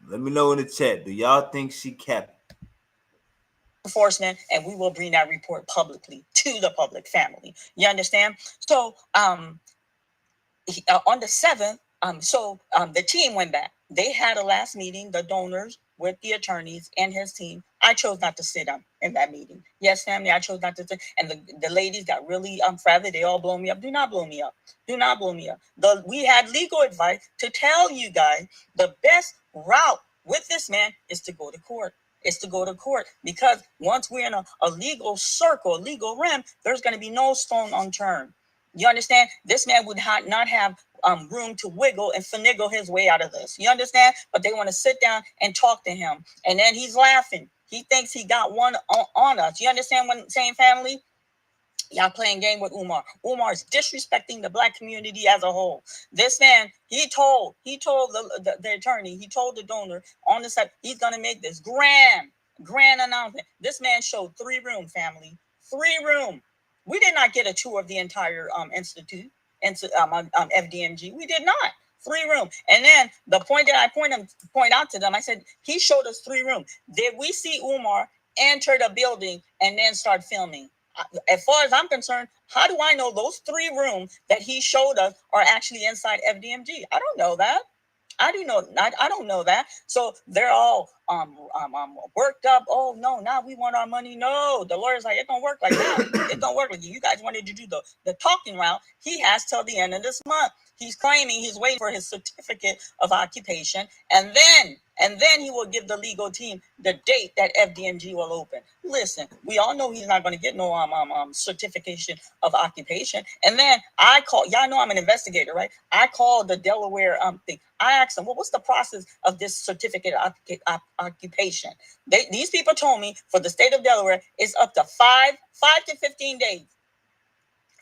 Let me know in the chat. Do y'all think she capping? Enforcement, and we will bring that report publicly to the public family. You understand? So on the 7th, the team went back. They had a last meeting, the donors with the attorneys and his team. I chose not to sit in that meeting. Yes, family, I chose not to sit. And the ladies got really frazzled. They all blow me up. Do not blow me up. Do not blow me up. We had legal advice to tell you guys the best route with this man is to go to court. Is to go to court, because once we're in a legal circle, a legal realm, there's going to be no stone unturned. You understand? This man would not have room to wiggle and finagle his way out of this. You understand? But they want to sit down and talk to him. And then he's laughing. He thinks he got one on us. You understand what I'm saying, family? Y'all playing game with Umar. Umar is disrespecting the black community as a whole. This man, he told the attorney, he told the donor on the side, he's going to make this grand announcement. This man showed 3-room, family. 3-room. We did not get a tour of the entire institute, FDMG. We did not. 3-room. And then the point that I point out to them, I said, he showed us 3-room. Did we see Umar enter the building and then start filming? As far as I'm concerned, how do I know those 3 rooms that he showed us are actually inside FDMG? I don't know that. I don't know that. So they're all worked up. Oh no, now we want our money. No, the lawyer's like, it don't work like that. It don't work like you guys wanted to do the talking route. He has till the end of this month. He's claiming he's waiting for his certificate of occupation, and then he will give the legal team the date that FDMG will open. Listen, we all know he's not going to get no certification of occupation. And then I call, y'all know I'm an investigator, right? I called the Delaware thing. I asked them, well, what's the process of this certificate of occupation? These people told me for the state of Delaware, it's up to 5 to 15 days.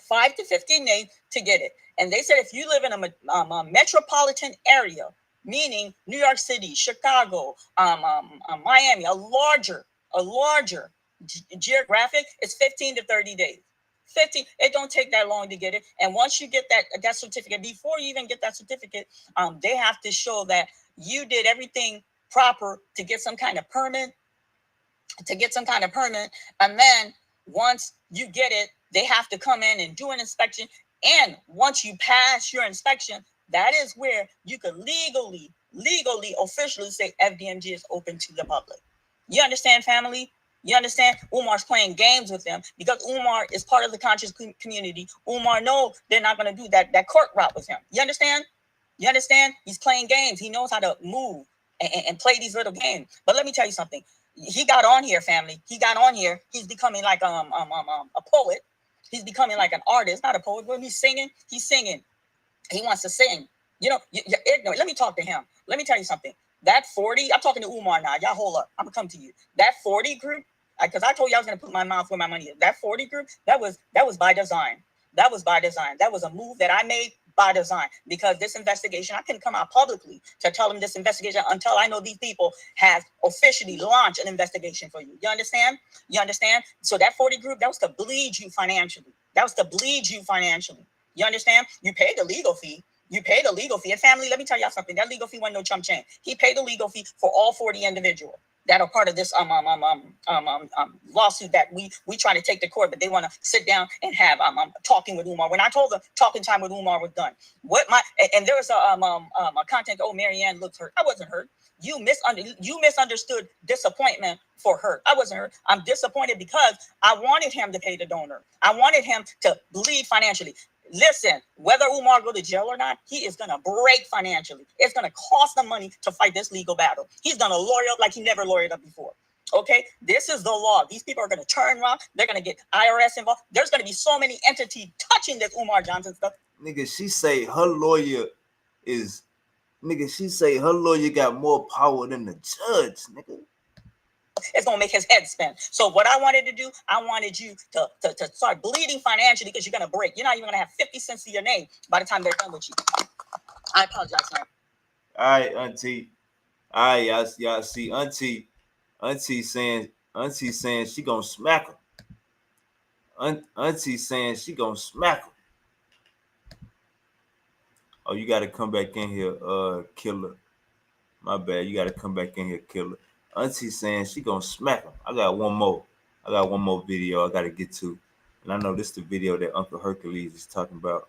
5 to 15 days to get it. And they said if you live in a metropolitan area, meaning New York City, Chicago, Miami, a larger geographic, it's 15 to 30 days. 15, it don't take that long to get it. And once you get that certificate, before you even get that certificate, they have to show that you did everything proper to get some kind of permit. And then once you get it, they have to come in and do an inspection. And once you pass your inspection, that is where you could legally, officially say FDMG is open to the public. You understand, family? You understand? Umar's playing games with them because Umar is part of the conscious community. Umar knows they're not going to do that court route with him. You understand? You understand? He's playing games. He knows how to move and play these little games. But let me tell you something. He got on here, family. He got on here. He's becoming like a poet. He's becoming like an artist, not a poet. When he's singing, He wants to sing. You know, you're ignorant. Let me talk to him. Let me tell you something. That 40, I'm talking to Umar now. Y'all hold up. I'm going to come to you. That 40 group, because I told you I was going to put my mouth where my money is. That 40 group, that was by design. That was by design. That was a move that I made by design, because this investigation, I couldn't come out publicly to tell them this investigation until I know these people have officially launched an investigation for you. You understand? You understand? So that 40 group, that was to bleed you financially. You understand? You paid the legal fee. And family, let me tell y'all something. That legal fee wasn't no chump change. He paid the legal fee for all 40 individuals that are part of this lawsuit that we try to take to court, but they want to sit down and have talking with Umar. When I told them talking time with Umar was done, and there was a content. Oh, Marianne looks hurt. I wasn't hurt. You misunderstood disappointment for hurt. I wasn't hurt. I'm disappointed because I wanted him to pay the donor. I wanted him to bleed financially. Listen, whether Umar go to jail or not, he is going to break financially. It's going to cost him money to fight this legal battle. He's going to lawyer up like he never lawyered up before. Okay, this is the law. These people are going to turn around. They're going to get IRS involved. There's going to be so many entities touching this Umar Johnson stuff. Nigga, she say her lawyer got more power than the judge, nigga. It's going to make his head spin. So what I wanted to do, I wanted you to start bleeding financially, because you're going to break. You're not even going to have 50 cents to your name by the time they're done with you. I apologize, sir. All right, Auntie. All right, y'all see Auntie saying she going to smack her. Auntie saying she going to smack her. Oh, you got to come back in here, Killer. My bad. You got to come back in here, Killer. Auntie saying she gonna smack him. I got one more video I gotta get to. And I know this is the video that Uncle Hercules is talking about.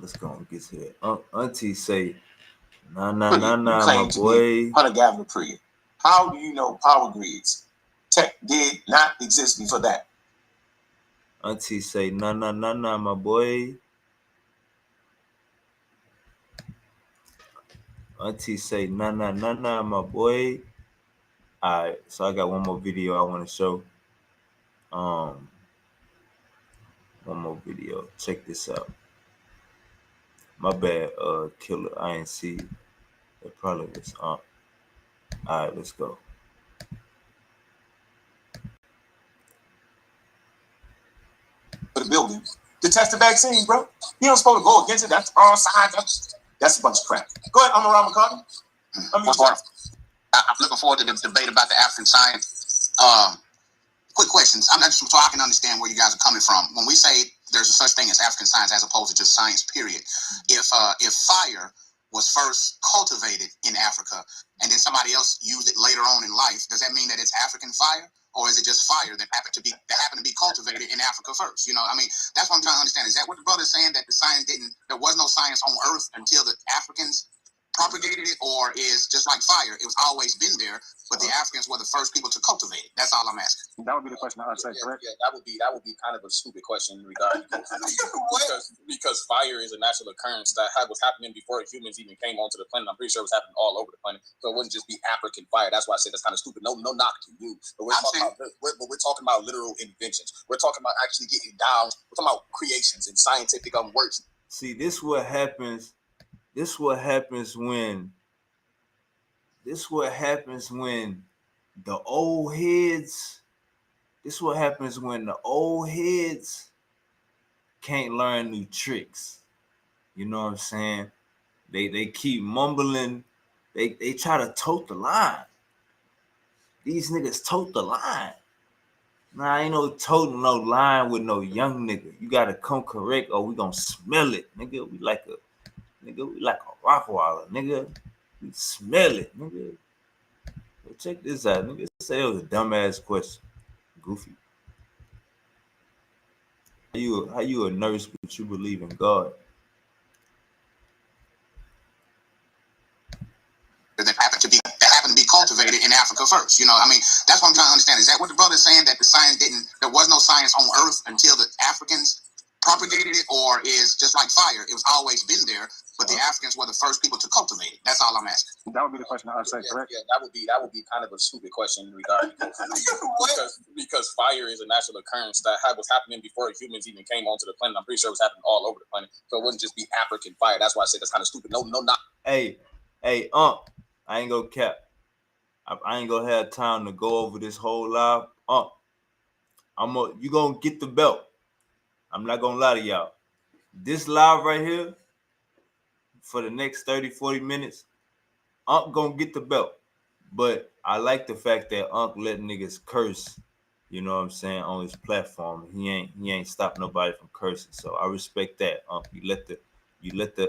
Let's go and get to that. Auntie say, nah, my boy. Hunter Gavinder period. How do you know power grids? Tech did not exist before that. Auntie say, nah, my boy. Auntie say, nah, my boy. All right, so I got one more video I want to show. video. Check this out. My bad, killer. I ain't see it. It probably was on. All right, let's go. For the building to test the vaccine, bro. You don't supposed to go against it. That's all science. That's a bunch of crap. Go ahead, I'm around McCartney. I'm looking forward to the debate about the African science. Quick questions. I'm not so I can understand where you guys are coming from. When we say there's a such thing as African science as opposed to just science, period. If fire was first cultivated in Africa and then somebody else used it later on in life, does that mean that it's African fire? Or is it just fire that happened to be cultivated in Africa first? You know, I mean, that's what I'm trying to understand. Is that what the brother's saying, that there was no science on Earth until the Africans propagated it, or is just like fire, it was always been there, but the Africans were the first people to cultivate it? That's all I'm asking. That would be the question I'd say, correct? Yeah, that would be kind of a stupid question regarding because fire is a natural occurrence that was happening before humans even came onto the planet. I'm pretty sure it was happening all over the planet, so it wouldn't just be African fire. That's why I said that's kind of stupid. No knock to you, but we're talking about literal inventions. We're talking about actually getting down. We're talking about creations and scientific works. See, this what happens. This what happens when the old heads. This what happens when the old heads can't learn new tricks. You know what I'm saying? They keep mumbling. They try to tote the line. These niggas tote the line. Nah, ain't no toting no line with no young nigga. You gotta come correct or we gonna smell it, nigga. We like a rock waller, nigga. We smell it, nigga. Well, check this out, nigga. Say it was a dumbass question. Goofy. How you a nurse but you believe in God? That happened to be cultivated in Africa first. You know, I mean, that's what I'm trying to understand. Is that what the brother's saying, that there was no science on Earth until the Africans propagated it, or is just like fire, it was always been there, but the Africans were the first people to cultivate it? That's all I'm asking. That would be the question I'd say, correct? Yeah, that would be kind of a stupid question regarding because fire is a natural occurrence that was happening before humans even came onto the planet. I'm pretty sure it was happening all over the planet, so it wouldn't just be African fire. That's why I said that's kind of stupid. No, not. Hey, I ain't gonna cap. I ain't gonna have time to go over this whole live. You gonna get the belt. I'm not gonna lie to y'all. This live right here, for the next 30, 40 minutes, gonna get the belt. But I like the fact that let niggas curse, you know what I'm saying, on his platform. He ain't stopped nobody from cursing. So I respect that. You let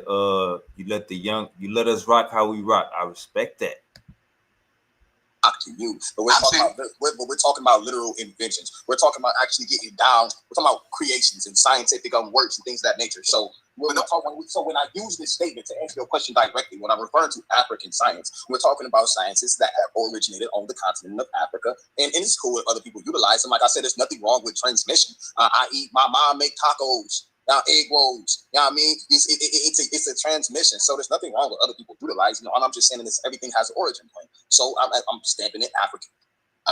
us rock how we rock. I respect that. To you, but we're talking about literal inventions. We're talking about actually getting down. We're talking about creations and scientific works and things of that nature. So when I use this statement to answer your question directly, when I'm referring to African science, we're talking about sciences that have originated on the continent of Africa, and it's cool if other people utilize them. Like I said, there's nothing wrong with transmission. My mom make tacos. Now egg rolls, you know what I mean? It's a transmission, so there's nothing wrong with other people utilizing. All I'm just saying is everything has an origin point. So I'm stamping it African.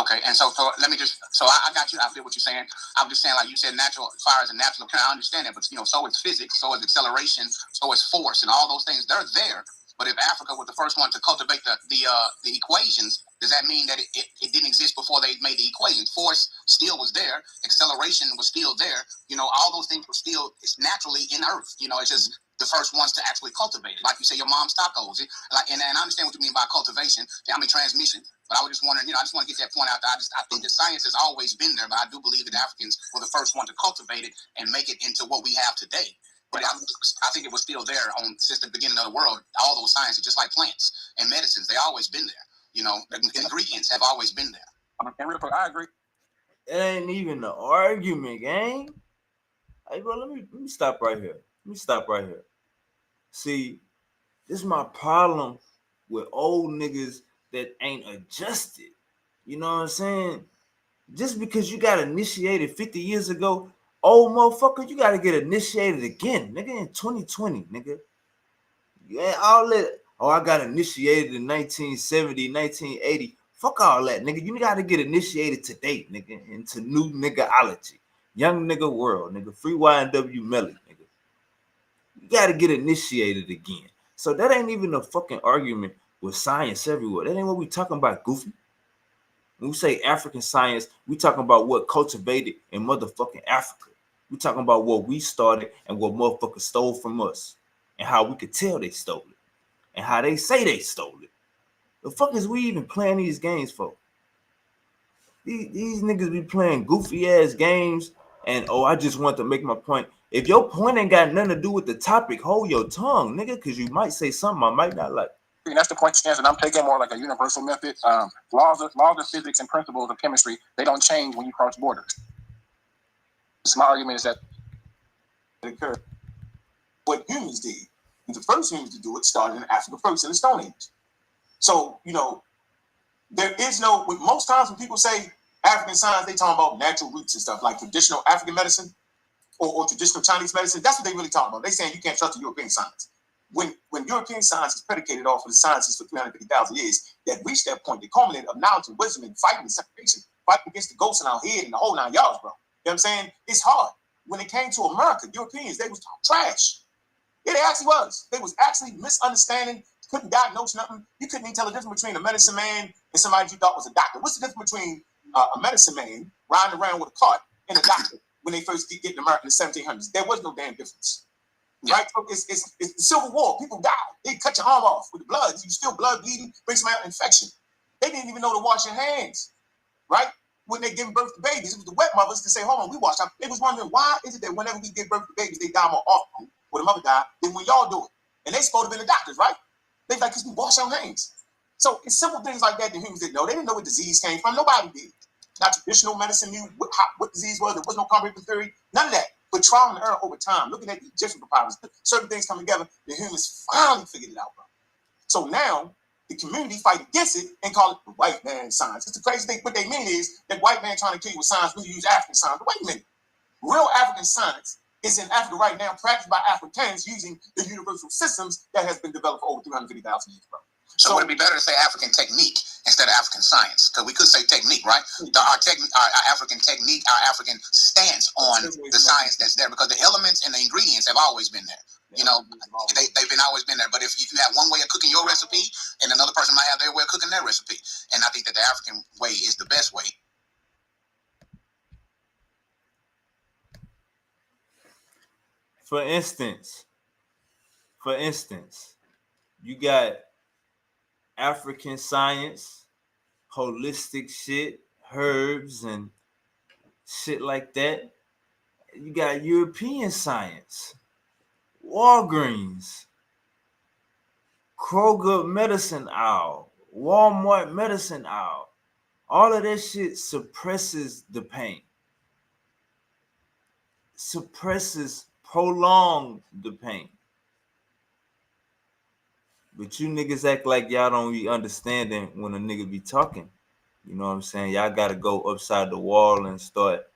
Okay, and so let me just, I got you. I feel what you're saying. I'm just saying, like you said, natural fire is a natural occurrence. I understand that, but so is physics, so is acceleration, so is force, and all those things. They're there. But if Africa was the first one to cultivate the equations, does that mean that it didn't exist before they made the equations? Force still was there. Acceleration was still there. All those things were still, it's naturally in Earth. It's just the first ones to actually cultivate it. Like you say, your mom's tacos. And I understand what you mean by cultivation. Transmission. But I was just wondering, I just want to get that point out there. I think that science has always been there, but I do believe that Africans were the first one to cultivate it and make it into what we have today. But I think it was still there since the beginning of the world. All those sciences, just like plants and medicines, they always been there. The ingredients have always been there. I agree. It ain't even an argument, gang. Hey, bro, let me stop right here. See, this is my problem with old niggas that ain't adjusted. You know what I'm saying? Just because you got initiated 50 years ago, old motherfucker, you got to get initiated again, nigga, in 2020, nigga. Yeah, all that. Oh, I got initiated in 1970, 1980. Fuck all that, nigga. You got to get initiated today, nigga, into new niggaology. Young nigga world, nigga. Free YNW Melly, nigga. You gotta get initiated again. So that ain't even a fucking argument with science everywhere. That ain't what we talking about, goofy. When we say African science, we talking about what cultivated in motherfucking Africa. We talking about what we started and what motherfuckers stole from us. And how we could tell they stole it. And how they say they stole it. The fuck is we even playing these games for? These niggas be playing goofy ass games, and I just want to make my point. If your point ain't got nothing to do with the topic, hold your tongue, nigga, because you might say something I might not like. And that's the point stance that I'm taking, more like a universal method. Laws of physics and principles of chemistry, they don't change when you cross borders. So my argument is that it occurred. What humans did, and the first humans to do it started in Africa first in the Stone Age. So, there is no, most times when people say African science, they talking about natural roots and stuff like traditional African medicine or traditional Chinese medicine. That's what they really talking about. They saying you can't trust the European science. When European science is predicated off of the sciences for 350,000 years, that reached that point, the culminate of knowledge and wisdom and fighting and separation, fighting against the ghosts in our head and the whole 9 yards, bro. You know what I'm saying? It's hard. When it came to America, Europeans, they was trash. Yeah, they actually was. They was actually misunderstanding, couldn't diagnose nothing. You couldn't even tell the difference between a medicine man and somebody you thought was a doctor. What's the difference between a medicine man riding around with a cart and a doctor when they first get in America in the 1700s? There was no damn difference. Right? So it's the Civil War. People died. They cut your arm off with the blood. You still blood bleeding, brings some infection. They didn't even know to wash your hands. Right? When they give birth to babies, it was the wet mothers to say, hold on, we wash our. They was wondering, why is it that whenever we give birth to babies, they die more often when the mother died than when y'all do it? And they supposed to be the doctors, right? They like, because we wash our hands. So it's simple things like that humans didn't know. They didn't know what disease came from. Nobody did. Not traditional medicine knew what disease was. There was no comprehensive theory. None of that. But trial and error over time, looking at the Egyptian papyrus, certain things come together, the humans finally figured it out, bro. So now the community fight against it and call it the white man science. It's the crazy thing. What they mean is that white man trying to kill you with science, we use African science. But wait a minute. Real African science is in Africa right now, practiced by Africans using the universal systems that has been developed for over 350,000 years, bro. So would it be better to say African technique instead of African science? Because we could say technique, right? Our African technique, our African stance on the science that's there, because the elements and the ingredients have always been there. They've been always been there. But if you have one way of cooking your recipe, and another person might have their way of cooking their recipe, and I think that the African way is the best way. For instance, you got African science, holistic shit, herbs and shit like that. You got European science, Walgreens, Kroger medicine aisle, Walmart medicine aisle. All of that shit suppresses the pain. Prolong the pain. But you niggas act like y'all don't be understanding when a nigga be talking. You know what I'm saying? Y'all gotta go upside the wall and start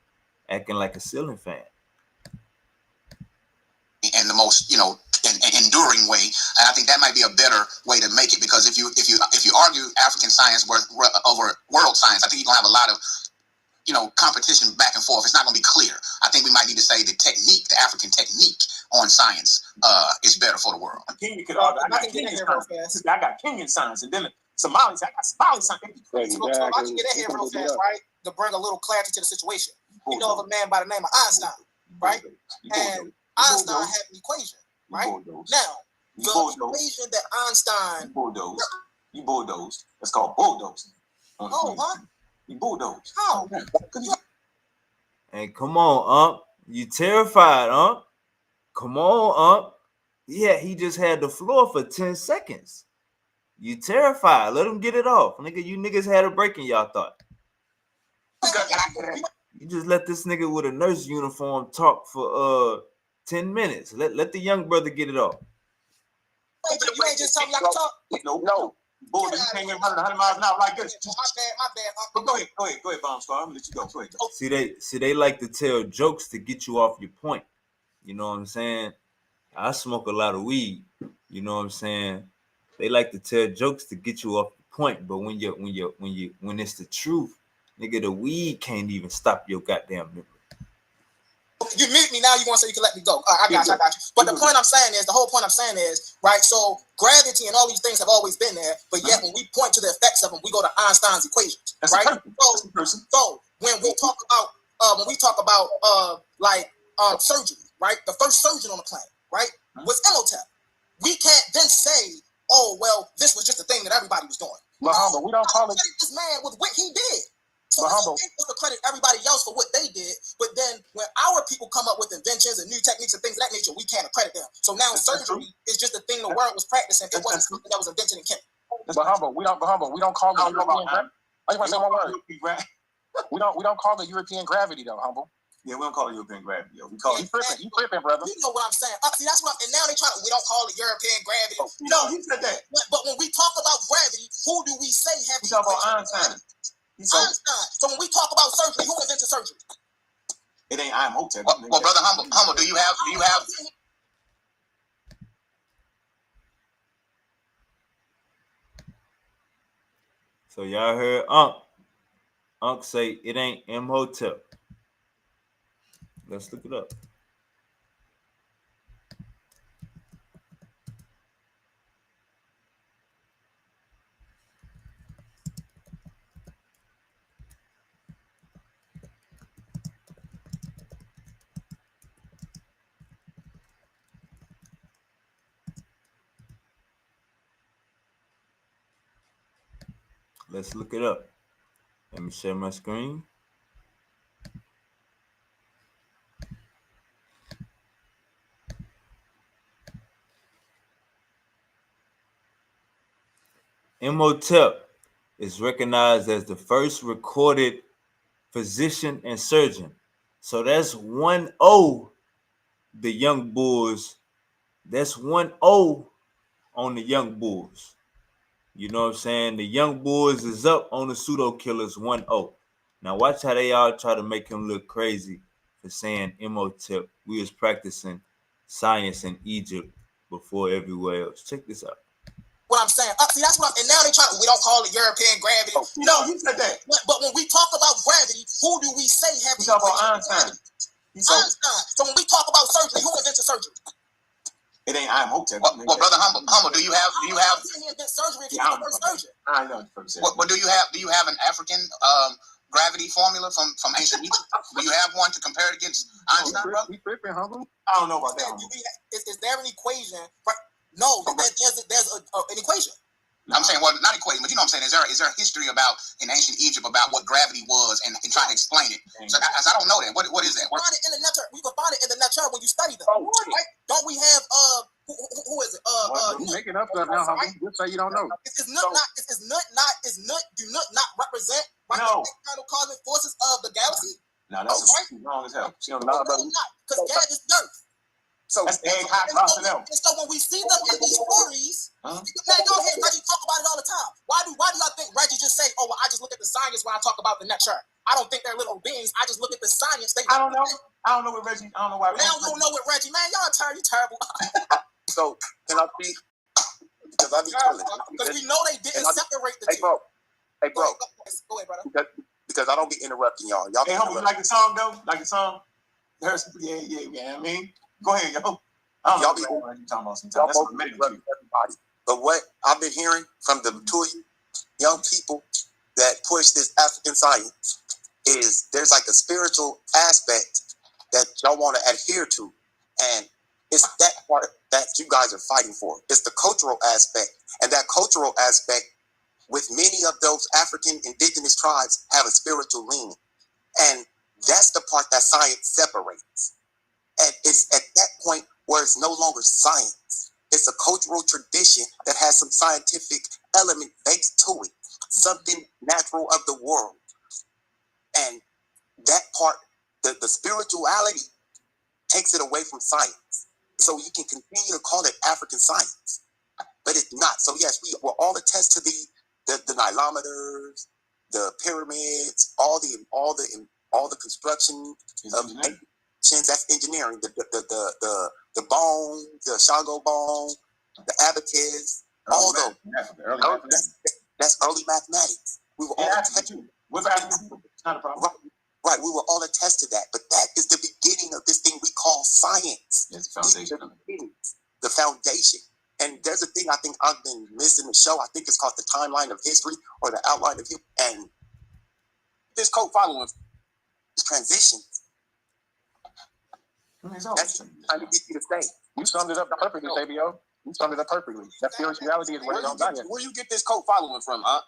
acting like a ceiling fan. And the most, enduring way, and I think that might be a better way to make it, because if you argue African science over world science, I think you're gonna have a lot of competition back and forth. It's not gonna be clear. I think we might need to say the African technique on science is better for the world. I got Kenyan science, and then Somalis. I got Somali science. So if I can get that here real fast, right, to bring a little clarity to the situation. You know of a man by the name of Einstein, right? And Einstein had an equation, right? Now, the equation that Einstein you bulldoze. That's called bulldozing. Oh, what? You bulldoze. How? Hey, come on, you terrified, Come on, Yeah, he just had the floor for 10 seconds. You terrified. Let him get it off. Nigga, you niggas had a break in y'all thought. You just let this nigga with a nurse uniform talk for 10 minutes. Let the young brother get it off. You ain't just telling me I can talk? No. Boy, you came in running 100 miles an hour like this. My bad. But go ahead, Bomb Star. I'm gonna let you go. Go ahead. See, they like to tell jokes to get you off your point. You know what I'm saying? I smoke a lot of weed. You know what I'm saying? They like to tell jokes to get you off the point, but when it's the truth, nigga, the weed can't even stop your goddamn memory. get me now. You want to say you can let me go? I got you. But the whole point I'm saying is, right? So gravity and all these things have always been there, but yet when we point to the effects of them, we go to Einstein's equations, right? So when we talk about surgery, right? The first surgeon on the planet, right, was Imhotep. We can't then say, oh well, this was just a thing that everybody was doing. But we don't call it. This man with what he did. So we're supposed to credit everybody else for what they did, but then when our people come up with inventions and new techniques and things of that nature, we can't accredit them. So now surgery is just a thing the world was practicing. It wasn't something that was invented in chemistry. But we don't call it European. I just want to say one word. We don't call it European gravity though, Humble. Yeah, we don't call it European gravity. Yo. We call it. You tripping, brother. You know what I'm saying? See, that's what. And now they try to. We don't call it European gravity. No, you said that. But when we talk about gravity, who do we say have? We talk about Einstein. Einstein. So when we talk about surgery, who invented surgery? It ain't Imhotep. Well, brother, humble. Do you have? So y'all heard Unc say it ain't Imhotep. Let's look it up. Let's look it up. Let me share my screen. Imhotep is recognized as the first recorded physician and surgeon. So that's 1-0 the young bulls. That's 1-0 on the young bulls. You know what I'm saying? The young bulls is up on the pseudo killers 1-0. Now watch how they all try to make him look crazy for saying Imhotep. We was practicing science in Egypt before everywhere else. Check this out. What I'm saying. See, that's what. And now they try. We don't call it European gravity. You said that. But when we talk about gravity, who do we say have? We talk about Einstein. Einstein. So when we talk about surgery, who invented surgery? It ain't Imhotep. Well, brother, humble. Do you have? He invented surgery if he was the first surgeon. I know the first surgeon. Well, do you have an African gravity formula from ancient Egypt? Do you have one to compare it against Einstein, brother? We tripping, Humble. I don't know about that. Is there an equation? No, there's an equation. I'm saying, well, not equation, but you know what I'm saying. Is there a history about in ancient Egypt about what gravity was and try to explain it? So I don't know that. What is that? We can find it in the net chart. We can find it in the net chart when you study them. Right? Don't we have who is it? You making up stuff now, Humble. Just say you don't know. Is nut do not represent no the external cosmic forces of the galaxy? No, that's wrong as hell. She don't know about it. Because gas is dirt. So that's egg hot personnel. And so when we see them in these stories, man, go ahead, Reggie, talk about it all the time. Why do y'all think Reggie just say, oh, well, I just look at the science when I talk about the net chart? I don't think they're little beings. I just look at the science. I don't know. I don't know what Reggie. I don't know why. Now you don't know what Reggie, man. Y'all terrible. So can I speak? Because I be chilling. Because we know they didn't separate the two. Hey, bro. Go ahead, brother. Because I don't be interrupting y'all. Y'all hey, homie, you like the song though? Like the song? Yeah. I mean. Go ahead, yo. Y'all be talking about sometimes. Everybody. But what I've been hearing from the two of you young people that push this African science is there's like a spiritual aspect that y'all want to adhere to. And it's that part that you guys are fighting for. It's the cultural aspect. And that cultural aspect with many of those African indigenous tribes have a spiritual leaning. And that's the part that science separates. And it's at that point where it's no longer science. It's a cultural tradition that has some scientific element baked to it, something natural of the world. And that part, the spirituality, takes it away from science. So you can continue to call it African science, but it's not. So yes, we will all attest to the nilometers, the pyramids, all the construction of that's engineering, the bone, the Shango bone, the abacus, all those. That's early mathematics. We were all attest to. What's African? It's not a problem. Right, we will all attest to that. But that is the beginning of this thing we call Science is the foundation. And there's a thing I think I've been missing the show. I think it's called the timeline of history or the outline of history. And this code following is transition. That's trying to get you to stay. You summed it up perfectly, Fabio. You summed it up perfectly. That spirituality is where where you get this code following from, huh?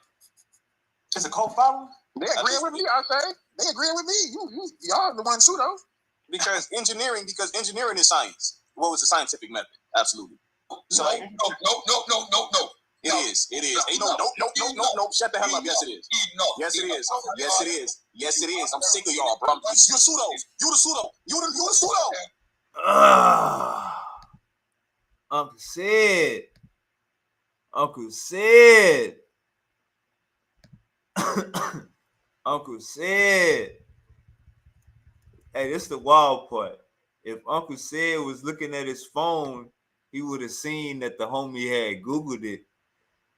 It's a code following? They agreeing with me, I say. They agreeing with me. Y'all the ones who though. Because engineering is science. What was the scientific method? Absolutely. So No. It is. Hey, no. Shut the hell up. Yes, it is. Yes, it is. I'm sick of y'all, bro. You the pseudo. You the pseudo. You the pseudo. Uncle said. Uncle said. Hey, this is the wild part. If Uncle Said was looking at his phone, he would have seen that the homie had Googled it.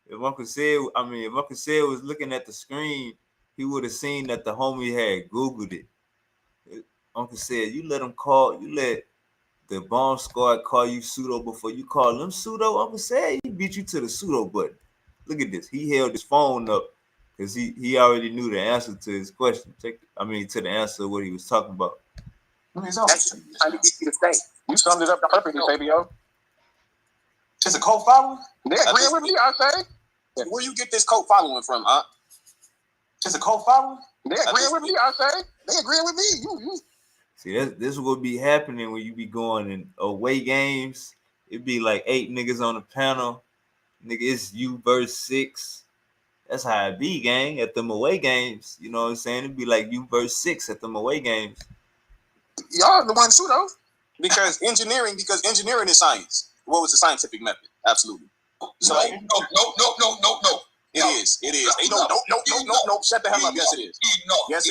If Uncle Said was looking at the screen, he would have seen that the homie had Googled it. Uncle Said, you let the bomb squad call you pseudo before you call them pseudo. Uncle Said, he beat you to the pseudo button. Look at this. He held his phone up because he already knew the answer to his question. To the answer of what he was talking about. That's trying to get you to stay. You summed it up perfectly, Fabio. It's a code following? They agreeing with me, I say. Where you get this code following from, huh? It's a code following? They agreeing with me, I say. They agreeing with me. See, this will be happening when you be going in away games. It'd be like 8 niggas on the panel. Nigga, it's you verse 6. That's how it be, gang, at them away games. You know what I'm saying? It'd be like you verse 6 at them away games. Y'all the ones who though. Because engineering is science. What was the scientific method? Absolutely. So No. It is. Hey, no. Shut the hell up. Yes, it is. Yes,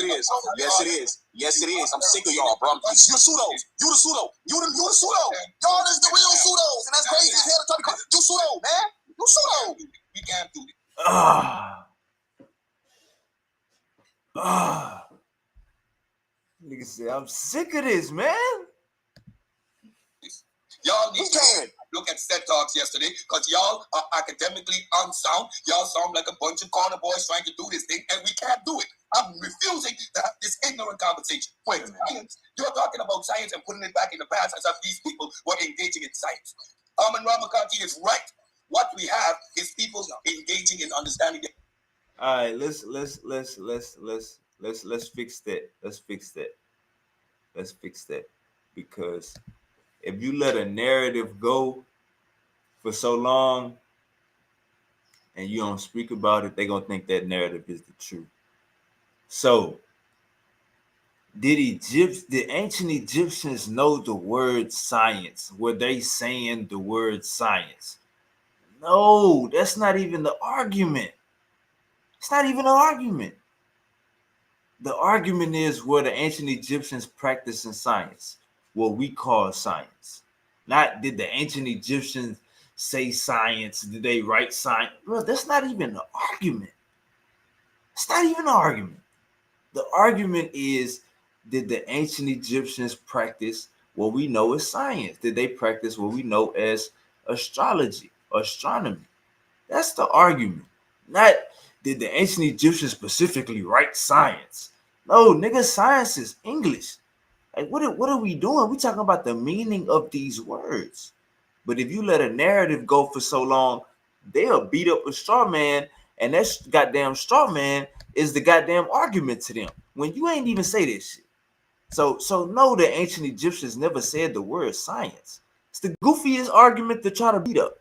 it is. I'm sick of y'all, bro. You the pseudo. You the pseudo. You the pseudo. Y'all is the real pseudos, and that's crazy as hell to try to call you pseudo, man. You pseudo. We can't do it. Nigga said, I'm sick of this, man. Y'all need to look at set talks yesterday because y'all are academically unsound. Y'all sound like a bunch of corner boys trying to do this thing, and we can't do it. I'm refusing to have this ignorant conversation. Wait, science. You're talking about science and putting it back in the past as if these people were engaging in science. Armin Ramakanti is right. What we have is people engaging in understanding. All right, let's fix that. Let's fix that. Because if you let a narrative go for so long and you don't speak about it, they're gonna think that narrative is the truth. So did ancient Egyptians know the word science? Were they saying the word science? No, that's not even the argument. It's not even an argument. The argument is, were the ancient Egyptians practicing science, what we call science? Not did the ancient Egyptians say science? Did they write science? Bro, that's not even an argument. It's not even an argument. The argument is, did the ancient Egyptians practice what we know as science? Did they practice what we know as astrology or astronomy? That's the argument. Not did the ancient Egyptians specifically write science? No, nigga, science is English. Like, what are we doing? We talking about the meaning of these words. But if you let a narrative go for so long, they'll beat up a straw man, and that goddamn straw man is the goddamn argument to them when you ain't even say this shit. So no, the ancient Egyptians never said the word science. It's the goofiest argument to try to beat up.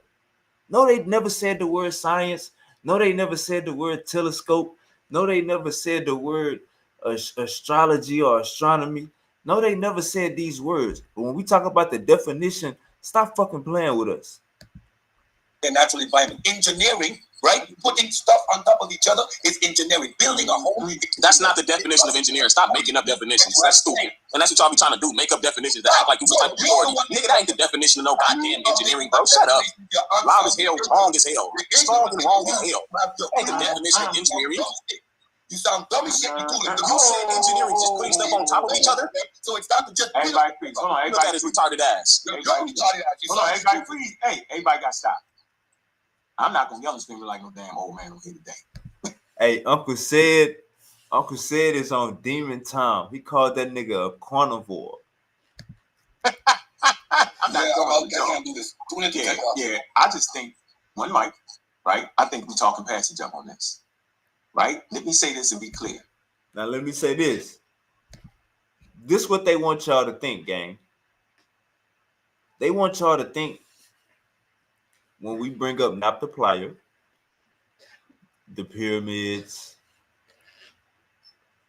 No, they never said the word science. No, they never said the word telescope. No, they never said the word astrology or astronomy. No, they never said these words. But when we talk about the definition, stop fucking playing with us. And naturally environment. Engineering, right? Putting stuff on top of each other is engineering. Building a home. That's not the definition of engineering. Stop making up definitions. That's stupid. And that's what y'all be trying to do. Make up definitions that act like you some type of authority. Nigga, that ain't the definition of no goddamn engineering, bro. Shut up. Loud as hell, wrong as hell. Strong and wrong as hell. That ain't the definition of engineering. You sound dumb as shit. You said engineering just putting stuff on top of each other. So it's not just everybody please. Hold on, look at his retarded ass. Everybody, hold on, everybody please. Hey, everybody got stopped. I'm not gonna yell and scream like no damn old man over here today. Hey, Uncle said is on Demon Time. He called that nigga a carnivore. I'm not I can't do this. Yeah. I just think one mic, right? I think we're talking passage up on this. Right? Let me say this and be clear. Now let me say this. This what they want y'all to think, gang. They want y'all to think when we bring up Nap the Plier, the pyramids,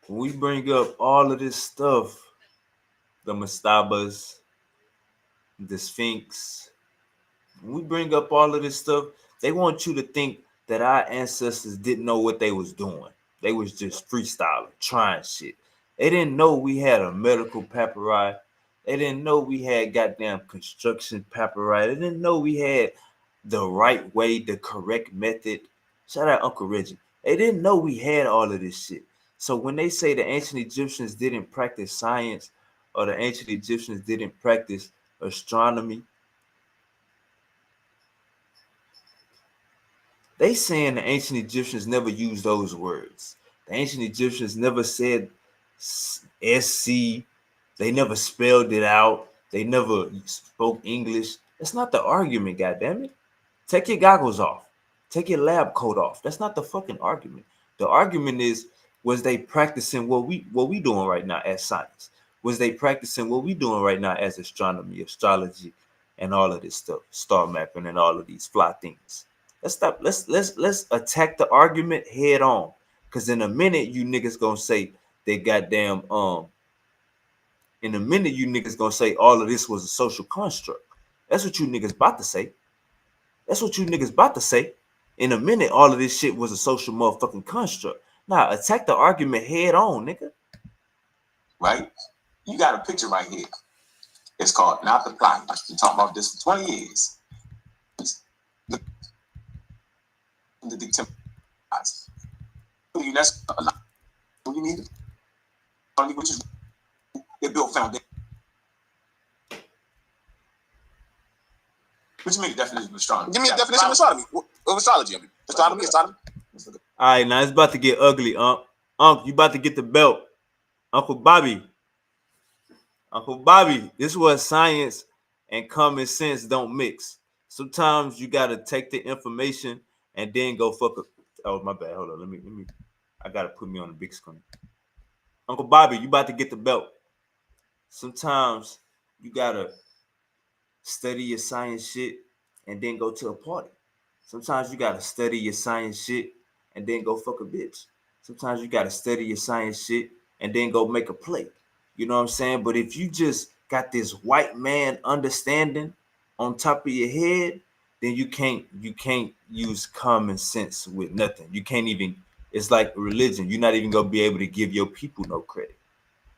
when we bring up all of this stuff, the mastabas, the Sphinx, when we bring up all of this stuff, they want you to think that our ancestors didn't know what they was doing. They was just freestyling, trying shit. They didn't know we had a medical papyri. They didn't know we had goddamn construction papyri. They didn't know we had the right way, the correct method. Shout out Uncle Reggie. They didn't know we had all of this shit. So when they say the ancient Egyptians didn't practice science or the ancient Egyptians didn't practice astronomy, they saying the ancient Egyptians never used those words. The ancient Egyptians never said SC. They never spelled it out. They never spoke English. That's not the argument, goddammit. Take your goggles off. Take your lab coat off. That's not the fucking argument. The argument is, was they practicing what we doing right now as science? Was they practicing what we doing right now as astronomy, astrology, and all of this stuff, star mapping, and all of these fly things? Let's stop. Let's attack the argument head on. Cause in a minute you niggas gonna say they goddamn in a minute you niggas gonna say all of this was a social construct. That's what you niggas about to say. That's what you niggas about to say. In a minute, all of this shit was a social motherfucking construct. Nah, attack the argument head on, nigga. Right? You got a picture right here. It's called Not the Plot. I've been talking about this for 20 years. The detemporalize. That's a lot. You need it. Which is they built foundation. What you mean the definition of astronomy? Give me a definition of astronomy. Of astrology. Astronomy. All right, now it's about to get ugly, Unc. Unc, you about to get the belt. Uncle Bobby, this is what science and common sense don't mix. Sometimes you gotta take the information and then go fuck up. Oh, my bad. Hold on. Let me. I gotta put me on the big screen. Uncle Bobby, you about to get the belt. Sometimes you gotta study your science shit and then go to a party. Sometimes you gotta study your science shit and then go fuck a bitch. Sometimes you gotta study your science shit and then go make a play. You know what I'm saying? But if you just got this white man understanding on top of your head, then you can't use common sense with nothing. You can't even, it's like religion. You're not even gonna be able to give your people no credit.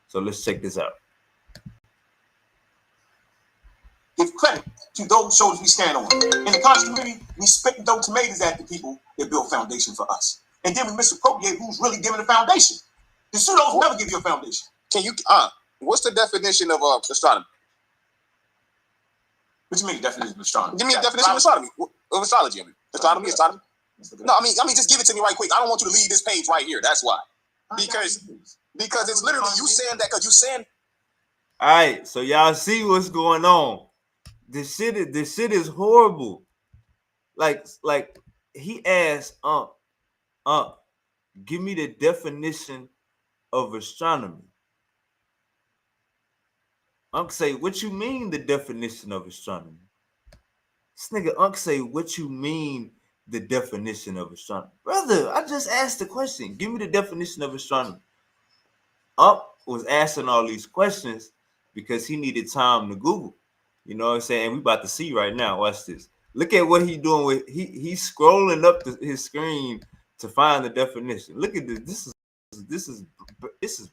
So let's check this out. Give credit to those shoulders we stand on. In the conscious community, we spit those tomatoes at the people that build foundation for us. And then we misappropriate who's really giving the foundation. The pseudos never give you a foundation. Can you what's the definition of astronomy? What do you mean definition of astronomy? Give me a definition of astronomy. Of astrology. Astronomy. No, I mean just give it to me right quick. I don't want you to leave this page right here. That's why. Because it's literally you saying that because you saying. All right, so y'all see what's going on. This shit is horrible. Like he asked, give me the definition of astronomy. Unc say, what you mean the definition of astronomy? This nigga Unc say, what you mean the definition of astronomy? Brother, I just asked the question. Give me the definition of astronomy. Unc was asking all these questions because he needed time to Google. You know what I'm saying? We about to see right now. Watch this. Look at what he's doing with he's scrolling up his screen to find the definition. Look at this. This is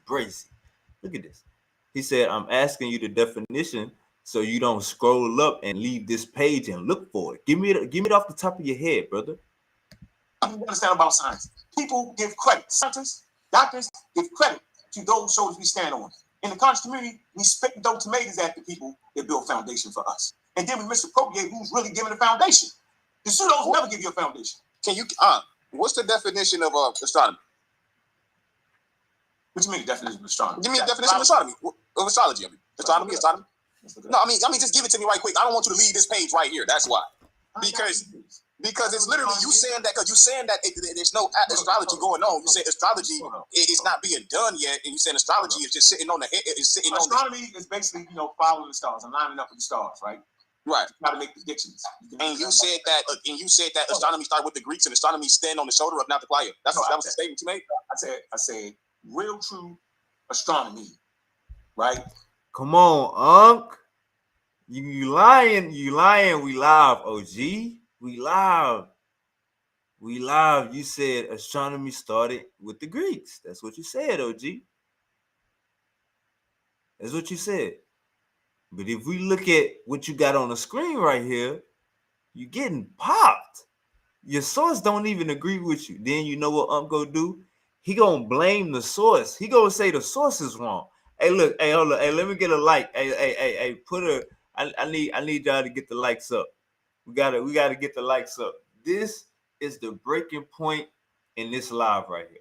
brazy. Look at this. He said, I'm asking you the definition so you don't scroll up and leave this page and look for it. Give me it off the top of your head, brother. I don't understand about science. People give credit. Scientists, Doctors give credit to those shoulders we stand on. In the conscious community, we spit and throw tomatoes at the people that build foundation for us. And then we misappropriate who's really giving the foundation. The pseudos never give you a foundation. Can you, what's the definition of astronomy? What do you mean the definition of astronomy? Give me a definition of astronomy. Of astrology, I mean. Astronomy. No, I mean, just give it to me right quick. I don't want you to leave this page right here. That's why. Because it's literally you saying that there's no astrology going on. You say astrology is not being done yet, and you saying astrology is just sitting on the head. Is sitting astronomy is basically following the stars and lining up with the stars, right? Right. How to make predictions. And you said that astronomy started with the Greeks, and astronomy stand on the shoulder of not the choir. That was the statement you made. I said real true astronomy, right? Come on, Unc. You lying. We live, OG. We live. You said astronomy started with the Greeks. That's what you said, OG. That's what you said. But if we look at what you got on the screen right here, you're getting popped. Your source don't even agree with you. Then you know what Unc gonna do? He gonna blame the source. He gonna say the source is wrong. Hey, look. Hey, hold on. Hey, let me get a like. Hey. I need y'all to get the likes up. We gotta get the likes up. This is the breaking point in this live right here.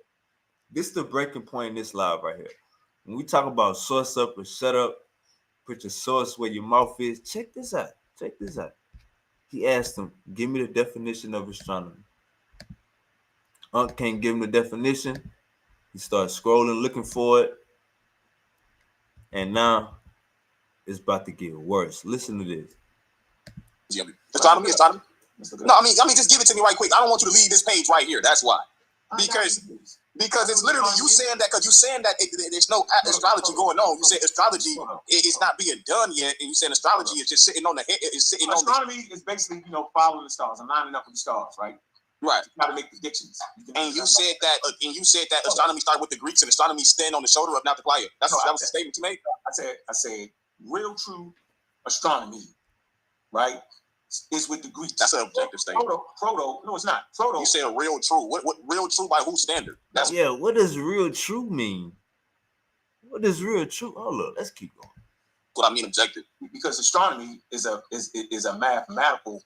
This is the breaking point in this live right here. When we talk about source up or shut up, put your source where your mouth is. Check this out. He asked him, give me the definition of astronomy. Unc can't give him the definition. He starts scrolling, looking for it. And now it's about to get worse. Listen to this. Astronomy. No, I mean, just give it to me right quick. I don't want you to leave this page right here. That's why. Because it's literally you saying that there's no astrology going on. You said astrology is not being done yet, and you saying astrology is just sitting on the head. Astronomy is basically following the stars and lining up with the stars, right? Right. How to make predictions. And you said that astronomy started with the Greeks, and astronomy stand on the shoulder of not the choir. That was the statement you made. I said real true astronomy, right? Is with the Greeks. That's an objective statement. Proto. No, it's not. Proto. You said real true. What real true by whose standard? What does real true mean? What does real true? Hold up, let's keep going. What I mean objective. Because astronomy is a mathematical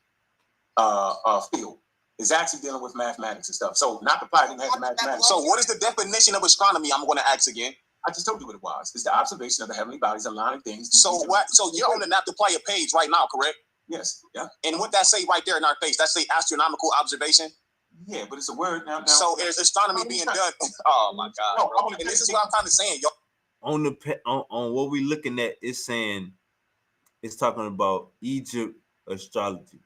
field. It's actually dealing with mathematics and stuff. So not the part didn't have the mathematics. So what is the definition of astronomy? I'm going to ask again. I just told you what it was. It's the observation of the heavenly bodies aligning things. So what? So you're on the Not to Play page right now, correct? Yes. Yeah. And what that say right there in our face? That say astronomical observation. Yeah, but it's a word now. So is astronomy being done? Oh my God! No, and this is what I'm kind of saying, yo. On what we looking at, it's saying it's talking about Egypt astrology.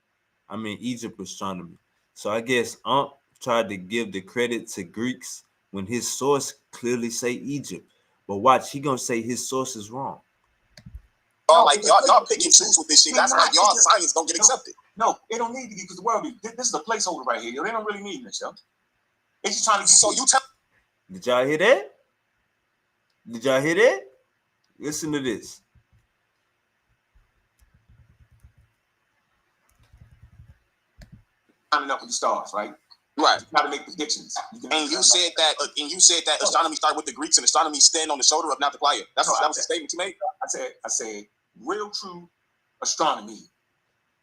Egypt astronomy. So I guess Unc tried to give the credit to Greeks when his source clearly say Egypt. But watch, he gonna say his source is wrong. Y'all pick and choose with this shit. That's why y'all science don't get accepted. No, it don't need to be because the world this is a placeholder right here. They don't really need this, yo. It's just trying to. So you tell. Did y'all hear that? Listen to this. Lining up with the stars, right? Right. How to make predictions. And you said that astronomy started with the Greeks, and astronomy stand on the shoulder of not the choir. That was the statement you made. I said real true astronomy,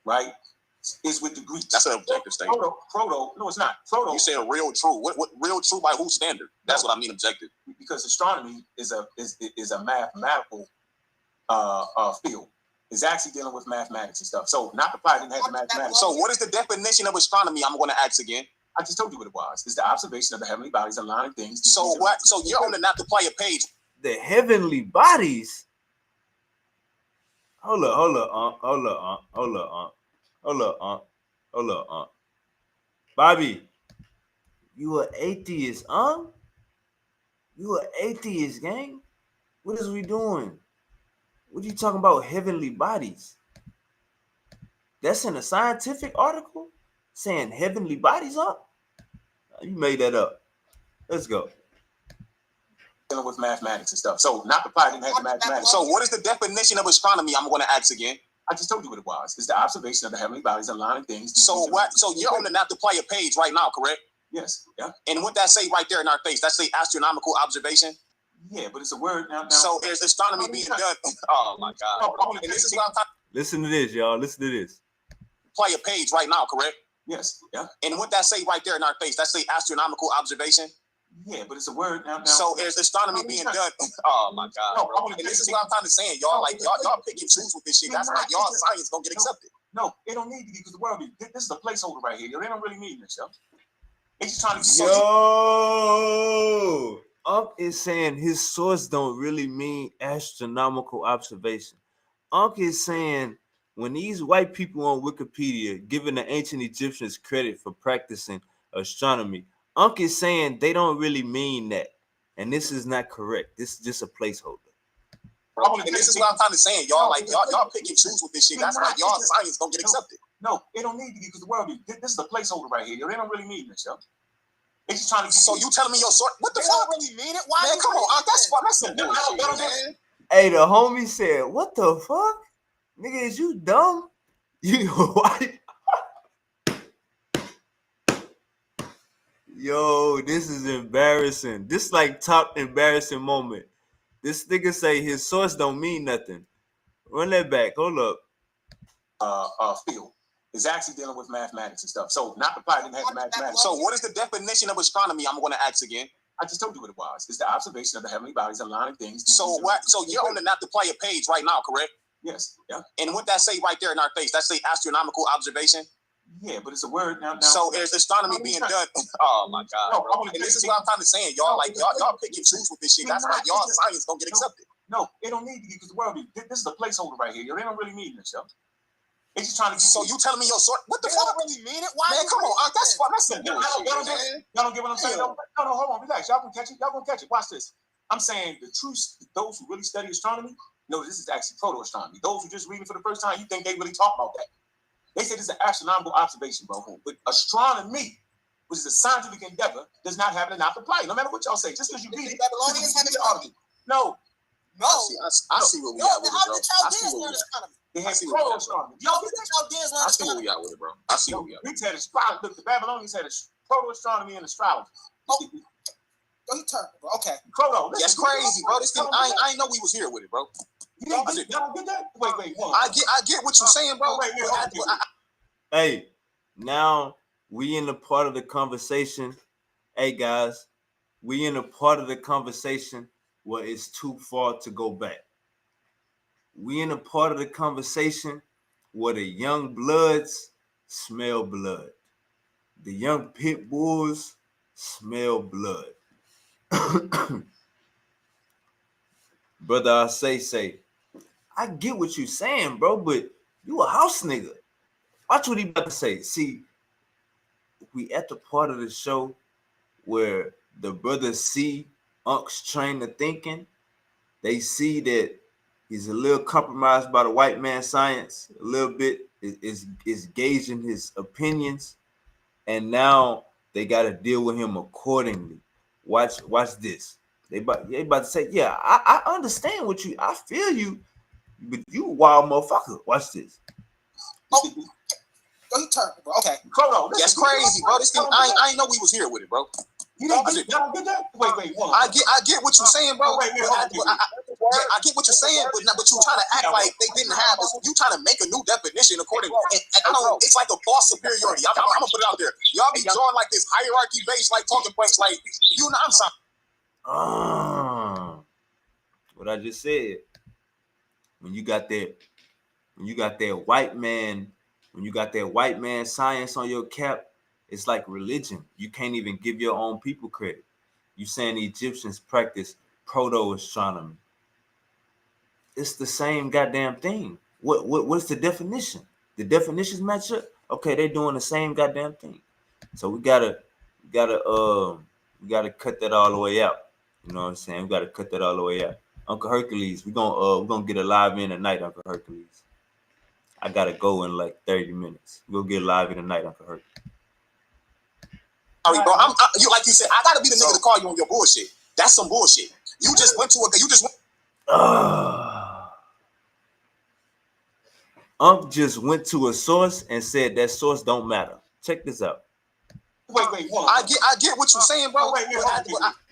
right? Is with the Greeks. That's an objective statement. Proto. No, it's not. Proto. You said real true. What real true by whose standard? That's what I mean objective. Because astronomy is a mathematical field. It's actually dealing with mathematics and stuff. So not the part didn't have the mathematics. So what is the definition of astronomy? I'm going to ask again. I just told you what it was. It's the observation of the heavenly bodies aligning things. So what? So you're on the Not to Play page. The heavenly bodies. Hold up. Bobby, you an atheist, huh? You an atheist, gang? What is we doing? What are you talking about heavenly bodies? That's in a scientific article saying heavenly bodies up? You made that up. Let's go. Dealing with mathematics and stuff. So not the part didn't have the mathematics. So what is the definition of astronomy? I'm going to ask again. I just told you what it was. It's the observation of the heavenly bodies aligning things. So what? So you're on the Not to Play page right now, correct? Yes. Yeah. And what that say right there in our face? That say astronomical observation. Yeah, but it's a word now. So is astronomy being done? Oh my God! And this is what I'm talking. Listen to this, y'all. Listen to this. Play a page right now, correct? Yes. Yeah. And what that say right there in our face? That say astronomical observation. Yeah, but it's a word now. So is astronomy being done? Oh my God! And this is what I'm trying to say, y'all. Like y'all pick and choose with this shit. That's like y'all science gonna get accepted. No, it don't need to be because the world. This is a placeholder right here. They don't really need this, yo. They just trying to. Yo, is saying his source don't really mean astronomical observation. Is saying when these white people on Wikipedia giving the ancient Egyptians credit for practicing astronomy, is saying they don't really mean that, and this is not correct. This is just a placeholder. And this is what I'm trying to say, y'all. Like y'all pick and choose with this shit. That's like y'all science gonna get accepted. No, it don't need to be because the world. This is a placeholder right here. They don't really need this, yo. They just trying to. So you telling me your source? What the fuck? Don't really mean it. Why? Man, come on, that's some bullshit, man. Hey, the homie said, "What the fuck, nigga? Is you dumb? You white?" Yo, this is embarrassing. This like top embarrassing moment. This nigga say his source don't mean nothing. Run that back. Hold up. Field is actually dealing with mathematics and stuff. So not apply didn't have mathematics. So what is the definition of astronomy? I'm gonna ask again. I just told you what it was. It's the observation of the heavenly bodies aligning things. So what? So you're on the not to play a page right now, correct? Yes. Yeah. And what that say right there in our face? That say astronomical observation. Yeah, but it's a word now. So is astronomy being done? Oh my God! And this is what I'm trying to say, y'all. Like y'all pick and choose with this shit. That's like y'all science gonna get accepted. No, it don't need to be because the world. This is a placeholder right here. They don't really need this, yo. They just trying to. So you telling me your source? What the fuck? Don't really mean it. Why? Man, come on, that's some bullshit, man. Y'all don't get what I'm saying? No, hold on, relax. Y'all can catch it. Y'all gonna catch it. Watch this. I'm saying the truth. Those who really study astronomy know this is actually proto-astronomy. Those who just reading for the first time, you think they really talk about that? They say this is an astronomical observation, bro. But astronomy, which is a scientific endeavor, does not have an enough apply. No matter what y'all say, just because you read it. Babylonians have astronomy. No. I see where we at with it, bro. I see where we at. They have proto-astronomy. Yo, the Chaldeans learn I see where astronomy. we at with it, bro. I see where we at. Greeks had astrology. Look, the Babylonians had proto-astronomy and astrology. Oh, you turn, bro. Okay. Proto. That's crazy, bro. This thing, I ain't know we was here with it, bro. You don't get that? Wait. I get what you're saying, bro. Hey, now we in the part of the conversation. Hey guys, we in a part of the conversation where it's too far to go back. We in a part of the conversation where the young bloods smell blood. The young pit bulls smell blood. Brother, I say, I get what you saying, bro, but you a house nigga. Watch what he about to say. See, we at the part of the show where the brothers see Unc's train of thinking. They see that he's a little compromised by the white man's science, a little bit is gauging his opinions, and now they got to deal with him accordingly. Watch this. They about to say, yeah, I understand what you, I feel you, but you wild motherfucker. Watch this. Oh, you turn, bro. Okay. That's crazy, bro. This thing, I ain't know we was here with it, bro. You don't get that? Wait. I get what you're saying, bro. I get what you're saying, but you trying to act like they didn't have this. You trying to make a new definition according. And I don't. It's like a false superiority. I'm gonna put it out there. Y'all be drawing like this hierarchy based, like talking points, like you know. I'm sorry. What I just said. When you got that white man, science on your cap, it's like religion. You can't even give your own people credit. You saying the Egyptians practice proto-astronomy. It's the same goddamn thing. What's the definition? The definitions match up. Okay, they're doing the same goddamn thing. So we gotta cut that all the way out. You know what I'm saying? We gotta cut that all the way out. Uncle Hercules, we're gonna get a live in tonight, Uncle Hercules. I gotta go in like 30 minutes. We'll get live in tonight, Uncle Hercules. Sorry, bro. You like you said, I gotta be the nigga to call you on your bullshit. That's some bullshit. You just went. Unc just went to a source and said that source don't matter. Check this out. Wait. I get what you're saying, bro.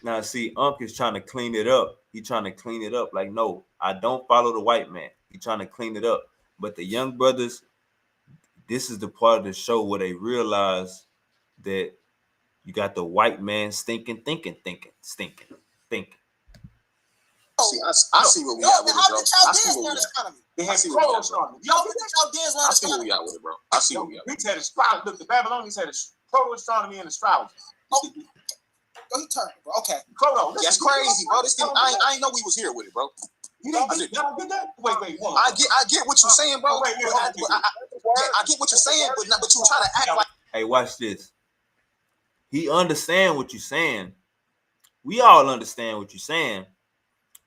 Now, see, Unc is trying to clean it up. He trying to clean it up. Like, no, I don't follow the white man. He trying to clean it up. But the young brothers, this is the part of the show where they realize that you got the white man thinking. I see where we at with it, bro. I see where we at. They had proto astronomy. I see where we at with it, bro. I see where we at. Greeks had astrology. Look, the Babylonians had proto astronomy and astrology. He turned, bro. Okay. Proto. That's crazy, bro. This thing, I ain't know we was here with it, bro. You didn't get that? Wait. I get what you're saying, bro. I get what you're saying, but you trying to act like. Hey, watch this. He understand what you're saying. We all understand what you're saying,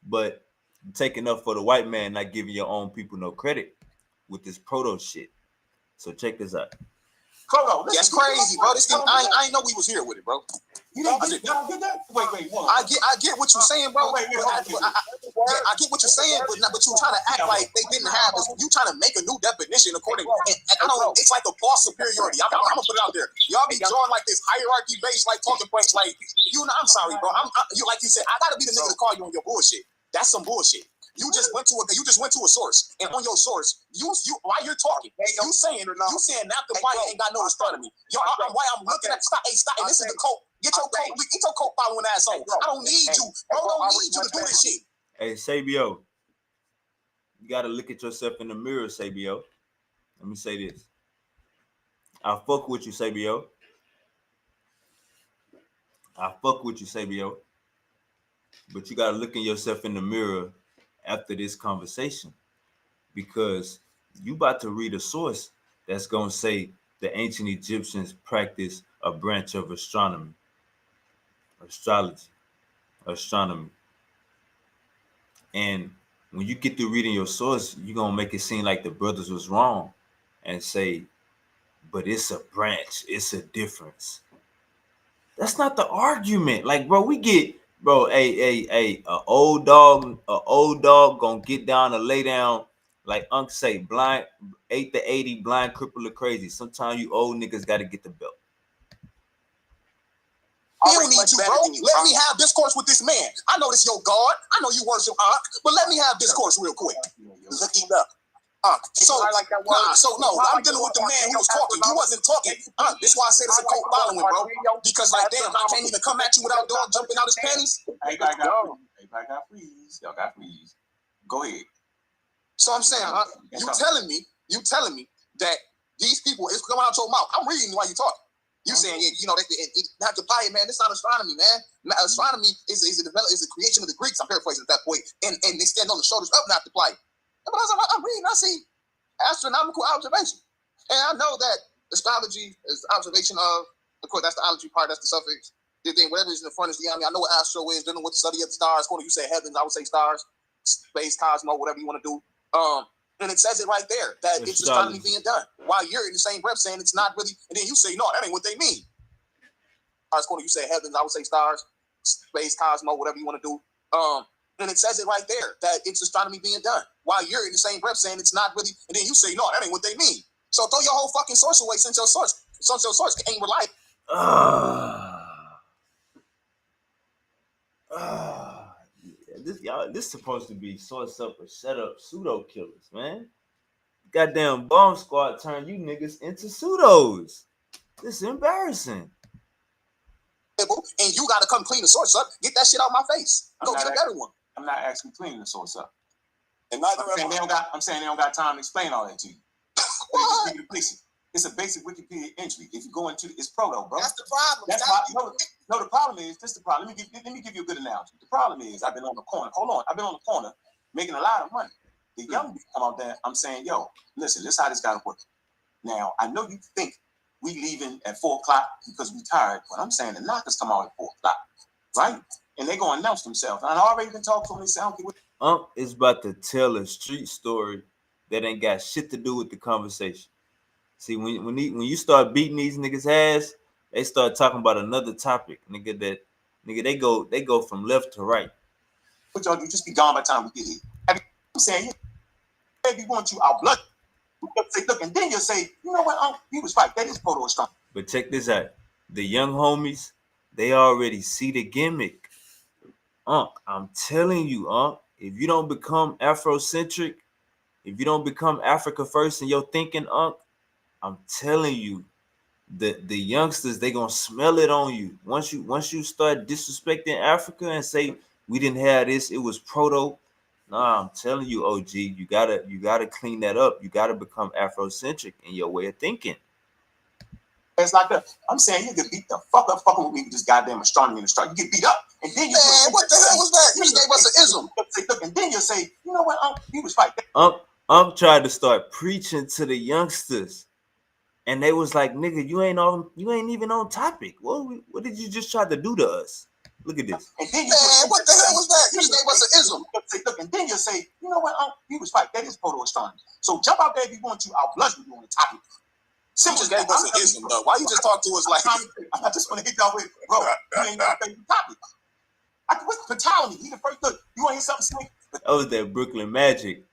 but taking up for the white man, not giving your own people no credit with this proto shit. So check this out. Proto. That's crazy, bro. This thing, I ain't know we was here with it, bro. You didn't get that? Wait. I get what you're saying, bro. I get what you're saying, but you trying to act like they didn't have this. You trying to make a new definition according. And I don't know. It's like a false superiority. I'm gonna put it out there. Y'all be drawing like this hierarchy based like talking points. Like I'm sorry, bro. You like you said, I gotta be the nigga to call you on your bullshit. That's some bullshit. You just went to a source, and on your source, you while you're talking, you saying that the white ain't got no astronomy. Why I'm looking at stop, and this is the cult. Get your cult following ass on. I don't need you. Bro, don't need you to do this shit. Hey, Sabio, you gotta look at yourself in the mirror, Sabio. Let me say this. I fuck with you, Sabio. But you gotta look at yourself in the mirror after this conversation, because you about to read a source that's gonna say the ancient Egyptians practiced a branch of astrology. And when you get through reading your source, you're gonna make it seem like the brothers was wrong and say, but it's a branch, it's a difference. That's not the argument. Like, bro, a old dog gonna get down and lay down, like Unc say, blind 8 to 80, blind, crippled, or crazy. Sometimes you old niggas gotta get the belt. I don't need you, bro. Let me have discourse with this man. I know this your God. I know you worship Unc, but let me have discourse real quick. Look him up. I'm dealing with the man who was talking. You wasn't talking. This is why I said it's a cult following, bro. Because like, damn, I can't even come at you without dog jumping out his panties. Hey, I got freeze. Y'all got freeze. Go ahead. So I'm saying, you telling me that these people, it's coming out your mouth. I'm reading while you talking. You saying, they have to buy it, man. This is not astronomy, man. Astronomy is a creation of the Greeks. I'm paraphrasing at that point, and they stand on the shoulders of not to play. But I'm reading, I see astronomical observation. And I know that astrology is observation of course, that's the ology part, that's the suffix. Then whatever is in the front is the I know what astro is, dealing with the study of the stars. When you say heavens, I would say stars, space, cosmo, whatever you want to do. And it says it right there, that it's astronomy being done. While you're in the same breath saying it's not really, and then you say, no, that ain't what they mean. When you say heavens, I would say stars, space, cosmo, whatever you want to do. And it says it right there, that it's astronomy being done. While you're in the same breath saying it's not really, and then you say, no, that ain't what they mean. So throw your whole fucking source away since your source ain't reliable. This supposed to be source up or shut up pseudo killers, man. Goddamn bomb squad turned you niggas into pseudos. This is embarrassing. And you gotta come clean the source up. Get that shit out my face. Go get a better one. I'm not asking cleaning the source up. And I'm saying they don't got time to explain all that to you. It's a basic Wikipedia entry. If you go into it's proto, bro. That's the problem. The problem is this. The problem. Let me give you a good analogy. The problem is I've been on the corner. Hold on, I've been on the corner making a lot of money. The young people come out there. I'm saying, yo, listen, this is how this gotta work. Now I know you think we leaving at 4 o'clock because we tired, but I'm saying the knockers come out at 4 o'clock, right? And they gonna announce themselves. And I already been talking to them. They say, Unc is about to tell a street story that ain't got shit to do with the conversation. See, when you start beating these niggas' ass, they start talking about another topic, nigga. They go from left to right. But y'all, you just be gone by the time we get here. I'm saying, if you want you out blood, look, and then you'll say, you know what, he was right. That is proto-astronomy. But check this out. The young homies, they already see the gimmick. I'm telling you, if you don't become Afrocentric, if you don't become Africa first in your thinking, I'm telling you, the youngsters, they gonna smell it on you. Once you start disrespecting Africa and say we didn't have this, it was proto. Nah, I'm telling you, OG, you gotta clean that up. You gotta become Afrocentric in your way of thinking. It's like that. I'm saying you get beat the fuck up fucking with me with this goddamn astronomy and astronomy. You get beat up, and then you Man, what the hell was that? You just gave us an ism. Look, and then you say, you know what? He was right. Tried to start preaching to the youngsters, and they was like, "Nigga, you ain't even on topic. What did you just try to do to us? Look at this." And then Man, what the hell was that? You just gave us an ism. Look, and then you say, you know what? He was right. That is proto astronomy. So jump out there if you want to. I'll blush with you on the topic. You just gave us an ism, though. Why you just talk to us like? I just want to hit y'all with, bro. You ain't got a favorite topic. What's Ptolemy? He the first. Look, you want to hear something sweet? That was that Brooklyn Magic.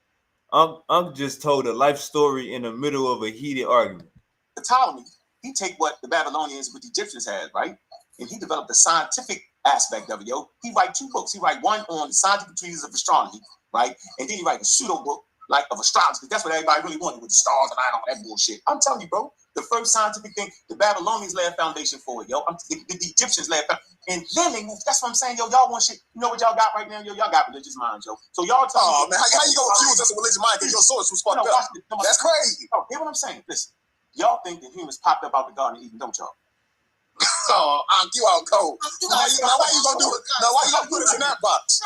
Unc just told a life story in the middle of a heated argument. Ptolemy, he take what the Babylonians with the Egyptians had, right? And he developed the scientific aspect of it, yo. He write two books. He write one on the scientific treatises of astronomy, right? And then he write a pseudo book like of astrology. That's what everybody really wanted with the stars and all that bullshit. I'm telling you, bro, the first scientific thing, the Babylonians laid a foundation for it, yo. The Egyptians laid a foundation. And then they moved. That's what I'm saying, yo. Y'all want shit. You know what y'all got right now, yo? Y'all got religious minds, yo. So y'all tell me, man, how you gonna accuse us of religious mind because your source was fucked up? That's crazy. No, hear what I'm saying. Listen, y'all think that humans popped up out the Garden of Eden, don't y'all? Oh, you out cold. Now why you gonna do it? Now why you gonna put us in that box?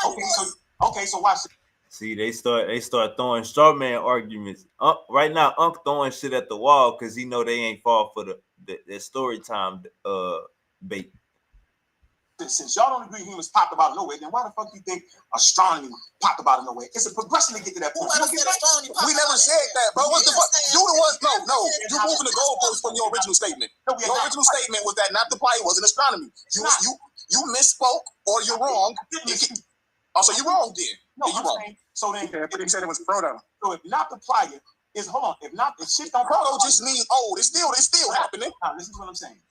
Okay, so watch it. See, they start throwing straw man arguments. Right now, Unc throwing shit at the wall because he know they ain't fall for the story time bait. Since y'all don't agree humans popped up out of nowhere, then why the fuck do you think astronomy popped up out of nowhere? It's a progression to get to that point. We never said that, bro. What the fuck? You the one? No. You're moving the goalpost from your original statement. Your original statement was that not the play was an astronomy. You misspoke or you're wrong. So you're wrong then. No, you're wrong. So then, he said it was proto. So if not the plier is if shit don't proto just means old. It's still happening. Now listen to what I'm saying.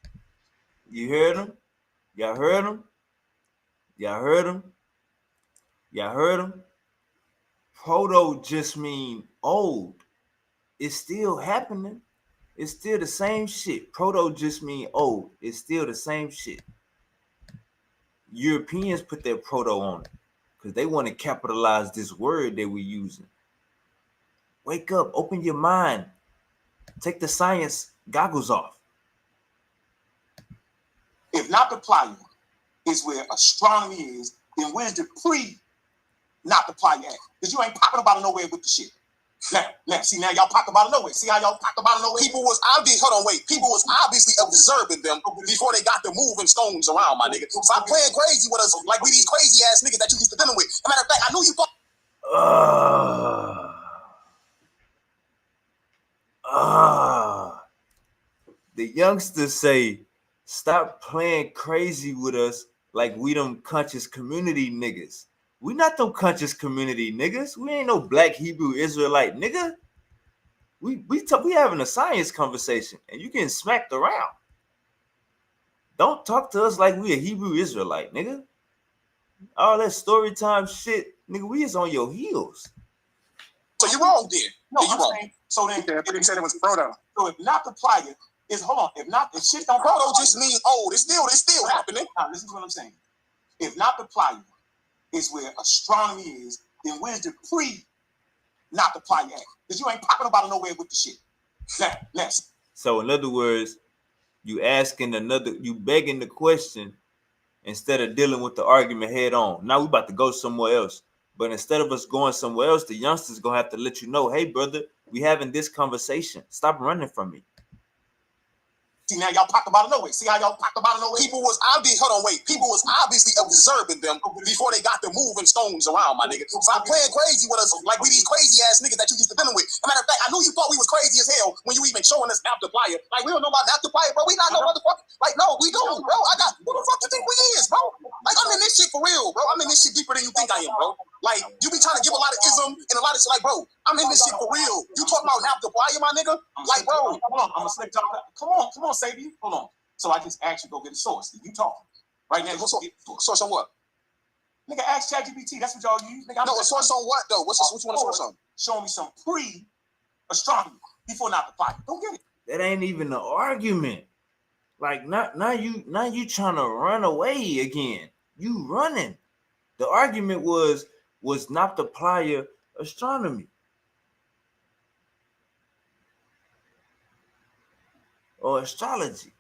You heard him? Y'all heard him? Y'all heard him? Y'all heard him? Proto just mean old. It's still happening. It's still the same shit. Proto just mean old. It's still the same shit. Europeans put their proto on it because they want to capitalize this word that we're using. Wake up, open your mind. Take the science goggles off. If not the plier is where astronomy is, then where's the not the plier at? Because you ain't popping up out of nowhere with the shit. Now, see, now y'all pop about it nowhere. See how y'all pop about it nowhere? People was obviously observing them before they got to moving stones around, my nigga. Stop playing crazy with us like we these crazy ass niggas that you used to dealing with. As a matter of fact, I knew you The youngsters say, stop playing crazy with us like we them conscious community niggas. We not them conscious community niggas. We ain't no black Hebrew Israelite nigga. We having a science conversation and you getting smacked around. Don't talk to us like we a Hebrew Israelite, nigga. All that story time shit, nigga, we is on your heels. So you wrong then. No, you wrong. So then he said it was proto. So if not the plier is if shit don't proto just mean old. It's still happening. Now listen to what I'm saying. If not the plier is where astronomy is, then where's the not the plier at? Because you ain't popping about it nowhere with the shit. Now. So in other words, you begging the question instead of dealing with the argument head on. Now we about to go somewhere else. But instead of us going somewhere else, the youngsters gonna have to let you know, hey brother, we having this conversation. Stop running from me. See, now y'all popped about it nowhere. See how y'all popped about it nowhere? People was obviously observing them before they got to moving stones around, my nigga. Stop playing crazy with us like we these crazy ass niggas that you used to dealing with. As a matter of fact, I knew you thought we was crazy as hell when you even showing us Naptiplier. Like, we don't know about Naptiplier, bro. We not no motherfucker. Like, no, we don't, bro. Who the fuck you think we is, bro? Like, I'm in this shit for real, bro. I'm in this shit deeper than you think I am, bro. Like, you be trying to give a lot of ism and a lot of shit. Like, bro, I'm in this shit for real. You talking about Naptiplier, my nigga? Like, bro. Hold on. I'm gonna slip talk. Come on, Sadie. Hold on. So I just asked you to go get a source. You talking right now? Source on what? Nigga, ask ChatGPT. That's what y'all use. Nigga, no, a source on what though? What you want a source on? Show me some pre-astronomy before not the fire. Don't get it. That ain't even the argument. Like now you trying to run away again. You running. The argument was Noptoplaya astronomy or astrology.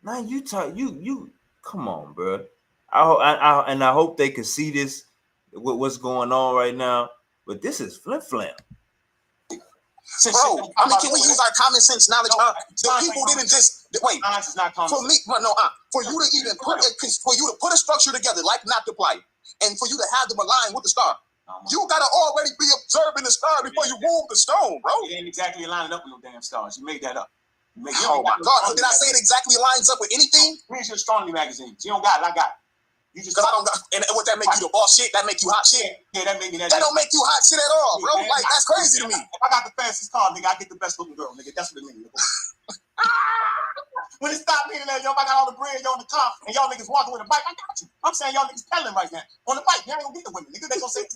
Now you talk you come on, bro. I hope they can see this with what's going on right now. But this is flim-flam. Bro, I mean, can we use our common sense knowledge? The people didn't just wait. Science is not common for me. For you to even put a structure together like Noptoplaya, and for you to have them align with the star, you gotta already be observing the star before you move the stone, bro. It ain't exactly lining up with no damn stars. You made that up. Oh my God! Did I say it exactly lines up with anything? Here's your astronomy magazines. You don't got it. I got it. You just because I don't got, and what that make you the boss shit? That make you hot shit? Yeah, that make me that. That don't make you hot shit at all, bro. Man, like that's crazy to me. If I got the fastest car, nigga, I get the best looking girl, nigga. That's what it means. When it stopped meaning that y'all got all the bread, y'all in the car, and y'all niggas walking with a bike, I got you. I'm saying y'all niggas pedaling right now on the bike. Y'all ain't gonna get the women, nigga. They gonna say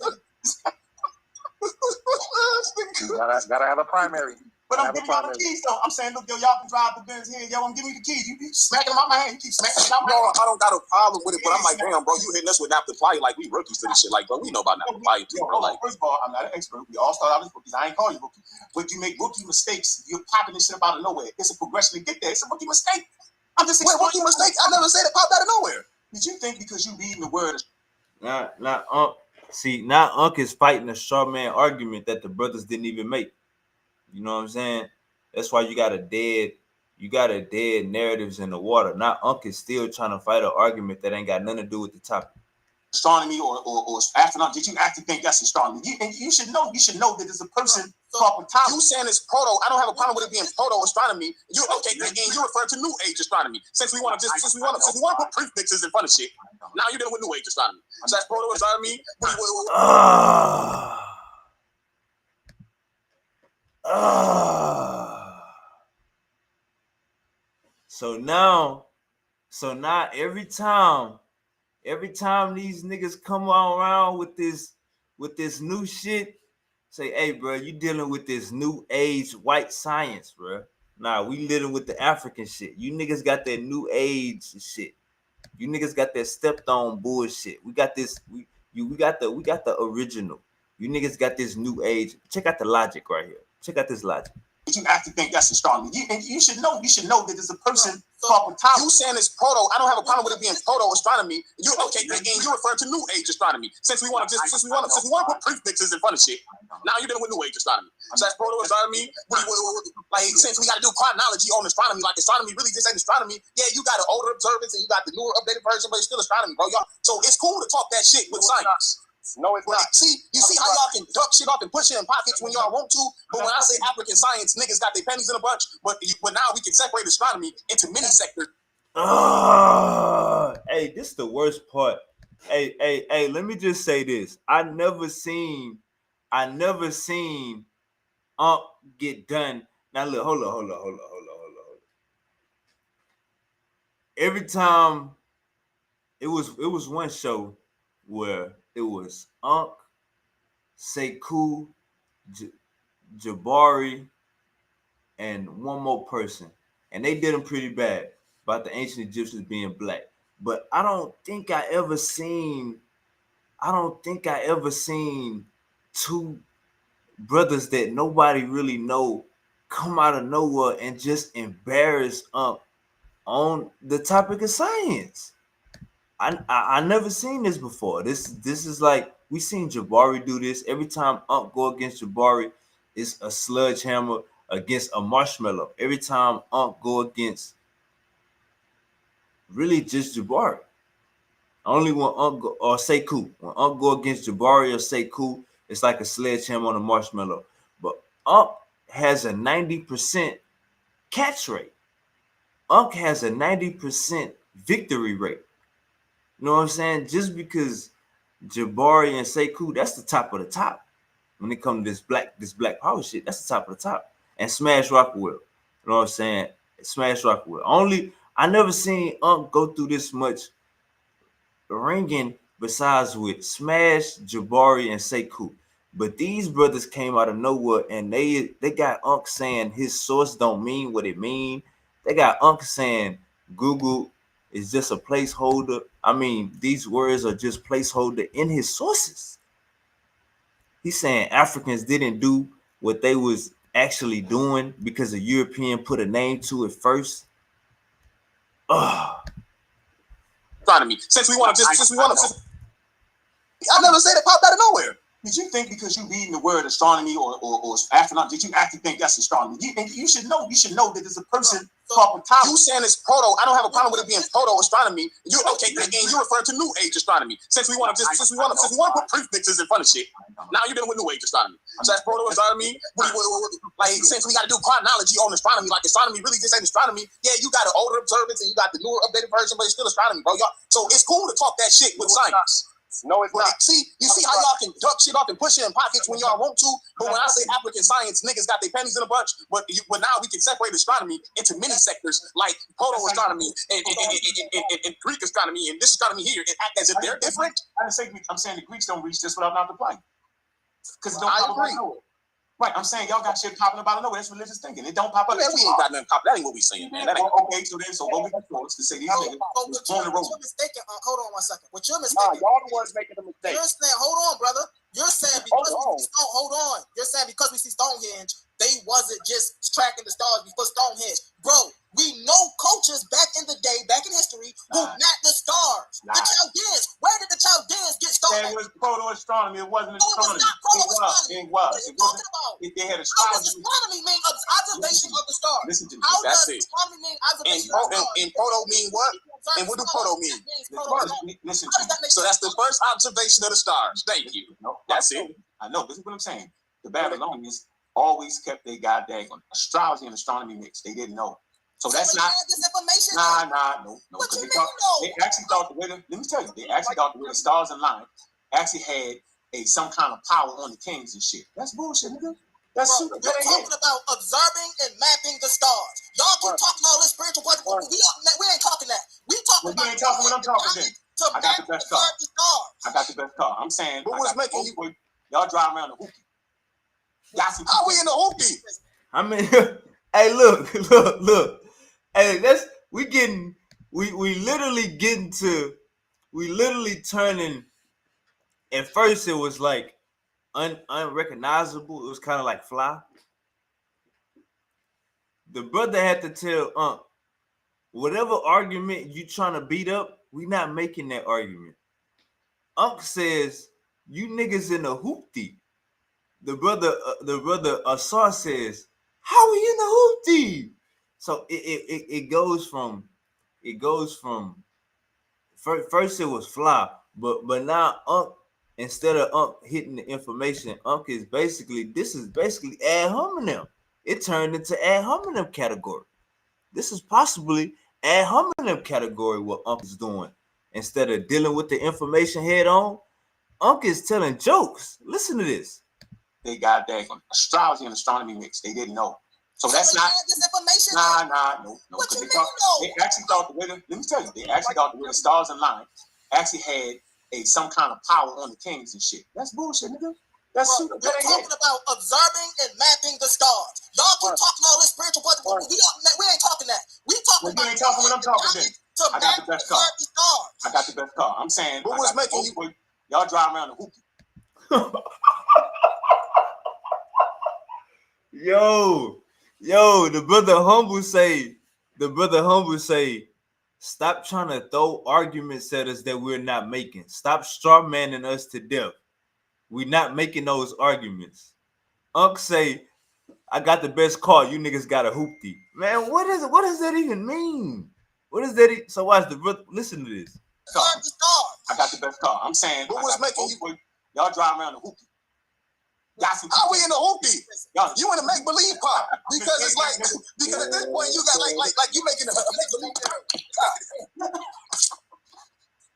gotta have a primary. But I'm giving y'all the keys though. I'm saying, look, yo, y'all can drive the Benz here. Yo, I'm giving you the keys. You keep smacking them out my hand. You keep smacking them out my hand. No, I don't got a problem with it, but I'm like, damn, bro, you hitting us with Noptoplaya like we rookies to this shit. Like, bro, we know about Noptoplaya too, bro. Like, first of all, I'm not an expert. We all start out as rookies. I ain't call you rookie. But you make rookie mistakes. You're popping this shit up out of nowhere. It's a progression to get there. It's a rookie mistake. I'm just saying. Rookie mistake? I never said it popped out of nowhere. Did you think because you reading the word? Now Unc is fighting a straw man argument that the brothers didn't even make. You know what I'm saying? That's why you got a dead narratives in the water. Now Unc is still trying to fight an argument that ain't got nothing to do with the topic. Astronomy or astronaut? Did you actually think that's astronomy? You should know that there's a person called Ptolemy. You saying it's proto? I don't have a problem with it being proto astronomy. You okay? And you refer to New Age astronomy. Since we want to put prefixes in front of shit. Now you're dealing with New Age astronomy. So that's proto astronomy. So now every time these niggas come around with this new shit, say, hey, bro, you dealing with this new age white science, bro. Nah, we living with the African shit. You niggas got that new age shit. You niggas got that stepped on bullshit. We got this. We got the original. You niggas got this new age. Check out the logic right here. Check out this logic. You actually think that's astronomy? You should know that there's a person called Ptolemy. You saying it's proto? I don't have a problem with it being proto astronomy. You okay? And you refer to New Age astronomy. Since we want to put prefixes in front of shit. Now you're dealing with New Age astronomy. So that's proto astronomy. Like since we got to do chronology on astronomy, like astronomy really just ain't astronomy. Yeah, you got an older observance and you got the newer updated version, but it's still astronomy, bro. Y'all. So it's cool to talk that shit with science. No, it's not. You see how y'all can duck shit off and push it in pockets when y'all want to. But when I say African science, niggas got their pennies in a bunch. But now we can separate astronomy into many sectors. Hey, this is the worst part. Hey, let me just say this. I never seen Unc get done. Now look, hold on. Every time it was one show where it was Unc, Sekou, Jabari, and one more person. And they did them pretty bad about the ancient Egyptians being black. But I don't think I ever seen two brothers that nobody really know come out of nowhere and just embarrass Unc on the topic of science. I never seen this before. This is like we seen Jabari do this. Every time Unc go against Jabari, it's a sledgehammer against a marshmallow. Every time Unc go against really just Jabari. Only when Unc go, or Sekou. When Unc go against Jabari or Sekou, it's like a sledgehammer on a marshmallow. But Unc has a 90% catch rate. Unc has a 90% victory rate. You know what I'm saying? Just because Jabari and Sekou, that's the top of the top. When it comes to this black power shit, that's the top of the top. And Smash Rockwell. You know what I'm saying? Smash Rockwell. I never seen Unc go through this much ringing besides with Smash, Jabari, and Sekou. But these brothers came out of nowhere and they got Unc saying his source don't mean what it mean. They got Unc saying Google is just a placeholder. I mean, these words are just placeholder in his sources. He's saying Africans didn't do what they was actually doing because a European put a name to it first. Astronomy. Since we want to, I never said it popped out of nowhere. Did you think because you reading the word astronomy or astronaut, did you actually think that's astronomy? You should know that there's a person called Ptolemy. You saying it's proto? I don't have a problem with it being proto astronomy. You okay? And you refer to New Age astronomy. Since we want to put prefixes in front of shit. Now you're dealing with New Age astronomy. So that's proto astronomy. Like since we got to do chronology on astronomy, like astronomy really just ain't astronomy. Yeah, you got an older observance and you got the newer updated version, but it's still astronomy, bro. Y'all. So it's cool to talk that shit with science. No, it's not. See how y'all can duck shit off and push it in pockets when y'all want to. But when I say African science, niggas got their pennies in a bunch. But now we can separate astronomy into many sectors, like proto astronomy and Greek astronomy and this astronomy here, and act as if they're different. I'm saying the Greeks don't reach this without not applying. Because it don't I pop agree. up nowhere. Right, I'm saying y'all got shit popping up out of nowhere. That's religious thinking. It don't pop up. Man, we ain't got nothing pop. That ain't what we saying, man. That ain't okay. So go get the source to say these niggas was born the road. What you're mistaken. Hold on 1 second. What you're mistaken. Y'all the ones making the mistake. You're saying, hold on, brother. You're saying because hold on. You're saying because we see Stonehenge, they wasn't just tracking the stars before Stonehenge, bro. We know cultures back in the day, back in history, who mapped the stars. The Chaldeans. Where did the Chaldeans get started? It was proto-astronomy. It wasn't astronomy. It was. It was. They had astrology. Astronomy mean observation of the stars. Listen to me. How That's does it. astronomy mean observation of the stars? And proto mean what? And what do proto mean? Listen to me. So that's the first observation of the stars. Thank you. That's it. I know. This is what I'm saying. The Babylonians always kept their goddamn astrology and astronomy mixed. They didn't know. So that's not this information. No. What you mean, They actually thought the way let me tell you, they actually thought the way the stars aligned actually had some kind of power on the kings and shit. That's bullshit, nigga. That's Bro, you're talking about observing and mapping the stars. Y'all keep talking all this spiritual question. We ain't talking that. We talking about. You ain't talking what I'm talking then. I got the best car. I got the best car. I'm saying. What was making you? Y'all drive around the hoopty. How we in the hoopty? I mean, hey, look. Hey, we literally turning. At first, it was like unrecognizable. It was kind of like fly. The brother had to tell whatever argument you trying to beat up, we not making that argument. Unc says you niggas in the hoopty. The brother Asar says, how are you in the hoopty? So it goes from first it was fly, but now Unc, instead of Unc hitting the information, Unc is basically ad hominem. It turned into ad hominem category. This is possibly ad hominem category what Unc is doing. Instead of dealing with the information head on, Unc is telling jokes. Listen to this. They got that astrology and astronomy mixed. They didn't know. So that's not this information. No. They actually thought the way let me tell you, they actually thought the way the stars aligned actually had some kind of power on the kings and shit. That's bullshit, nigga. That's Bro, you're talking about observing and mapping the stars. Y'all keep talking all this spiritual question. We ain't talking that. We talking about. You ain't talking what I'm talking then. I got the best car. I got the best car. I'm saying. What was making you? Y'all drive around the hoopty. Yo, the brother humble say, stop trying to throw arguments at us that we're not making. Stop straw manning us to death. We're not making those arguments. Unc say, I got the best car. You niggas got a hoopty. Man, what does that even mean? What is that? So watch the brother. Listen to this. I got the best car. I'm saying. What was making you? Y'all drive around the hoopty. How we in the hoopty? You in a make believe part because it's like because at this point you got like you making a make believe.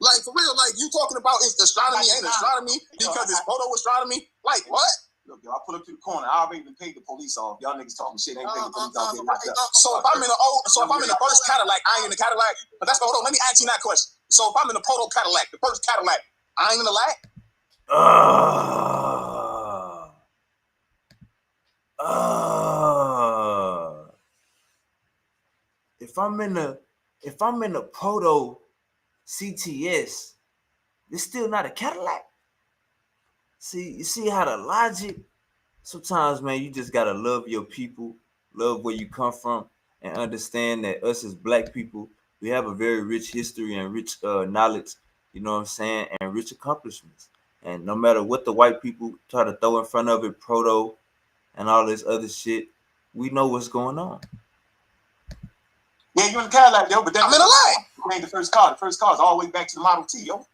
Like for real, like you talking about is astronomy ain't astronomy because it's proto astronomy. Like what? Look, yo, I pull up to the corner. I already been paid the police off. Y'all niggas talking shit. Ain't paid the police off. So if I'm in the first Cadillac, I ain't in the Cadillac. But that's hold on. Let me ask you that question. So if I'm in the proto Cadillac, the first Cadillac, I ain't in the lack. If I'm in the proto CTS, it's still not a Cadillac. You see how the logic. Sometimes, man, you just gotta love your people, love where you come from, and understand that us as Black people, we have a very rich history and rich knowledge. You know what I'm saying, and rich accomplishments. And no matter what the white people try to throw in front of it, proto and all this other shit, we know what's going on. Yeah, you in the Cadillac, yo, but then I'm in a lag. It ain't the first car. The first car is all the way back to the Model T, yo.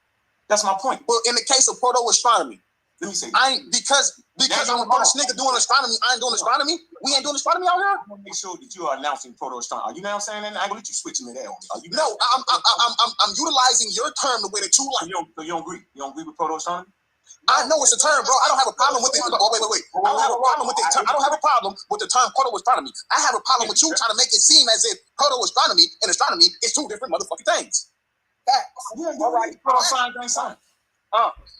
That's my point. Well, in the case of proto astronomy, let me say, I ain't because I'm the first nigga doing astronomy. I ain't doing astronomy. We ain't doing astronomy out here. I want to make sure that you are announcing proto astronomy. You know what I'm saying? I ain't gonna let you switch me there. No, I'm utilizing your term the way that you like. So you don't agree? You don't agree with proto astronomy? I know it's a term, bro. I don't have a problem with it. Oh, wait. I don't have a problem with it. I don't have a problem with the term proto astronomy. I have a problem with you trying to make it seem as if proto astronomy and astronomy is two different motherfucking things. Yeah, all right. Proto science ain't science.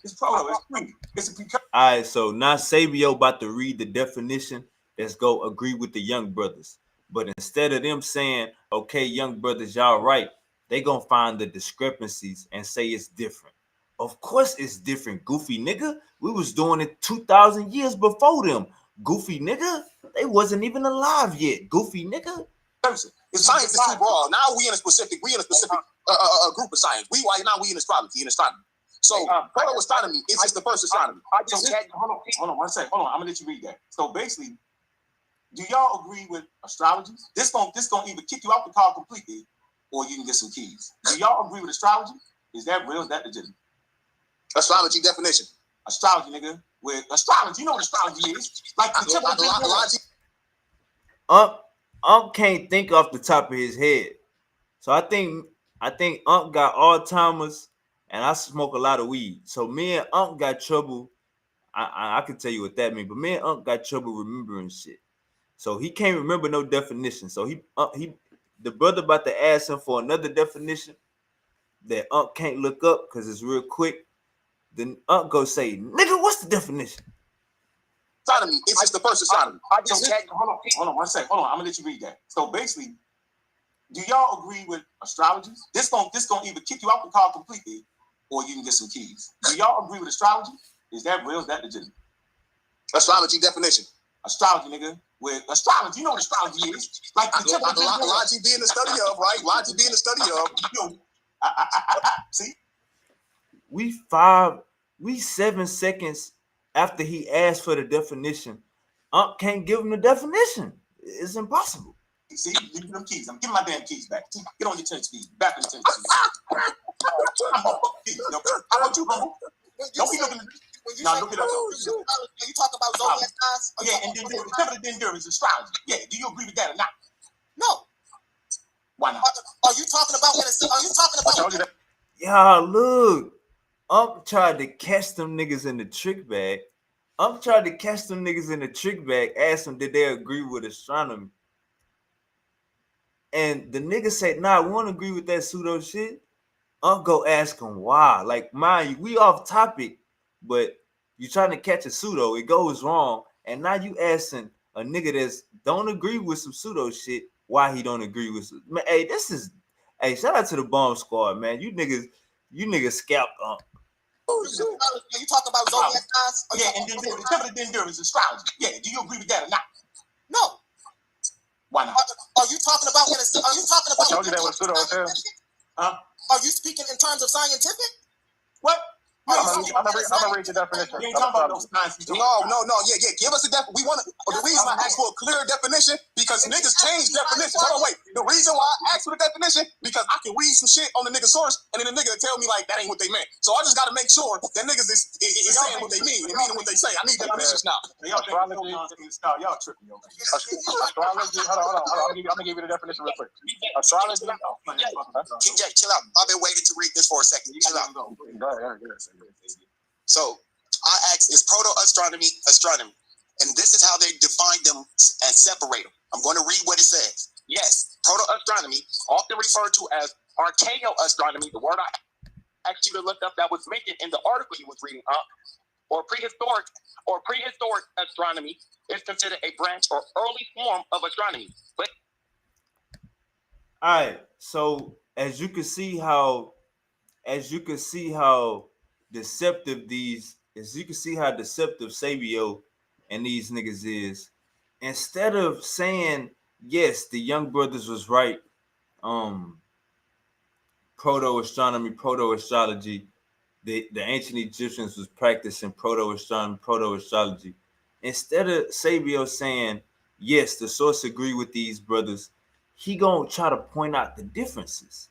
It's proto. It's pre. It's a pre. All right, so now Sabio about to read the definition. Let's go agree with the young brothers. But instead of them saying, okay, young brothers, y'all right, they gonna find the discrepancies and say it's different. Of course it's different, goofy nigga. We was doing it 2,000 years before them. Goofy nigga. They wasn't even alive yet. Goofy nigga. Science is too broad. Now we in a specific group of science. Now we in astrology, So proto astronomy is just the first astronomy. Hold on one second. Hold on. I'm gonna let you read that. So basically, do y'all agree with astrology? This gonna either kick you out the car completely, or you can get some keys. Do y'all agree with astrology? Is that real? Is that legitimate? Astrology definition. Astrology, nigga. With astrology, you know what astrology is. Like the logic. Can't think off the top of his head. So I think Unc got Alzheimer's, and I smoke a lot of weed. So me and Unc got trouble. I can tell you what that means, but me and Unc got trouble remembering shit. So he can't remember no definition. So the brother about to ask him for another definition that Unc can't look up because it's real quick. Then Unc go say, nigga, what's the definition? Astronomy, it's just the first astronomy. Hold on one second. Hold on, I'm gonna let you read that. So basically, do y'all agree with astrology? This gonna either kick you out the car completely, or you can get some keys. Do y'all agree with astrology? Is that real? Is that legitimate? Astrology definition. Astrology, nigga. With astrology, you know what astrology is. Like the logic being the study of, right? Logic being the study of. See? We 7 seconds after he asked for the definition. Unc can't give him the definition. It's impossible. See, give me them keys. I'm giving my damn keys back. Get on your 10 speed. Back on your 10 speed. How about you, bro? Don't be looking at this. Now look it up. You talk about zodiac signs? Yeah, and then the endurance astrology. Yeah, do you agree with that or not? No. Why not? Are you talking about Yeah, look. Unc tried to catch them niggas in the trick bag. Asked them, did they agree with astronomy? And the nigga said, nah, we won't agree with that pseudo shit. Unc go ask him why. Like, mind you, we off topic, but you trying to catch a pseudo, it goes wrong. And now you asking a nigga that's don't agree with some pseudo shit why he don't agree with some. Man, hey, shout out to the bomb squad, man. You niggas scalped Unc. You talk about zodiac signs? Yeah, and then the endurance astrology. Yeah, do you agree with that or not? No. Why not? Are you talking about I told you that was pseudo hotel. Huh? Are you speaking in terms of scientific? What? I'm gonna read the definition. You ain't talking about those kinds. No. Yeah. Give us a definition. We want the reason I asked for a clear definition because niggas change definitions. Hold on, wait. The reason why I asked for the definition because I can read some shit on the nigga source and then the nigga tell me like that ain't what they meant. So I just got to make sure that niggas is saying what they mean and meaning what they say. I need definitions now. Y'all tripping, yo. Astrology. Hold on. I'm gonna give you the definition real quick. Astrology. Jay, chill out. I've been waiting to read this for a second. Chill out. So I asked, is proto-astronomy astronomy? And this is how they define them and separate them. I'm going to read what it says. Yes, proto-astronomy, often referred to as archaeo-astronomy, the word I asked you to look up that was mentioned in the article you was reading up, or prehistoric astronomy is considered a branch or early form of astronomy. But all right, so as you can see how deceptive Sabio and these niggas is. Instead of saying yes, the young brothers was right, proto-astronomy, proto-astrology, the ancient Egyptians was practicing proto-astronomy, proto-astrology. Instead of Sabio saying yes, the source agree with these brothers, he gonna try to point out the differences.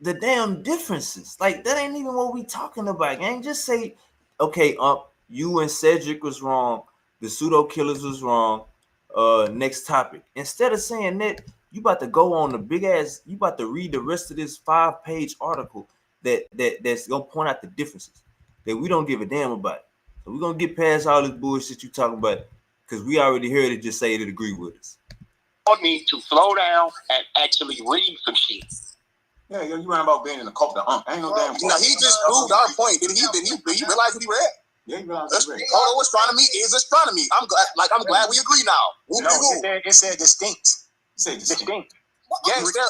The damn differences. Like, that ain't even what we talking about, gang. Just say, okay, you and Cedric was wrong. The pseudo killers was wrong. Next topic. Instead of saying that, you about to go on the big ass, you about to read the rest of this 5-page article that's gonna point out the differences that we don't give a damn about. So we're gonna get past all this bullshit you talking about, because we already heard it. Just say it agree with us. I need to slow down and actually read some shit. Yeah, you rhyme about being in the cult of ain't no damn. No, he just proved our point. Did he realize what he read? Yeah, he realized what he read. Proto-astronomy is astronomy. I'm glad we agree now. It said distinct. It said distinct. Yes, there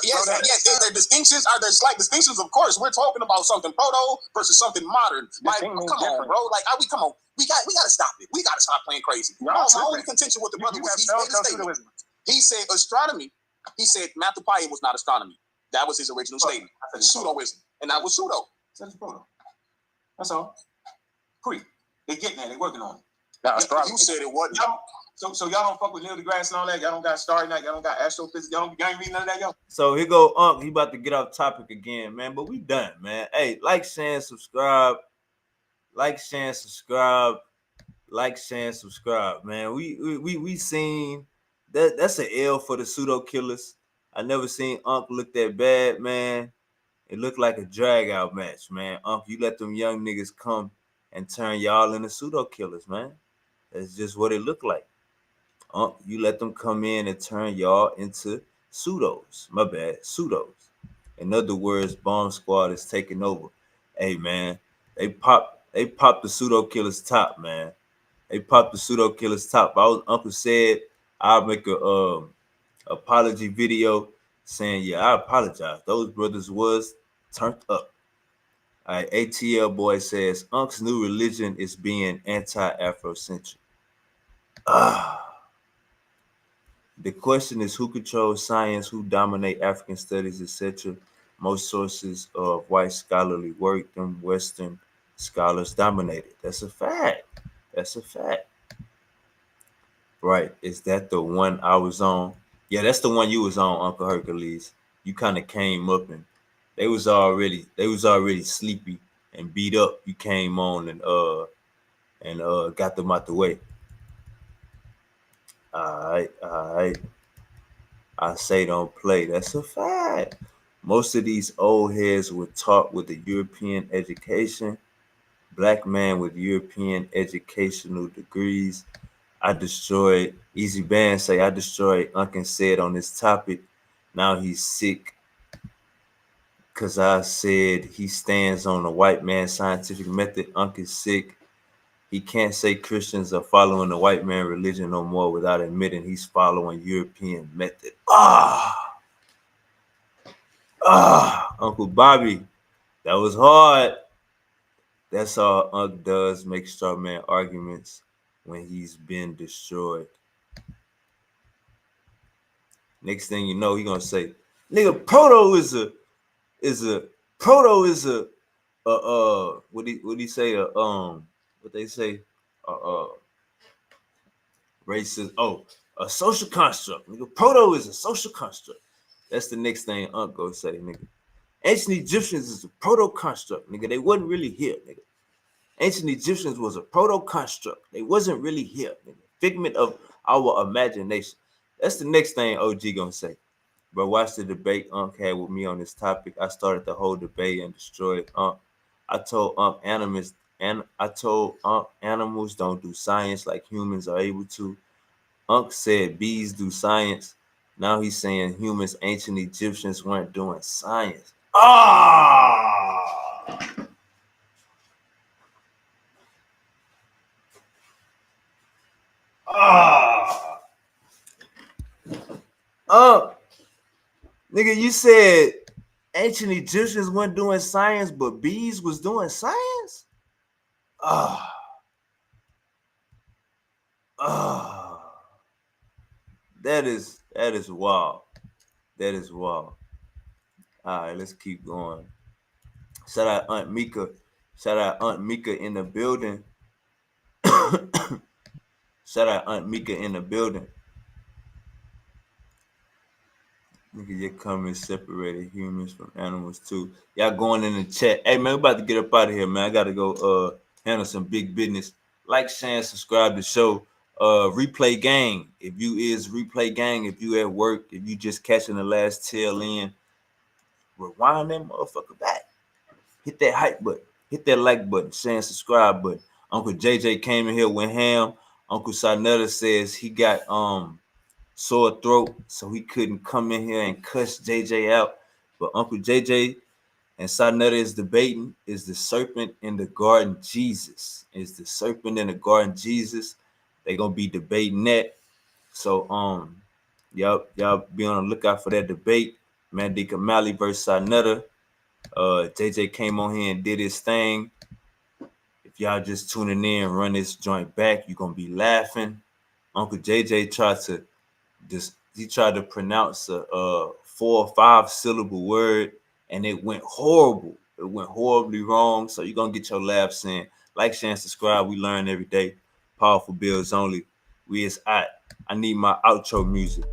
distinctions. Are there slight distinctions? Of course, we're talking about something proto versus something modern. Like, come on, bro. Like, come on. We got to stop it. We got to stop playing crazy. My only contention with the brother was he said astronomy. He said Matthew was not astronomy. That was his original statement. Pseudoism, and that was pseudo. That's all. Quick, they getting there. They working on it. Now, you said it wasn't. So y'all don't fuck with Neil deGrasse and all that. Y'all don't got star in that. Y'all don't got astrophysics. Y'all ain't reading none of that, y'all. So here go he about to get off topic again, man. But we done, man. Hey, like, share, and subscribe. Like, share, and subscribe. Like, share, and subscribe, man. We seen that. That's an L for the pseudo killers. I never seen look that bad, man. It looked like a drag out match, man. You let them young niggas come and turn y'all into pseudo killers, man. That's just what it looked like. You let them come in and turn y'all into pseudos. My bad, pseudos. In other words, Bomb Squad is taking over. Hey, man, they popped the pseudo killers top, man. They popped the pseudo killers top. Uncle said I'll make a apology video saying, yeah, I apologize. Those brothers was turned up. All right, ATL boy says Unc's new religion is being anti-Afrocentric. The question is, who controls science, who dominate African studies, etc. Most sources of white scholarly work, them Western scholars dominated. That's a fact. That's a fact. Right. Is that the one I was on? Yeah, that's the one you was on, Uncle Hercules. You kind of came up and they was already sleepy and beat up. You came on and got them out the way. All right. I say don't play. That's a fact. Most of these old heads were taught with a European education. Black man with European educational degrees. I destroyed Easy Band say I destroyed Uncle said on this topic. Now he's sick because I said he stands on the white man's scientific method. Uncle sick. He can't say Christians are following the white man religion no more without admitting he's following European method. Uncle Bobby, that was hard. That's all Unc does, make straw man arguments when he's been destroyed. Next thing you know, he gonna say, nigga, proto is a what he say, what they say, racist, a social construct. Nigga, proto is a social construct. That's the next thing Unc go say, nigga. Ancient Egyptians is a proto construct, nigga. They wasn't really here, nigga. Ancient Egyptians was a proto construct. They wasn't really here, nigga. Figment of our imagination. That's the next thing OG gonna say. Bro, watch the debate Unc had with me on this topic. I started the whole debate and destroyed Unc. I told Unc And I told Unc animals don't do science like humans are able to. Unc said bees do science. Now he's saying humans, ancient Egyptians weren't doing science. Nigga, you said ancient Egyptians weren't doing science, but bees was doing science? That is wild. That is wild. All right, let's keep going. Shout out Aunt Mika. Shout out Aunt Mika in the building. Shout out Aunt Mika in the building. Nigga, your comments separated humans from animals too. Y'all going in the chat. Hey man, we about to get up out of here, man. I gotta go handle some big business. Like, share, and subscribe to the show. Replay gang. If you is replay gang, if you at work, if you just catching the last tail end, rewind that motherfucker back. Hit that hype button. Hit that like button. Share and subscribe button. Uncle JJ came in here with ham. Uncle Sarnetta says he got sore throat, so he couldn't come in here and cuss JJ out. But Uncle JJ and Sarnetta is debating, is the serpent in the garden Jesus? Is the serpent in the garden Jesus? They gonna be debating that. So y'all be on the lookout for that debate. Mandika Malley versus Sarnetta. JJ came on here and did his thing. If y'all just tuning in, run this joint back, you're gonna be laughing. Uncle JJ tried to pronounce a 4 or 5 syllable word, and it went horrible. It went horribly wrong. So you're gonna get your laughs in. Like, share, and subscribe. We learn every day. Powerful bills only. We is at. I need my outro music.